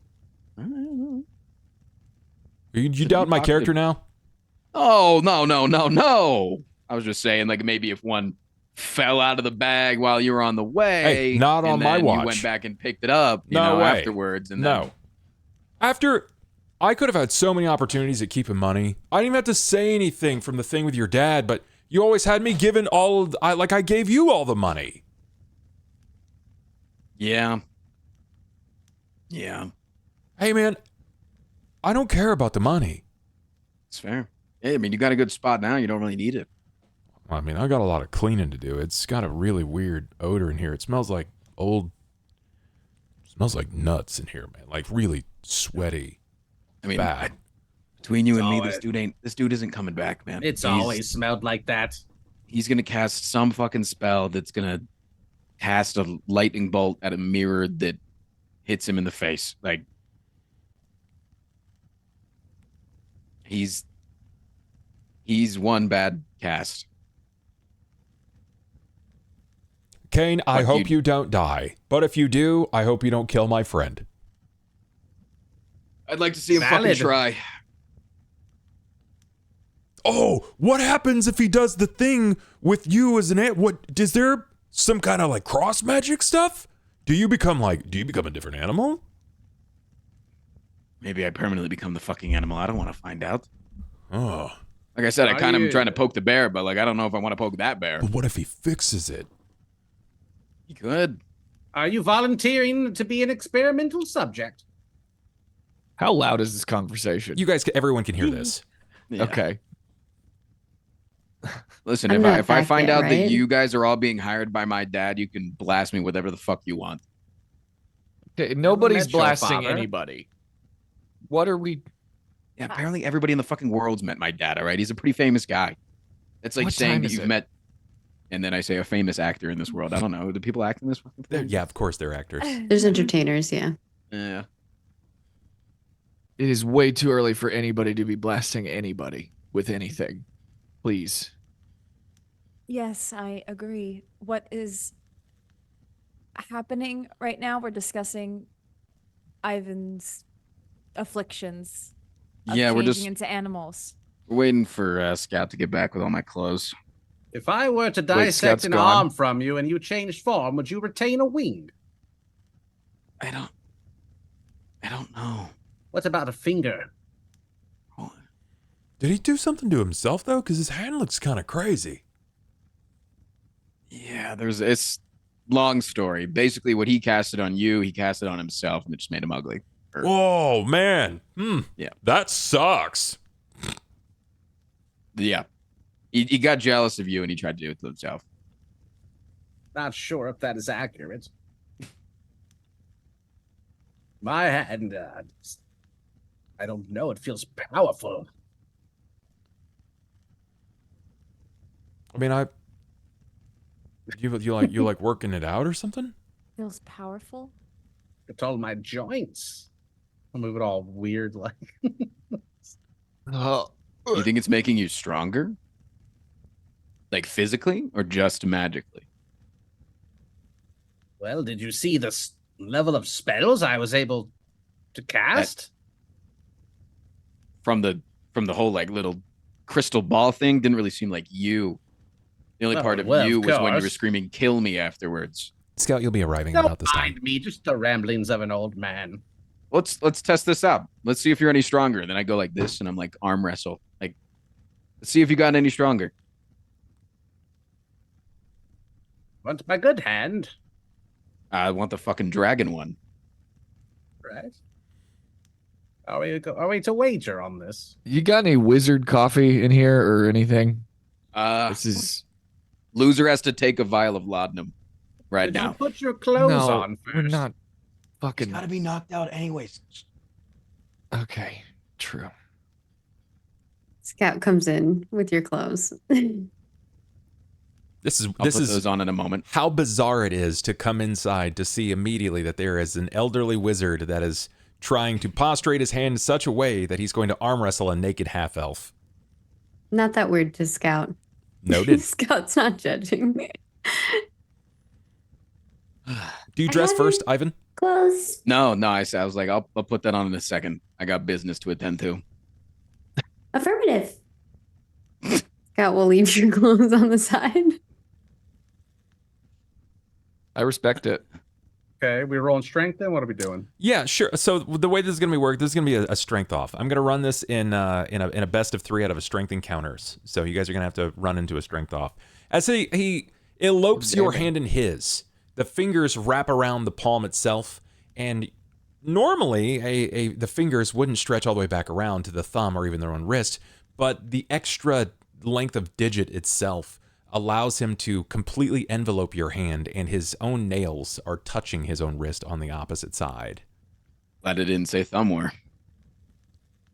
I don't know. You doubt my character now? Oh, no. I was just saying, like, maybe if one fell out of the bag while you were on the way. Hey, not on my watch. You went back and picked it up, afterwards. And no. After, I could have had so many opportunities at keeping money. I didn't even have to say anything from the thing with your dad, but you always had me given I gave you all the money. Yeah. Hey, man, I don't care about the money. It's fair. Hey, I mean, you got a good spot now. You don't really need it. I mean, I got a lot of cleaning to do. It's got a really weird odor in here. It smells like nuts in here, man. Like really sweaty. I mean, bad. Between you and me, this dude isn't coming back, man. It's always smelled like that. He's gonna cast some fucking spell that's gonna cast a lightning bolt at a mirror that hits him in the face. Like he's one bad cast. Cain, I hope you don't die. But if you do, I hope you don't kill my friend. I'd like to see him fucking try. Oh, what happens if he does the thing with you as an ant? What is there some kind of like cross magic stuff? Do you become a different animal? Maybe I permanently become the fucking animal. I don't want to find out. Oh. Like I said, I kind of am trying to poke the bear, but like I don't know if I want to poke that bear. But what if he fixes it? He could. Are you volunteering to be an experimental subject? How loud is this conversation? You guys, everyone can hear this. Yeah. Okay. Listen, I'm if not if I back find yet, out that right? you guys are all being hired by my dad, you can blast me whatever the fuck you want. Okay, nobody's met your blasting father. anybody. What are we? Yeah, apparently everybody in the fucking world's met my dad, all right? He's a pretty famous guy. It's like What saying time that is you've it? met, and then I say a famous actor in this world. I don't know. Do people act in this fucking thing? Yeah, of course they're actors. There's entertainers, yeah. Yeah. It is way too early for anybody to be blasting anybody with anything. Please. Yes, I agree. What is happening right now? We're discussing Ivan's afflictions of Yeah, we're changing just into animals. waiting for Scout to get back with all my clothes. If I were to Wait, dissect Scout's an gone. arm from you and you changed form, would you retain a wing? I don't know. What about a finger? Did he do something to himself though? Because his hand looks kind of crazy. Yeah, it's long story. Basically, what he casted on you, he casted on himself, and it just made him ugly. Oh man. Yeah. That sucks. Yeah. He got jealous of you, and he tried to do it to himself. Not sure if that is accurate. My hand, I don't know. It feels powerful. I mean, you like working it out or something? Feels powerful. It's all my joints. I'll move it all weird like. Oh, You think it's making you stronger? Like physically or just magically? Well, did you see the level of spells I was able to cast? From the whole like little crystal ball thing, didn't really seem like you. The only part of you was when you were course. screaming, "Kill me!" afterwards. Scout, you'll be arriving Don't about this time. mind me, just the ramblings of an old man. Let's test this out. Let's see if you're any stronger. Then I go like this, and I'm like arm wrestle. Like, let's see if you got any stronger. Want my good hand, I want the fucking dragon one. right? Are we to wager on this? you got any wizard coffee in here or anything? This is Loser has to take a vial of laudanum right Did you now. put your clothes no. on first? We're not fucking. be knocked out anyways. Okay, true. Scout comes in with your clothes. This I'll put is those on in a moment. how bizarre it is to come inside to see immediately that there is an elderly wizard that is trying to prostrate his hand in such a way that he's going to arm wrestle a naked half elf. Not that weird to Scout. Noted. Scout's not judging me. Do you dress first, Ivan? Close. No, I was like, I'll put that on in a second. I got business to attend to. Affirmative. Scout will leave your clothes on the side. I respect it. Okay, we rolling strength then? What are we doing? Yeah, sure. So the way this is going to be worked, this is going to be a strength off. I'm going to run this in a best of 3 out of a strength encounters. So you guys are going to have to run into a strength off. As he elopes your hand in his, the fingers wrap around the palm itself, and normally the fingers wouldn't stretch all the way back around to the thumb or even their own wrist, but the extra length of digit itself allows him to completely envelope your hand, and his own nails are touching his own wrist on the opposite side. Glad it didn't say thumbware.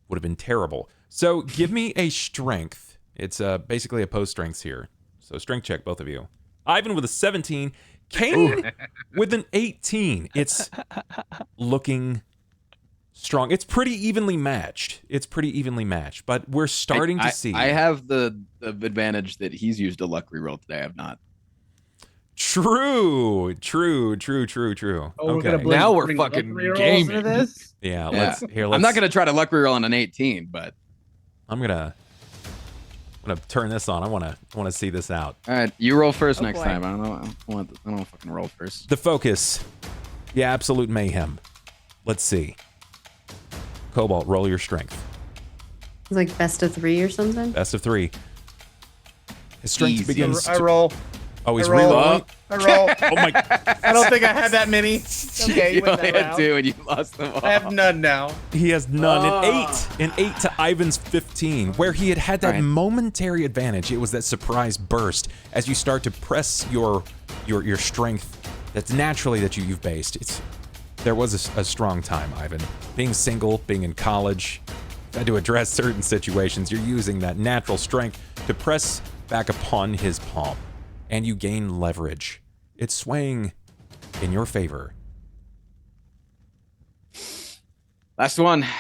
Would have been terrible. So give me a strength. It's basically opposed strengths here. So strength check, both of you. Ivan with a 17. Cain with an 18. It's looking strong. It's pretty evenly matched. But we're starting to see. I have the advantage that he's used a luck reroll today. I have not. True. Oh, Okay. Now we're bring fucking luck rerolls gaming. into this? Yeah, Yeah. let's I'm not gonna try to luck reroll on an 18, but I'm gonna turn this on. I wanna see this out. all right, you roll first Oh, next boy. time. I don't want to fucking roll first. The focus. The absolute mayhem. Let's see. Cobalt, roll your strength. It's like best of 3 or something. Best of 3. His strength Easy. begins I roll. Oh, he's I roll. reloading. I roll. Oh my! I don't think I had that many. Okay, You went only that had route. 2 and you lost them all. I have none now. He has none. An 8 to Ivan's 15, where he had that Right. momentary advantage. It was that surprise burst as you start to press your strength that's naturally that you've based. There was a strong time, Ivan. Being single, being in college, had to address certain situations. You're using that natural strength to press back upon his palm, and you gain leverage. It's swaying in your favor. Last one. What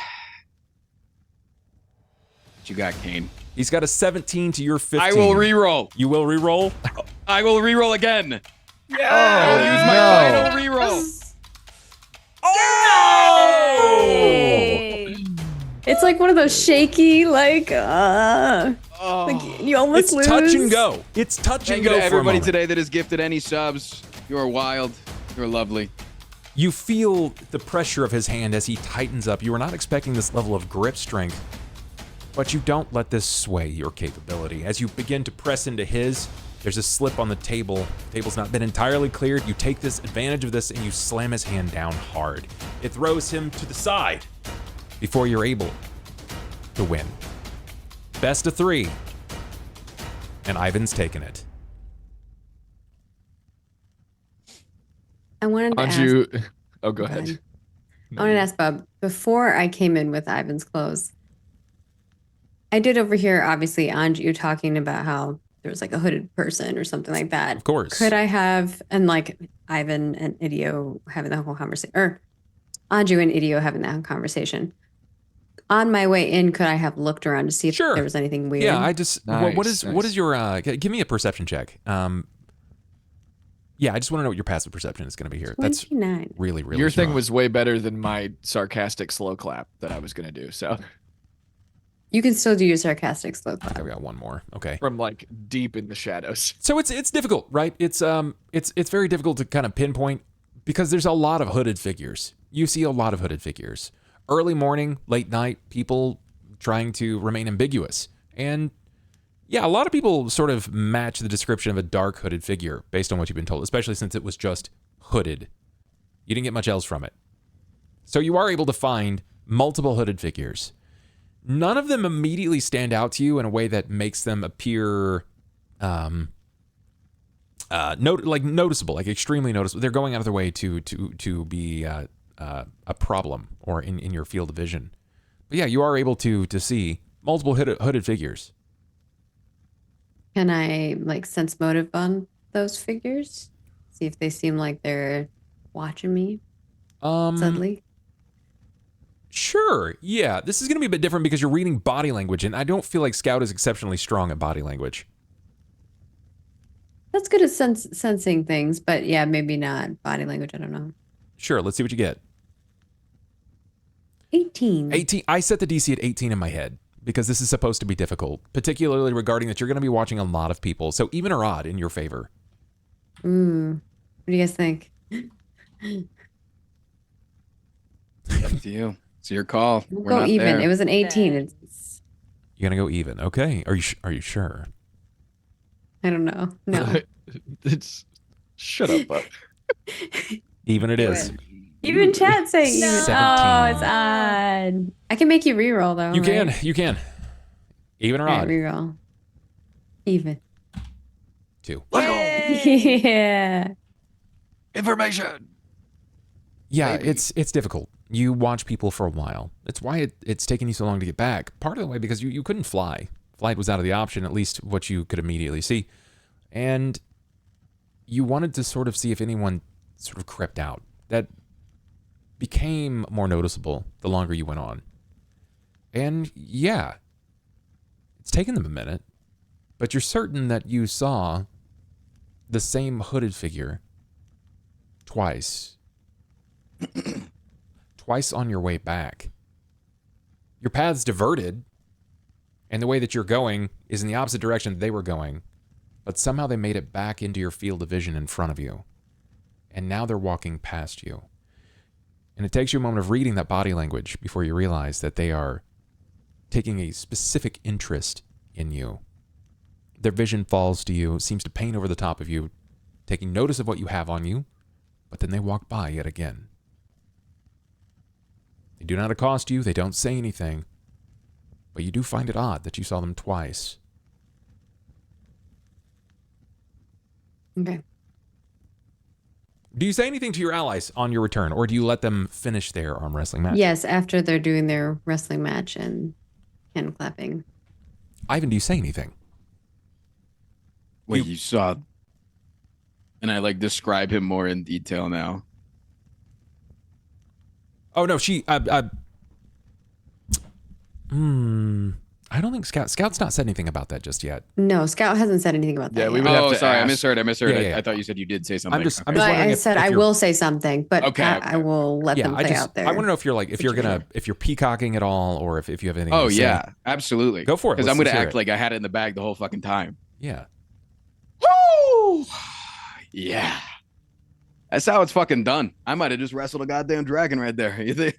you got, Cain? He's got a 17 to your 15. I will re-roll. You will re-roll? I will re-roll again. Yeah. I will use my final re-roll. Hey. It's like one of those shaky, like you almost It's lose. touch and go. It's touch Thank and you go to for a everybody moment. today that has gifted any subs. You are wild. You're lovely. You feel the pressure of his hand as he tightens up. You were not expecting this level of grip strength, but you don't let this sway your capability. As you begin to press into his, there's a slip on the table. The table's not been entirely cleared. You take this advantage of this and you slam his hand down hard. It throws him to the side before you're able to win. Best of 3. And Ivan's taken it. I wanted to ask. Anju. Oh, go ahead. I wanted to ask Bub, before I came in with Ivan's clothes, I did overhear, obviously, Anju talking about how there was like a hooded person or something like that. Of course. Could I have, and like Ivan and Idio having the whole conversation, or Anju and Idio having that conversation. On my way in, could I have looked around to see if Sure. there was anything weird? Yeah, I just what Nice, is your give me a perception check. Yeah, I just want to know what your passive perception is going to be here. That's 29. really Your thing strong. was way better than my sarcastic slow clap that I was going to do. So You can still do your sarcastic slow I think clap. I've got one more. Okay. from like deep in the shadows. So it's difficult, right? It's very difficult to kind of pinpoint because there's a lot of hooded figures. You see a lot of hooded figures. Early morning, late night, people trying to remain ambiguous. And yeah, a lot of people sort of match the description of a dark hooded figure based on what you've been told, especially since it was just hooded. You didn't get much else from it. So you are able to find multiple hooded figures. None of them immediately stand out to you in a way that makes them appear noticeable, like extremely noticeable. They're going out of their way to be a problem or in your field of vision. But yeah, you are able to see multiple hooded figures. Can I like sense motive on those figures? See if they seem like they're watching me subtly. Sure, yeah. This is going to be a bit different because you're reading body language, and I don't feel like Scout is exceptionally strong at body language. That's good at sensing things, but yeah, maybe not body language. I don't know. Sure, let's see what you get. 18. 18. I set the DC at 18 in my head because this is supposed to be difficult, particularly regarding that you're going to be watching a lot of people. So even or odd in your favor. What do you guys think? Up to you. It's your call. We'll We're go not even. there. It was an 18. Yeah. It's, You're going to go even. Okay. Are you sure? I don't know. No. It's shut up, Buck. Even it is. Even chat saying even. 17. Oh, it's odd. I can make you reroll though. You right? can. Even or All right, odd. reroll. Even. 2. Yeah. Information. Yeah, Maybe. it's difficult. You watch people for a while. That's why it's taken you so long to get back. Part of the way because you couldn't fly. Flight was out of the option, at least what you could immediately see. And you wanted to sort of see if anyone sort of crept out. That became more noticeable the longer you went on. And yeah, it's taken them a minute, but you're certain that you saw the same hooded figure twice. Twice on your way back. Your path's diverted, and the way that you're going is in the opposite direction that they were going, but somehow they made it back into your field of vision in front of you. And now they're walking past you. And it takes you a moment of reading that body language before you realize that they are taking a specific interest in you. their vision falls to you, seems to paint over the top of you, taking notice of what you have on you, but then they walk by yet again. They do not accost you, they don't say anything, but you do find it odd that you saw them twice. Okay. Do you say anything to your allies on your return, or do you let them finish their arm wrestling match? Yes, after they're doing their wrestling match and hand clapping. Ivan, do you say anything? Wait, you saw... And I, like, describe him more in detail now. Oh, no, she... I don't think Scout's not said anything about that just yet. No, Scout hasn't said anything about that. Yeah, yet. we would have to sorry, ask. I misheard. Yeah. I thought you said you did say something. I'm just But wondering I said I you're- will say something, but Okay, I will let them play out there. I want to know if you're like, if you're peacocking at all, or if you have anything Oh to say. yeah, absolutely. Go for it. Because Let's I'm gonna hear act it. like I had it in the bag the whole fucking time. Yeah. Woo! Yeah. That's how it's fucking done. I might have just wrestled a goddamn dragon right there. You think?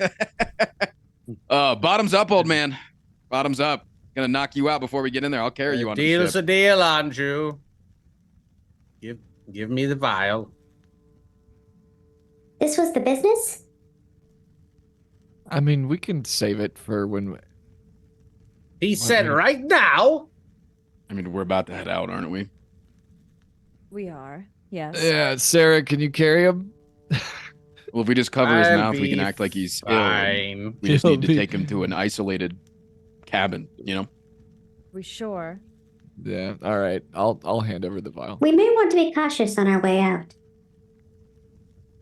Bottoms up, old man. Bottoms up. Gonna knock you out before we get in there. I'll carry you on the Deal's ship. a deal, Anju. Give me the vial. This was the business? I mean, we can save it for when. He said right now. I mean, we're about to head out, aren't we? We are. Yes. Yeah, Sarah, can you carry him? Well, if we just cover his I'll mouth, we be can act like he's ill. fine. We just He'll need to be- take him to an isolated cabin, you know? We sure. Yeah. All right. I'll hand over the vial. We may want to be cautious on our way out.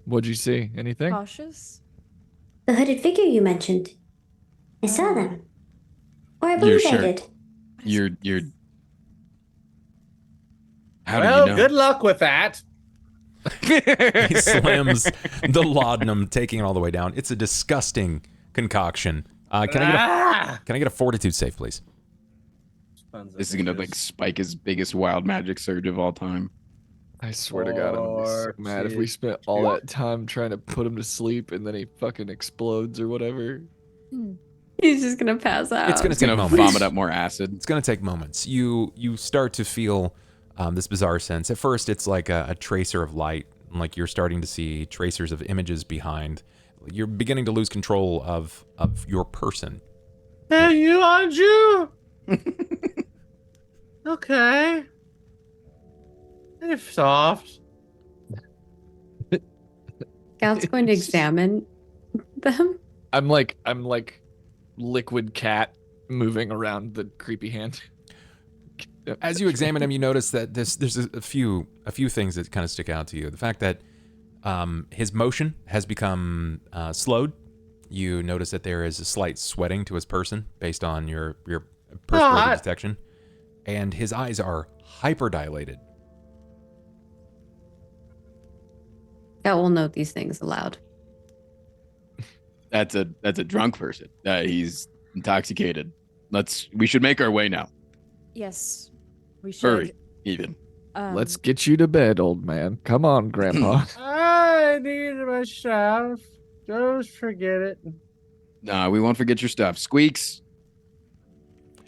What'd you see? Anything? Cautious. The hooded figure you mentioned. I saw them. Or I You're believe I sure? did. You're. How Well, do you know? good luck with that. He slams the laudanum, taking it all the way down. It's a disgusting concoction. Can I get a fortitude save, please? This is gonna like spike his biggest wild magic surge of all time. I swear to God, I'm gonna be so mad if we spent all that time trying to put him to sleep and then he fucking explodes or whatever. He's just gonna pass out. It's gonna He's take gonna moments. vomit up more acid. It's gonna take moments. You start to feel this bizarre sense. At first, it's like a tracer of light, like you're starting to see tracers of images behind. You're beginning to lose control of your person. Hey, you, Anju. Okay. They're soft. Scout's going to examine them. I'm like liquid cat moving around the creepy hand. As you examine him, you notice that there's a few things that kind of stick out to you. The fact that his motion has become slowed. You notice that there is a slight sweating to his person based on your perspiration detection, and his eyes are hyperdilated. Scout will note these things aloud. That's a drunk person. He's intoxicated. We should make our way now. Yes. We should. Hurry, even. Let's get you to bed, old man. Come on, Grandpa. I need my stuff. Don't forget it. Nah, we won't forget your stuff. Squeaks.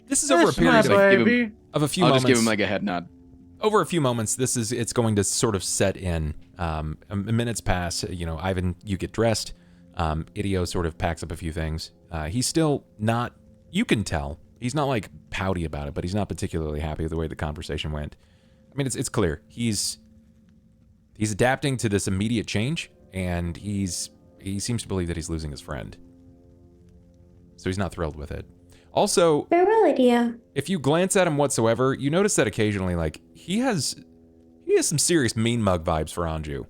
This is over a That's my period baby. of a few I'll moments. just give him like a head nod. Over a few moments, it's going to sort of set in. Minutes pass. Ivan, you get dressed. Idio sort of packs up a few things. He's still not. You can tell he's not like pouty about it, but he's not particularly happy with the way the conversation went. I mean, it's clear he's adapting to this immediate change, and he seems to believe that he's losing his friend. So he's not thrilled with it. Also, Farewell, Idio. if you glance at him whatsoever, you notice that occasionally, like, he has some serious mean mug vibes for Anju.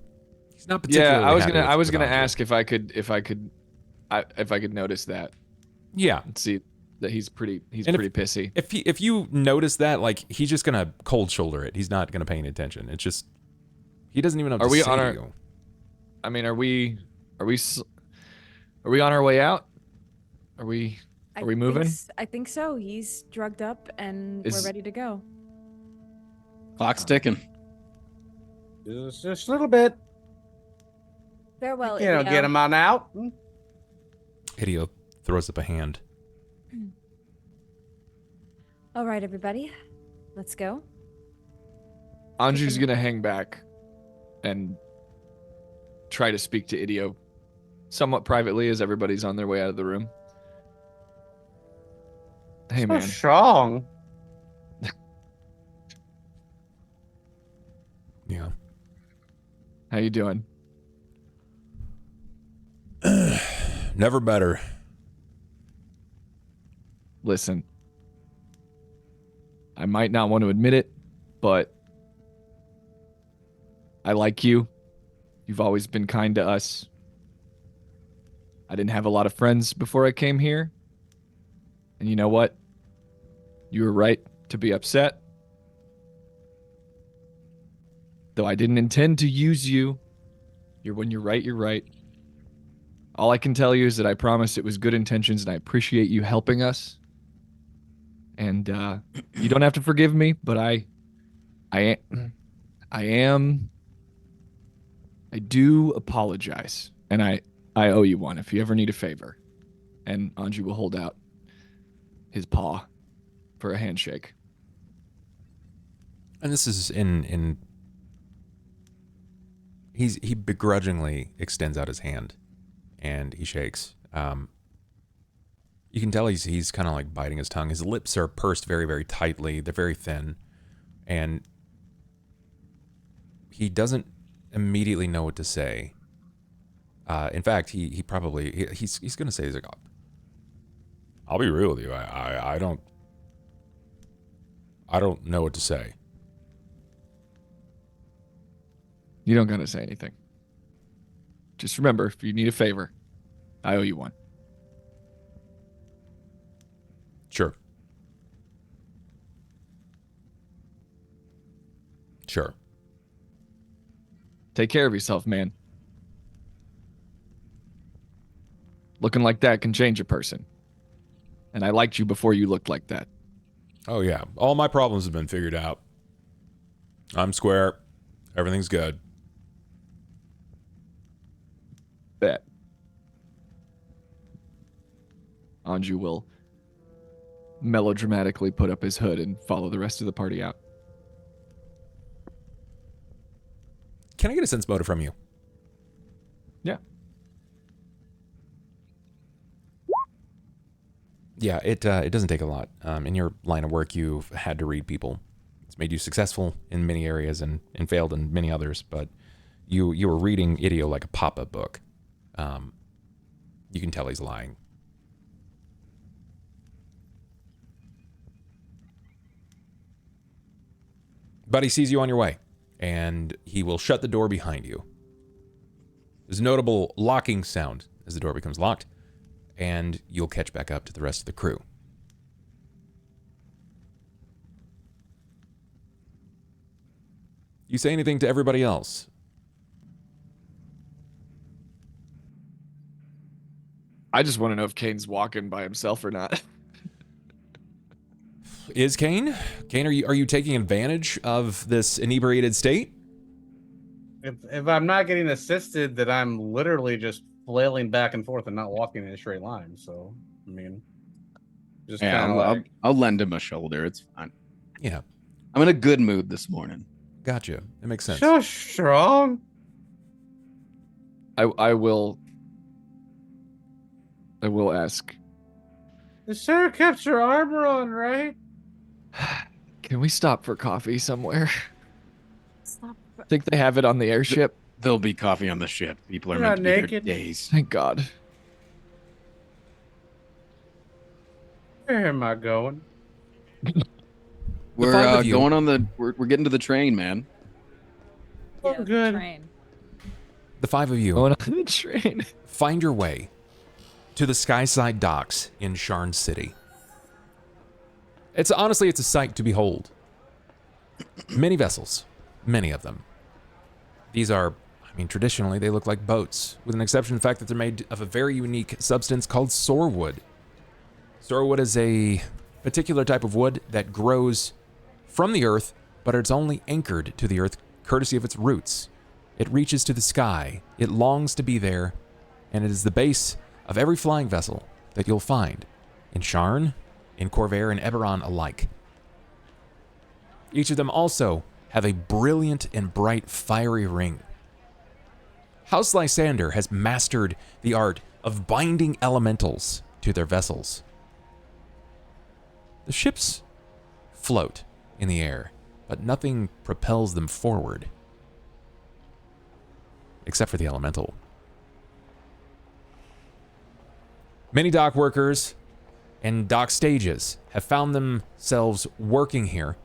He's not particularly. Yeah, happy I was with gonna Anju. ask if I could notice that. Yeah, And see that he's pretty And pretty pissy. if you notice that, like, he's just gonna cold shoulder it. He's not gonna pay any attention. It's just he doesn't even know what Are to we say on to our- you. I mean, are we on our way out? Are we moving? I think so. He's drugged up and Is- we're ready to go. Clock's ticking. Just a little bit. Farewell, You know, Idio. get him on out. Hideo throws up a hand. All right, everybody. Let's go. Anju's gonna hang back and try to speak to Idio somewhat privately as everybody's on their way out of the room. Hey, So man. strong. Yeah. How you doing? Never better. Listen, I might not want to admit it, but I like you. You've always been kind to us. I didn't have a lot of friends before I came here. And you know what? You were right to be upset. Though I didn't intend to use you. When you're right, you're right. All I can tell you is that I promise it was good intentions and I appreciate you helping us. And you don't have to forgive me, but I do apologize. And I owe you one if you ever need a favor. And Anju will hold out his paw for a handshake. And this is he begrudgingly extends out his hand and he shakes. You can tell he's kind of like biting his tongue. His lips are pursed very, very tightly. They're very thin. And he doesn't immediately know what to say. In fact, he's going to say, he's like, I'll be real with you. I don't know what to say. You don't gotta say anything. Just remember, if you need a favor, I owe you one. Sure. Sure. Take care of yourself, man. Looking like that can change a person. And I liked you before you looked like that. Oh, yeah. All my problems have been figured out. I'm square. Everything's good. Bet. Anju will melodramatically put up his hood and follow the rest of the party out. Can I get a sense motive from you? Yeah. Yeah, it doesn't take a lot. In your line of work, you've had to read people. It's made you successful in many areas and failed in many others, but you were reading Idio like a pop-up book. You can tell he's lying. But he sees you on your way, and he will shut the door behind you. There's a notable locking sound as the door becomes locked, and you'll catch back up to the rest of the crew. You say anything to everybody else? I just want to know if Cain's walking by himself or not. Is Cain? Cain, are you taking advantage of this inebriated state? If I'm not getting assisted, then I'm literally just flailing back and forth and not walking in a straight line. So, I mean, just Yeah, kind of like... I'll lend him a shoulder. It's fine. Yeah. I'm in a good mood this morning. Gotcha. It makes sense. So strong. I will ask. The Sera kept your armor on, right? Can we stop for coffee somewhere? Stop. I think they have it on the airship. There'll be coffee on the ship. People are You're meant not to be there naked. days. Thank God. Where am I going? We're five of you- going on the. We're getting to the train, man. Oh, Yeah, good. Train. The five of you Going on the train. find your way to the Skyside docks in Sharn City. It's a sight to behold. Many vessels, many of them. These are, traditionally they look like boats, with an exception to the fact that they're made of a very unique substance called soarwood. Soarwood is a particular type of wood that grows from the earth, but it's only anchored to the earth courtesy of its roots. It reaches to the sky, it longs to be there, and it is the base of every flying vessel that you'll find in Sharn, in Corvair, and Eberron alike. Each of them also have a brilliant and bright fiery ring. House Lysander has mastered the art of binding elementals to their vessels. The ships float in the air, but nothing propels them forward, except for the elemental. Many dock workers and dock stages have found themselves working here,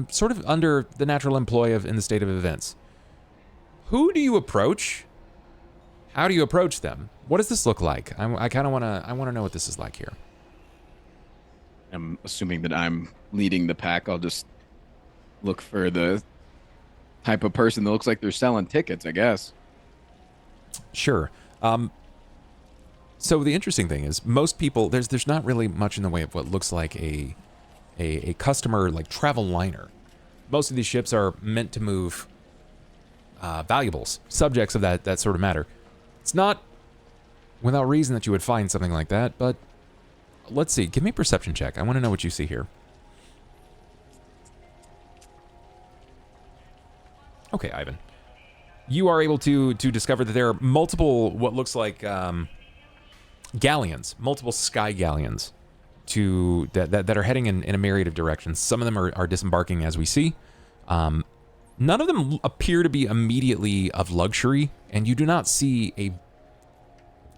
sort of under the natural employ of in the state of events. Who do you approach? How do you approach them? What does this look like? I kind of want to know what this is like here. I'm assuming that I'm leading the pack. I'll just look for the type of person that looks like they're selling tickets, I guess. Sure. So the interesting thing is, most people, there's not really much in the way of what looks like a customer like travel liner. Most of these ships are meant to move valuables, subjects of that sort of matter. It's not without reason that you would find something like that, but let's see. Give me a perception check. I want to know what you see here. Okay, Ivan. You are able to discover that there are multiple, what looks like galleons, multiple sky galleons that are heading in a myriad of directions. Some of them are disembarking as we see. None of them appear to be immediately of luxury, and you do not see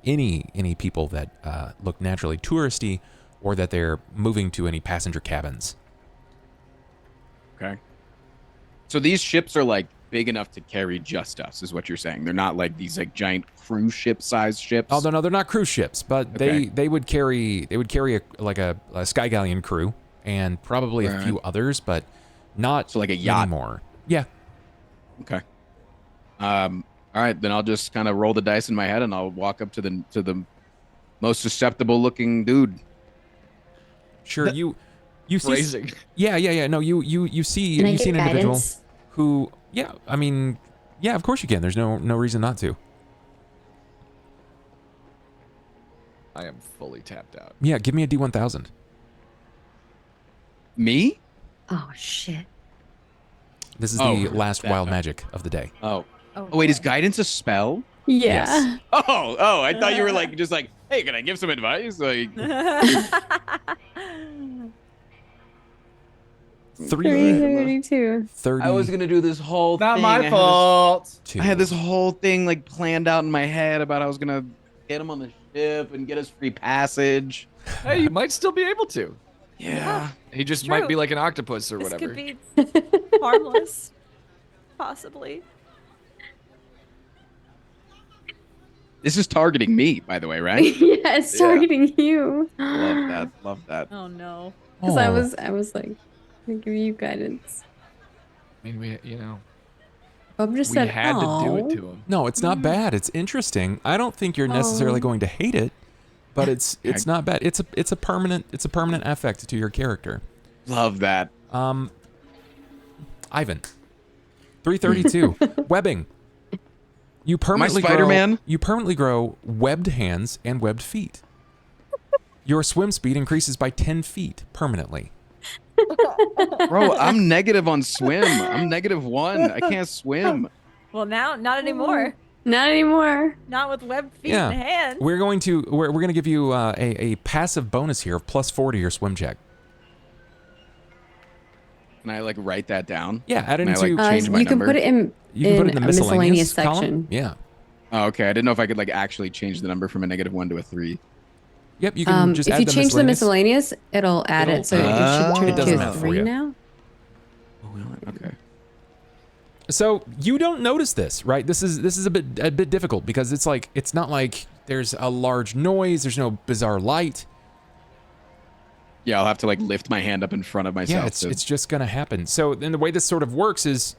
any people that look naturally touristy or that they're moving to any passenger cabins. Okay. So these ships are like big enough to carry just us, is what you're saying. They're not like these like giant cruise ship sized ships. Oh no, they're not cruise ships, but Okay. they would carry a sky galleon crew and probably a few others, but not So like a yacht. anymore. Yeah. Okay. All right, then I'll just kind of roll the dice in my head and I'll walk up to the most susceptible looking dude. Sure. You see. Phrasing. Yeah. No, you see Can I you get see an individual guidance? who, yeah, I mean, yeah, of course you can. There's no reason not to. I am fully tapped out. Yeah, give me a D1000. Me? Oh shit. This is Oh, the last that- wild magic of the day. Oh. Oh, Oh wait, is boy. guidance a spell? Yeah. Yes. Oh, I thought you were like just like, hey, can I give some advice? Like 332. 30. I was gonna do this whole Not thing. my fault. I had this whole thing like planned out in my head about I was gonna get him on the ship and get us free passage. Hey, you might still be able to. Yeah. He just True. might be like an octopus or This whatever. could be harmless, possibly. This is targeting me, by the way, right? Yeah, it's Yeah. targeting you. Love that. Love that. Oh no. Because I was like, I'm gonna give you guidance. I mean, we Bob just we said, had to do it "Aw." to him. No, it's not bad. It's interesting. I don't think you're necessarily going to hate it, but it's not bad. It's a permanent affect to your character. Love that. Ivan, 332 webbing. You permanently Spider-Man? You permanently grow webbed hands and webbed feet. Your swim speed increases by 10 feet permanently. Bro, I'm negative on swim. I'm -1. I can't swim. Well, now not anymore. Not anymore. Not with webbed feet Yeah. and hands. We're going to give you a passive bonus here of +4 to your swim check. Can I like write that down? Yeah, add it Can I, into. like, change my You can number? put it in. You can put it in the a miscellaneous column. section. Yeah. Oh, okay. I didn't know if I could like actually change the number from a -1 to a 3. Yep. You can just If add you the change the miscellaneous. miscellaneous, it'll add It'll- it, so it Oh. should turn It doesn't to matter a for 3 you. now. Oh, well, okay. So you don't notice this, right? This is a bit difficult because it's not like there's a large noise. There's no bizarre light. Yeah, I'll have to like lift my hand up in front of myself. Yeah, it's just gonna happen. So then the way this sort of works is,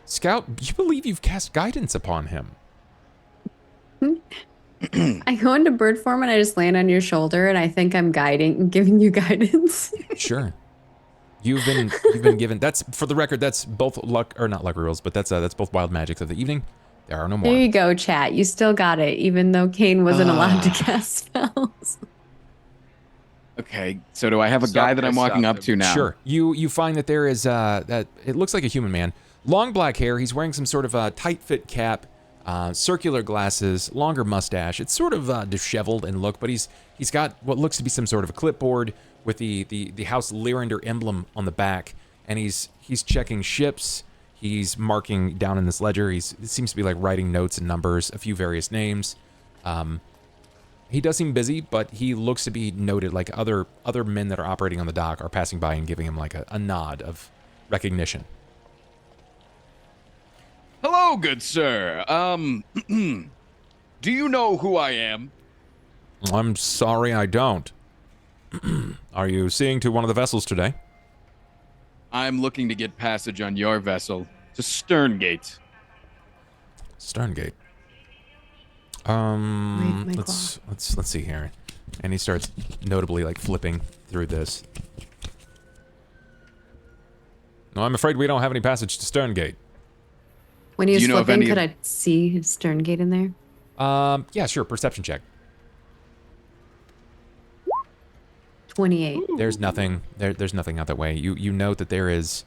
Scout, you believe you've cast guidance upon him. I go into bird form and I just land on your shoulder, and I think I'm giving you guidance. Sure. You've been given. That's, for the record, that's both luck, or not luck rules, but that's both wild magics of the evening. There are no more. There you go, chat. You still got it, even though Cain wasn't allowed to cast spells. Okay, so do I have a Stop guy that I'm this, walking stop up to now? Sure. You find that there is that it looks like a human man. Long black hair. He's wearing some sort of a tight fit cap, circular glasses, longer mustache. It's sort of disheveled in look, but he's got what looks to be some sort of a clipboard with the House Lyrander emblem on the back, and he's checking ships. He's marking down in this ledger. It seems to be like writing notes and numbers, a few various names. He does seem busy, but he looks to be noted. Like other men that are operating on the dock are passing by and giving him like a nod of recognition. Hello, good sir. Do you know who I am? I'm sorry, I don't. Are you seeing to one of the vessels today? I'm looking to get passage on your vessel to Sterngate. Sterngate. My Let's see here. And he starts notably like flipping through this. No, I'm afraid we don't have any passage to Sterngate. When he was Do you know if flipping, any could of- I see Sterngate in there? Yeah, sure. Perception check. 28. There's nothing. There's nothing out that way. You note that there is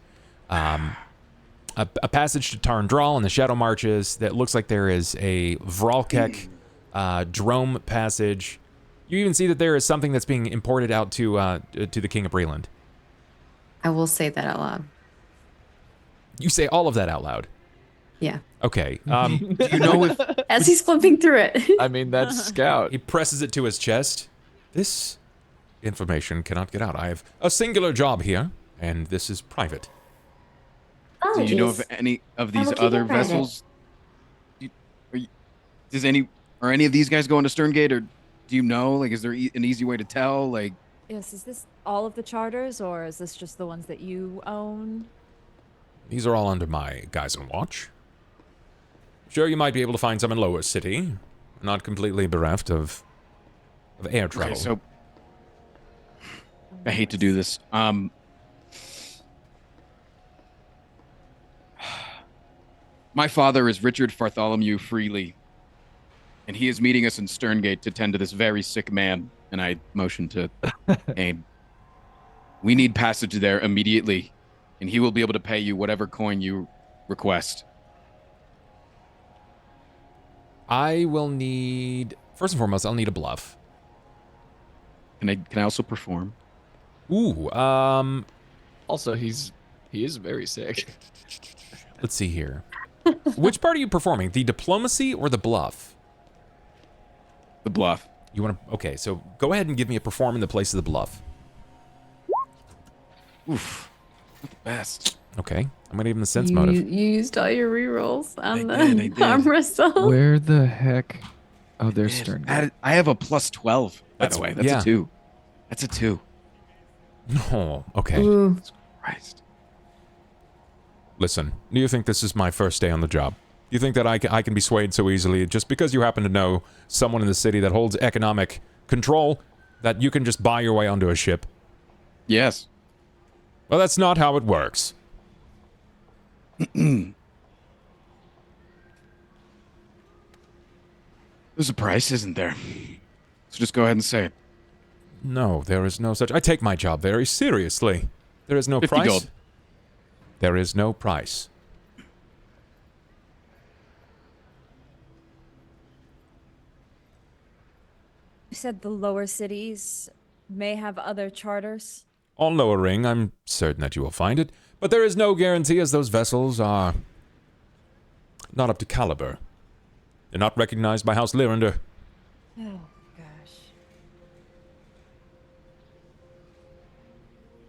a passage to Tarndral in the Shadow Marches that looks like there is a Vralkek Drome passage. You even see that there is something that's being imported out to the King of Breland. I will say that out loud. You say all of that out loud. Yeah. Okay. Do you know if As he's flipping through it. I mean, that's Scout. He presses it to his chest. This information cannot get out. I have a singular job here, and this is private. do Apologies. you know if any of I these will keep other it private. vessels? Are any of these guys going to Sterngate, or do you know? Like, is there an easy way to tell? Like, Yes, is this all of the charters, or is this just the ones that you own? These are all under my guise and watch. Sure, you might be able to find some in Lower City, not completely bereft of air travel. okay, so I hate to do this. My father is Richard Bartholomew Freely, and he is meeting us in Sterngate to tend to this very sick man. And I motion to Cain. We need passage there immediately, and he will be able to pay you whatever coin you request. I will need, first and foremost, I'll need a bluff. Can I also perform? Ooh, Also, he is very sick. let's see here. Which part are you performing? The diplomacy or the bluff? The bluff. You want to, okay, so go ahead and give me a perform in the place of the bluff. Oof. Not the best. Okay, I'm gonna give him the sense you, motive. you used all your rerolls on I the did. arm wrestle. Where the heck? Oh, there's Yes, Stern. I have a plus 12, by That's- the way. That's yeah. a 2. That's a 2. Oh, okay. Ooh. Christ. Listen, do you think this is my first day on the job? Do you think that I can be swayed so easily just because you happen to know someone in the city that holds economic control that you can just buy your way onto a ship? Yes. Well, that's not how it works. There's a price, isn't there? So just go ahead and say it. No, there is no such. I take my job very seriously. There is no 50 price. gold. There is no price. You said the lower cities may have other charters. On Lower Ring, I'm certain that you will find it, but there is no guarantee as those vessels are not up to caliber. They're not recognized by House Lyrander. Oh gosh.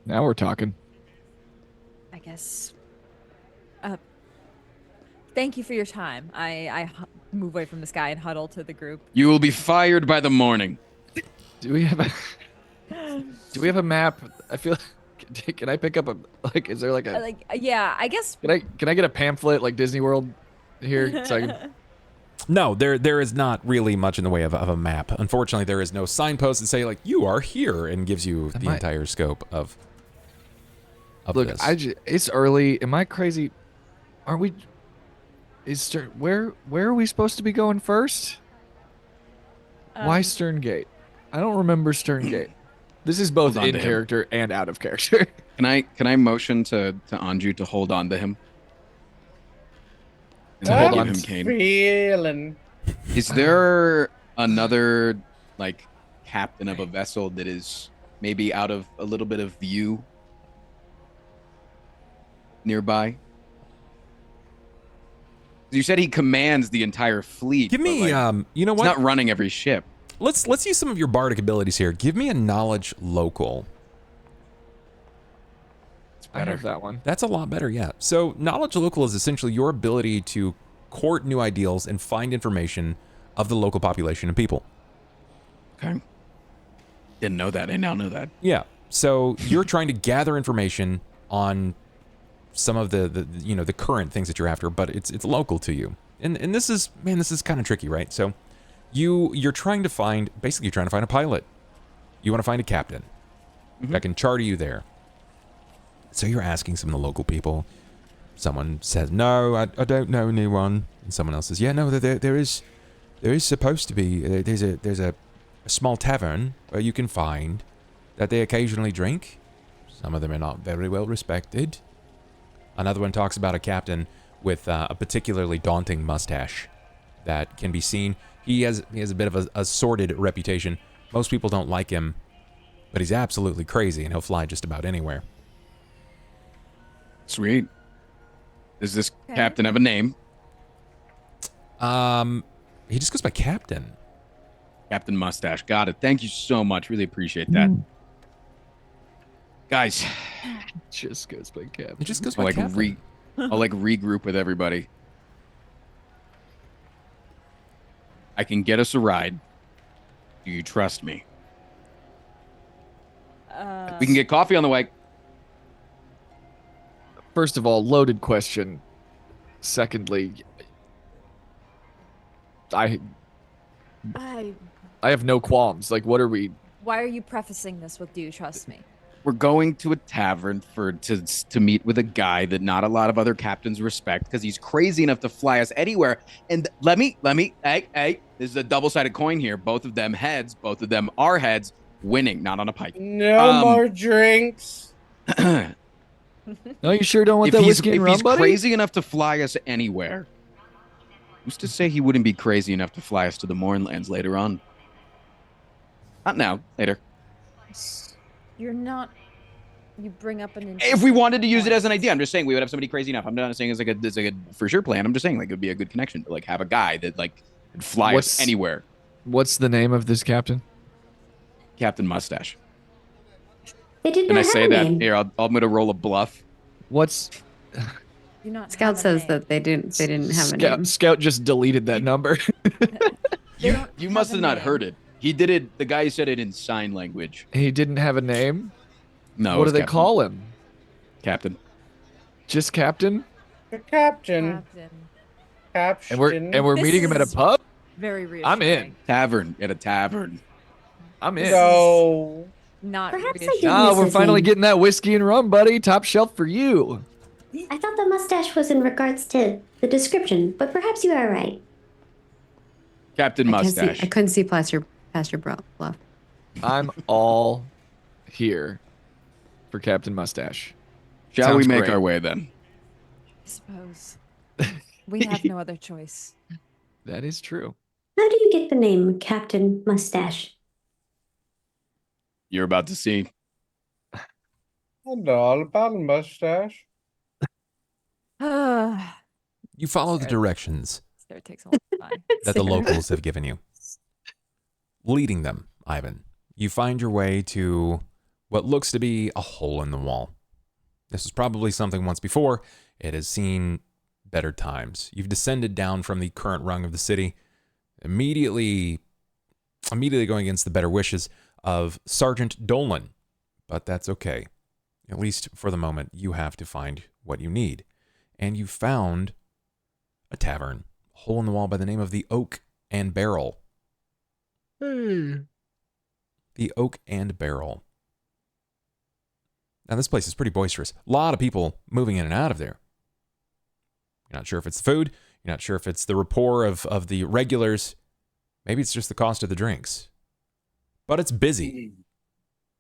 Now we're talking. I guess. Thank you for your time. I move away from this guy and huddle to the group. You will be fired by the morning. Do we have a map? I feel. Can I pick up a like? Is there like a? Yeah, I guess. Can I get a pamphlet like Disney World here so I can? No, there is not really much in the way of a map. Unfortunately, there is no signpost that say like you are here and gives you the entire scope of Look, this. it's early. Am I crazy? Are we? Where are we supposed to be going first? Why Sterngate? I don't remember Sterngate. This is both Hold on in to him. character and out of character. Can I motion to Anju to hold on to him? hold Give on. him Cain. Feeling. Is there another like captain of a vessel that is maybe out of a little bit of view nearby? You said he commands the entire fleet. Give me, you know he's what? not running every ship. Let's use some of your bardic abilities here. Give me a knowledge local. I have that one. That's a lot better, yeah. So knowledge local is essentially your ability to court new ideals and find information of the local population and people. Okay. Didn't know that. I now know that. Yeah. So you're trying to gather information on some of the you know, the current things that you're after, but it's local to you. And this is, man, this is kind of tricky, right? So you're trying to find, basically you're trying to find a pilot. You want to find a captain that can charter you there. So you're asking some of the local people. Someone says, no, I don't know anyone. And someone else says, yeah, no, there is supposed to be, there's a small tavern where you can find that they occasionally drink. Some of them are not very well respected. Another one talks about a captain with a particularly daunting mustache that can be seen. He has a bit of a sordid reputation. Most people don't like him, but he's absolutely crazy and he'll fly just about anywhere. Sweet. Does this captain have a name? He just goes by Captain. Captain Mustache. Got it. Thank you so much. Really appreciate that. Guys, Just goes by Captain. It just goes I'll by like Captain. I'll like regroup with everybody. I can get us a ride. Do you trust me? We can get coffee on the way. First of all, loaded question. Secondly, I have no qualms. Like, what are we? Why are you prefacing this with "Do you trust me"? We're going to a tavern to meet with a guy that not a lot of other captains respect because he's crazy enough to fly us anywhere. And let me, hey, this is a double-sided coin here. Both of them heads, both of them are heads, winning, not on a pike. No more drinks. No, you sure don't want If that he's, whiskey and if rum, he's buddy? crazy enough to fly us anywhere, who's to say he wouldn't be crazy enough to fly us to the Mournlands later on? Not now, later. You're not. You bring up an. If we wanted to use it point. as an idea, I'm just saying we would have somebody crazy enough. I'm not saying it's like a for sure plan. I'm just saying like it would be a good connection to like have a guy that like could fly us anywhere. What's the name of this captain? Captain Mustache. They did Can not I have say a that? name. Here, I'm gonna roll a bluff. What's Do not Scout have a says name. that they didn't have a name. Scout just deleted that number. You must have not heard it. He did it. The guy said it in sign language. He didn't have a name. No. What do it's they Captain. call him? Captain. Just captain? The captain. Captain. And we're This meeting him at a is- pub? Very reassuring. I'm in. Tavern at a tavern. I'm in. No. Not Perhaps I reassuring. did Oh, miss we're his finally name. getting that whiskey and rum, buddy. Top shelf for you. I thought the mustache was in regards to the description, but perhaps you are right. Captain Mustache. I couldn't see past your bluff. I'm all here for Captain Mustache. Shall Sounds we make great. our way then? I suppose. We have no other choice. That is true. How do you get the name Captain Mustache? You're about to see. And all about a mustache. Sarah You follow the directions takes a long time. that the Sarah. locals have given you. Leading them, Ivan, you find your way to what looks to be a hole in the wall. This was probably something once before. It has seen better times. You've descended down from the current rung of the city, immediately going against the better wishes of Sergeant Dolan. But that's okay. At least for the moment, you have to find what you need. And you found a tavern, a hole in the wall by the name of the Oak and Barrel. The Oak and Barrel. Now, this place is pretty boisterous. A lot of people moving in and out of there. You're not sure if it's the food. You're not sure if it's the rapport of the regulars. Maybe it's just the cost of the drinks. But it's busy.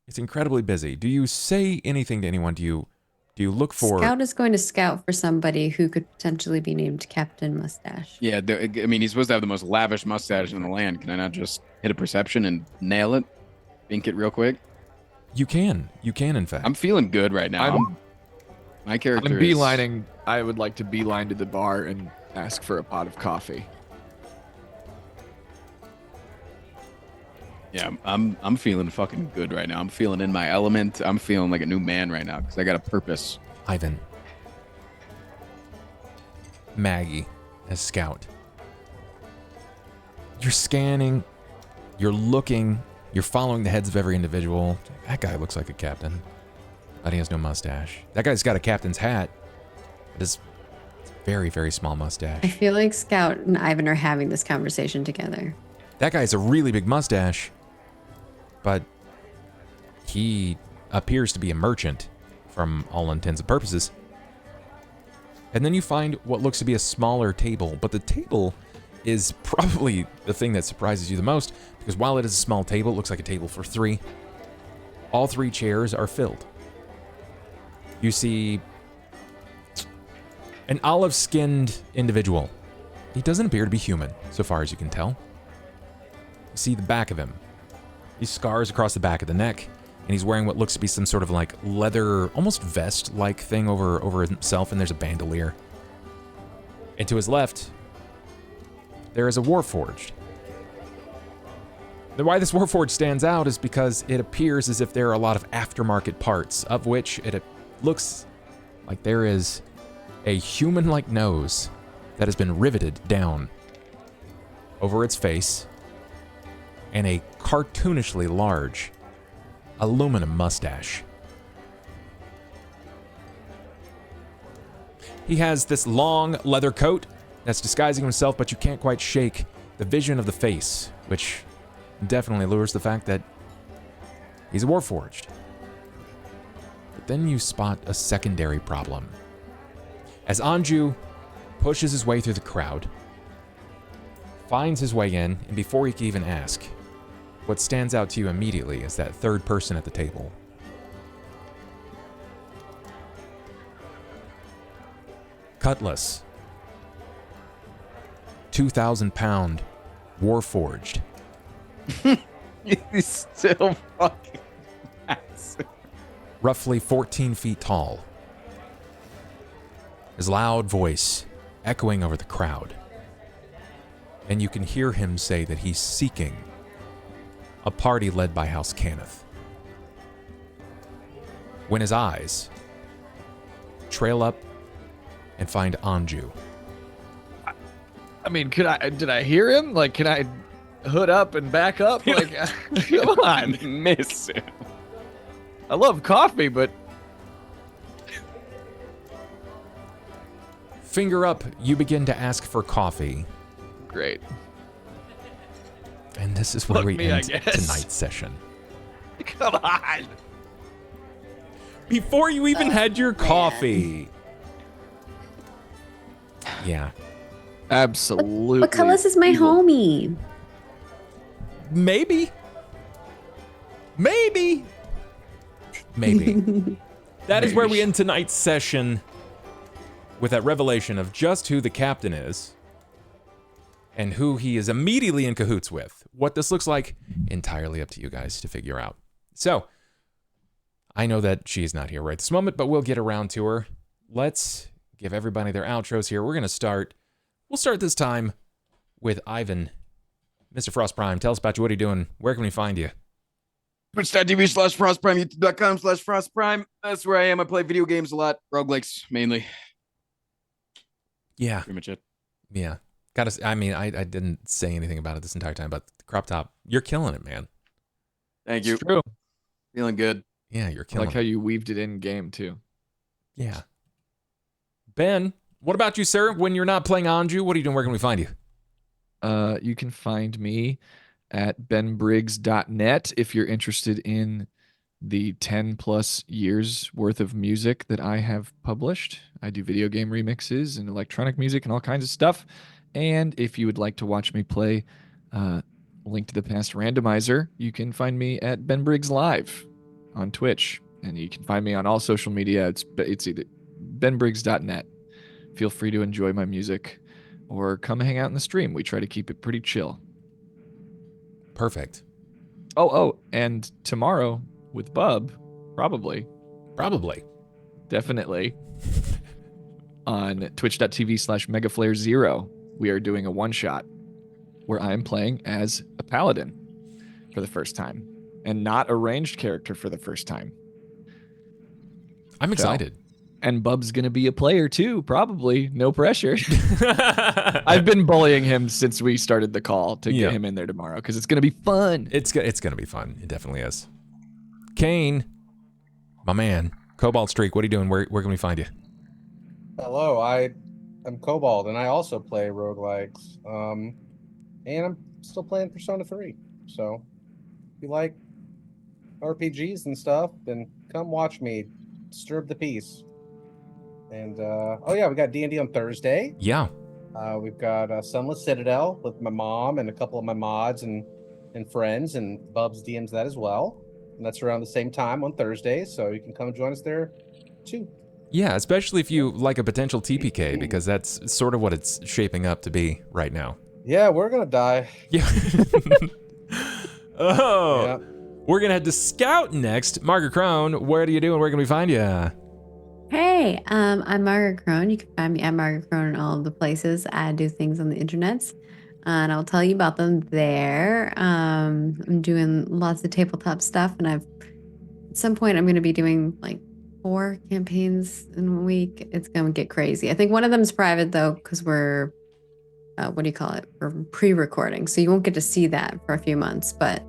It's incredibly busy. Do you say anything to anyone? Do you Do you look for... Scout is going to scout for somebody who could potentially be named Captain Mustache. Yeah, I mean, he's supposed to have the most lavish mustache in the land. Can I not just hit a perception and nail it? Bink it real quick? You can. You can, in fact. I'm feeling good right now. My character I'm is... beelining. I would like to beeline to the bar and ask for a pot of coffee. Yeah, I'm feeling fucking good right now. I'm feeling in my element. I'm feeling like a new man right now because I got a purpose. Ivan. Maggie as Scout. You're scanning. You're looking. You're following the heads of every individual. That guy looks like a captain, but he has no mustache. That guy's got a captain's hat. It is very, very small I mustache. feel like Scout and Ivan are having this conversation together. That guy has a really big mustache, but he appears to be a merchant from all intents and purposes. And then you find what looks to be a smaller table, but the table is probably the thing that surprises you the most, because while it is a small table, it looks like a table for 3. All 3 chairs are filled. You see an olive-skinned individual. He doesn't appear to be human, so far as you can tell. You see the back of him. These scars across the back of the neck, and he's wearing what looks to be some sort of like leather, almost vest-like thing over himself, and there's a bandolier. And to his left, there is a Warforged. Now, why this Warforged stands out is because it appears as if there are a lot of aftermarket parts, of which it looks like there is a human-like nose that has been riveted down over its face, and a cartoonishly large aluminum mustache. He has this long leather coat that's disguising himself, but you can't quite shake the vision of the face, which definitely lures the fact that he's a Warforged. But then you spot a secondary problem. As Anju pushes his way through the crowd, finds his way in, and before he can even ask, what stands out to you immediately is that third person at the table. Cutlass. 2,000-pound Warforged. He's still fucking massive. Roughly 14 feet tall. His loud voice echoing over the crowd. And you can hear him say that he's seeking a party led by House Cannith. When his eyes trail up and find Anju. I mean, did I hear him? Like, can I hood up and back up? Like, come on. Miss him. I love coffee, but Finger up, you begin to ask for coffee. great. And this is where Fuck we me, I end guess. tonight's session. Come on. Before you even had your coffee. Yeah. Absolutely. But Cullis is my evil. homie. Maybe. Maybe. Maybe. That is where we end tonight's session with that revelation of just who the captain is and who he is immediately in cahoots with. What this looks like, entirely up to you guys to figure out. So, I know that she is not here right this moment, but we'll get around to her. Let's give everybody their outros here. We're going to start. We'll start this time with Ivan. Mr. FrostPrime, tell us about you. What are you doing? Where can we find you? Twitch.tv/FrostPrime, YouTube.com/FrostPrime. That's where I am. I play video games a lot. Roguelikes, mainly. Yeah. Pretty much it. Yeah. I didn't say anything about it this entire time, but the crop top, you're killing it, man. Thank you. It's true. Feeling good. Yeah, you're I killing like how it. you weaved it in game too. Yeah. Ben, what about you, sir? When you're not playing Anju, what are you doing? Where can we find you? You can find me at benbriggs.net if you're interested in the 10 plus years worth of music that I have published. I do video game remixes and electronic music and all kinds of stuff. And if you would like to watch me play Link to the Past Randomizer, you can find me at BenBriggslive on Twitch. And you can find me on all social media. It's either benbriggs.net. Feel free to enjoy my music or come hang out in the stream. We try to keep it pretty chill. Perfect. Oh, and tomorrow with Bub, probably. Definitely. On twitch.tv/megaflare0, we are doing a one-shot where I'm playing as a Paladin for the first time and not a ranged character for the first time. I'm excited. And Bub's going to be a player too, probably. No pressure. I've been bullying him since we started the call to get him in there tomorrow because it's going to be fun. It's going to be fun. It definitely is. Cain, my man, CobaltStreak, what are you doing? Where can we find you? Hello, I'm Cobalt, and I also play roguelikes. And I'm still playing Persona 3. So, if you like RPGs and stuff, then come watch me disturb the peace. And we got D&D on Thursday. Yeah. We've got Sunless Citadel with my mom and a couple of my mods and friends, and Bubs DMs that as well. And that's around the same time on Thursdays, so you can come join us there too. Yeah, especially if you like a potential TPK, because that's sort of what it's shaping up to be right now. Yeah, we're gonna die. Yeah. We're gonna head to Scout next. MargaretKrohn, where do you do and where can we find you? Hey, I'm MargaretKrohn. You can find me at MargaretKrohn in all of the places. I do things on the internets, and I'll tell you about them there. I'm doing lots of tabletop stuff, and at some point I'm going to be doing like 4 campaigns in a week. It's going to get crazy. I think one of them is private though, because we're we're pre-recording, so you won't get to see that for a few months, but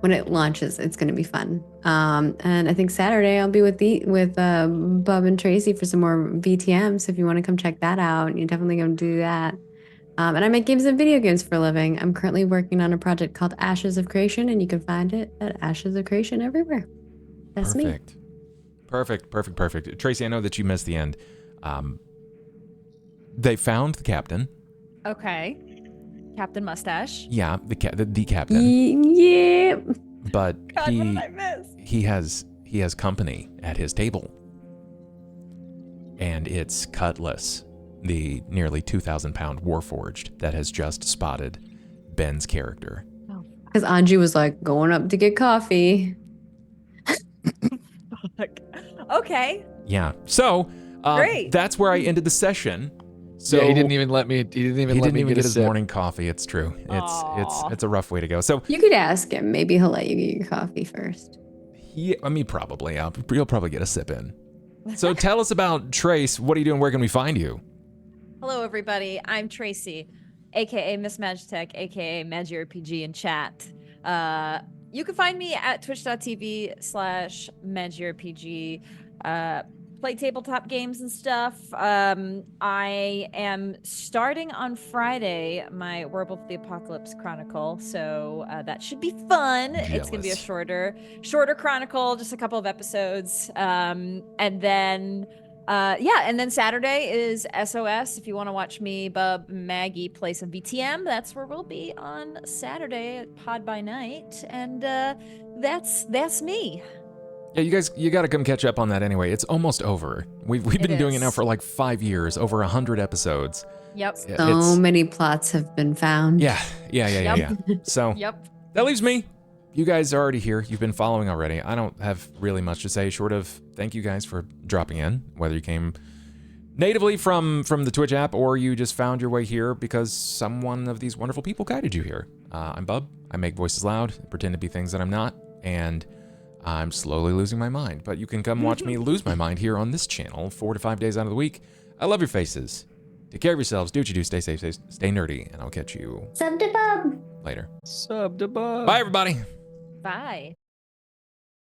when it launches, it's going to be fun. And I think Saturday I'll be with Bub and Tracy for some more VTM. So if you want to come check that out, you're definitely going to do that. And I make games and video games for a living. I'm currently working on a project called Ashes of Creation, and you can find it at Ashes of Creation everywhere. That's me. Perfect. Tracy, I know that you missed the end. They found the captain. Okay. Captain Mustache. Yeah, the captain. Yeah. But God, what did I miss? he has company at his table. And it's Cutlass, the nearly 2,000-pound Warforged that has just spotted Ben's character. Because Anju was like going up to get coffee. Okay. Yeah. So Great. That's where I ended the session. So yeah, he didn't even let me. He didn't even get his sip. morning coffee. It's true. It's a rough way to go. So you could ask him. Maybe he'll let you get your coffee first. Probably. You'll probably get a sip in. So tell us about Trace. What are you doing? Where can we find you? Hello, everybody. I'm Tracy, aka Miss Magitech, aka MagiRPG in chat. You can find me at twitch.tv/MagiRPG. Play tabletop games and stuff. I am starting on Friday my Werewolf the Apocalypse Chronicle, so that should be fun. It's gonna be a shorter chronicle, just a couple of episodes, and then Saturday is SOS. If you want to watch me, Bub, Maggie play some VTM, that's where we'll be on Saturday at Pod by Night, and that's me. Yeah, you got to come catch up on that anyway. It's almost over. We've been doing it now for like 5 years, over 100 episodes. Yep. So many plots have been found. Yeah. So that leaves me. You guys are already here. You've been following already. I don't have really much to say short of thank you guys for dropping in, whether you came natively from the Twitch app or you just found your way here because someone of these wonderful people guided you here. I'm Bub. I make voices loud, pretend to be things that I'm not, and I'm slowly losing my mind, but you can come watch me lose my mind here on this channel 4 to 5 days out of the week. I love your faces. Take care of yourselves. Do what you do. Stay safe. Stay nerdy. And I'll catch you Sub to Bub. later. Sub to Bub. Bye, everybody. Bye.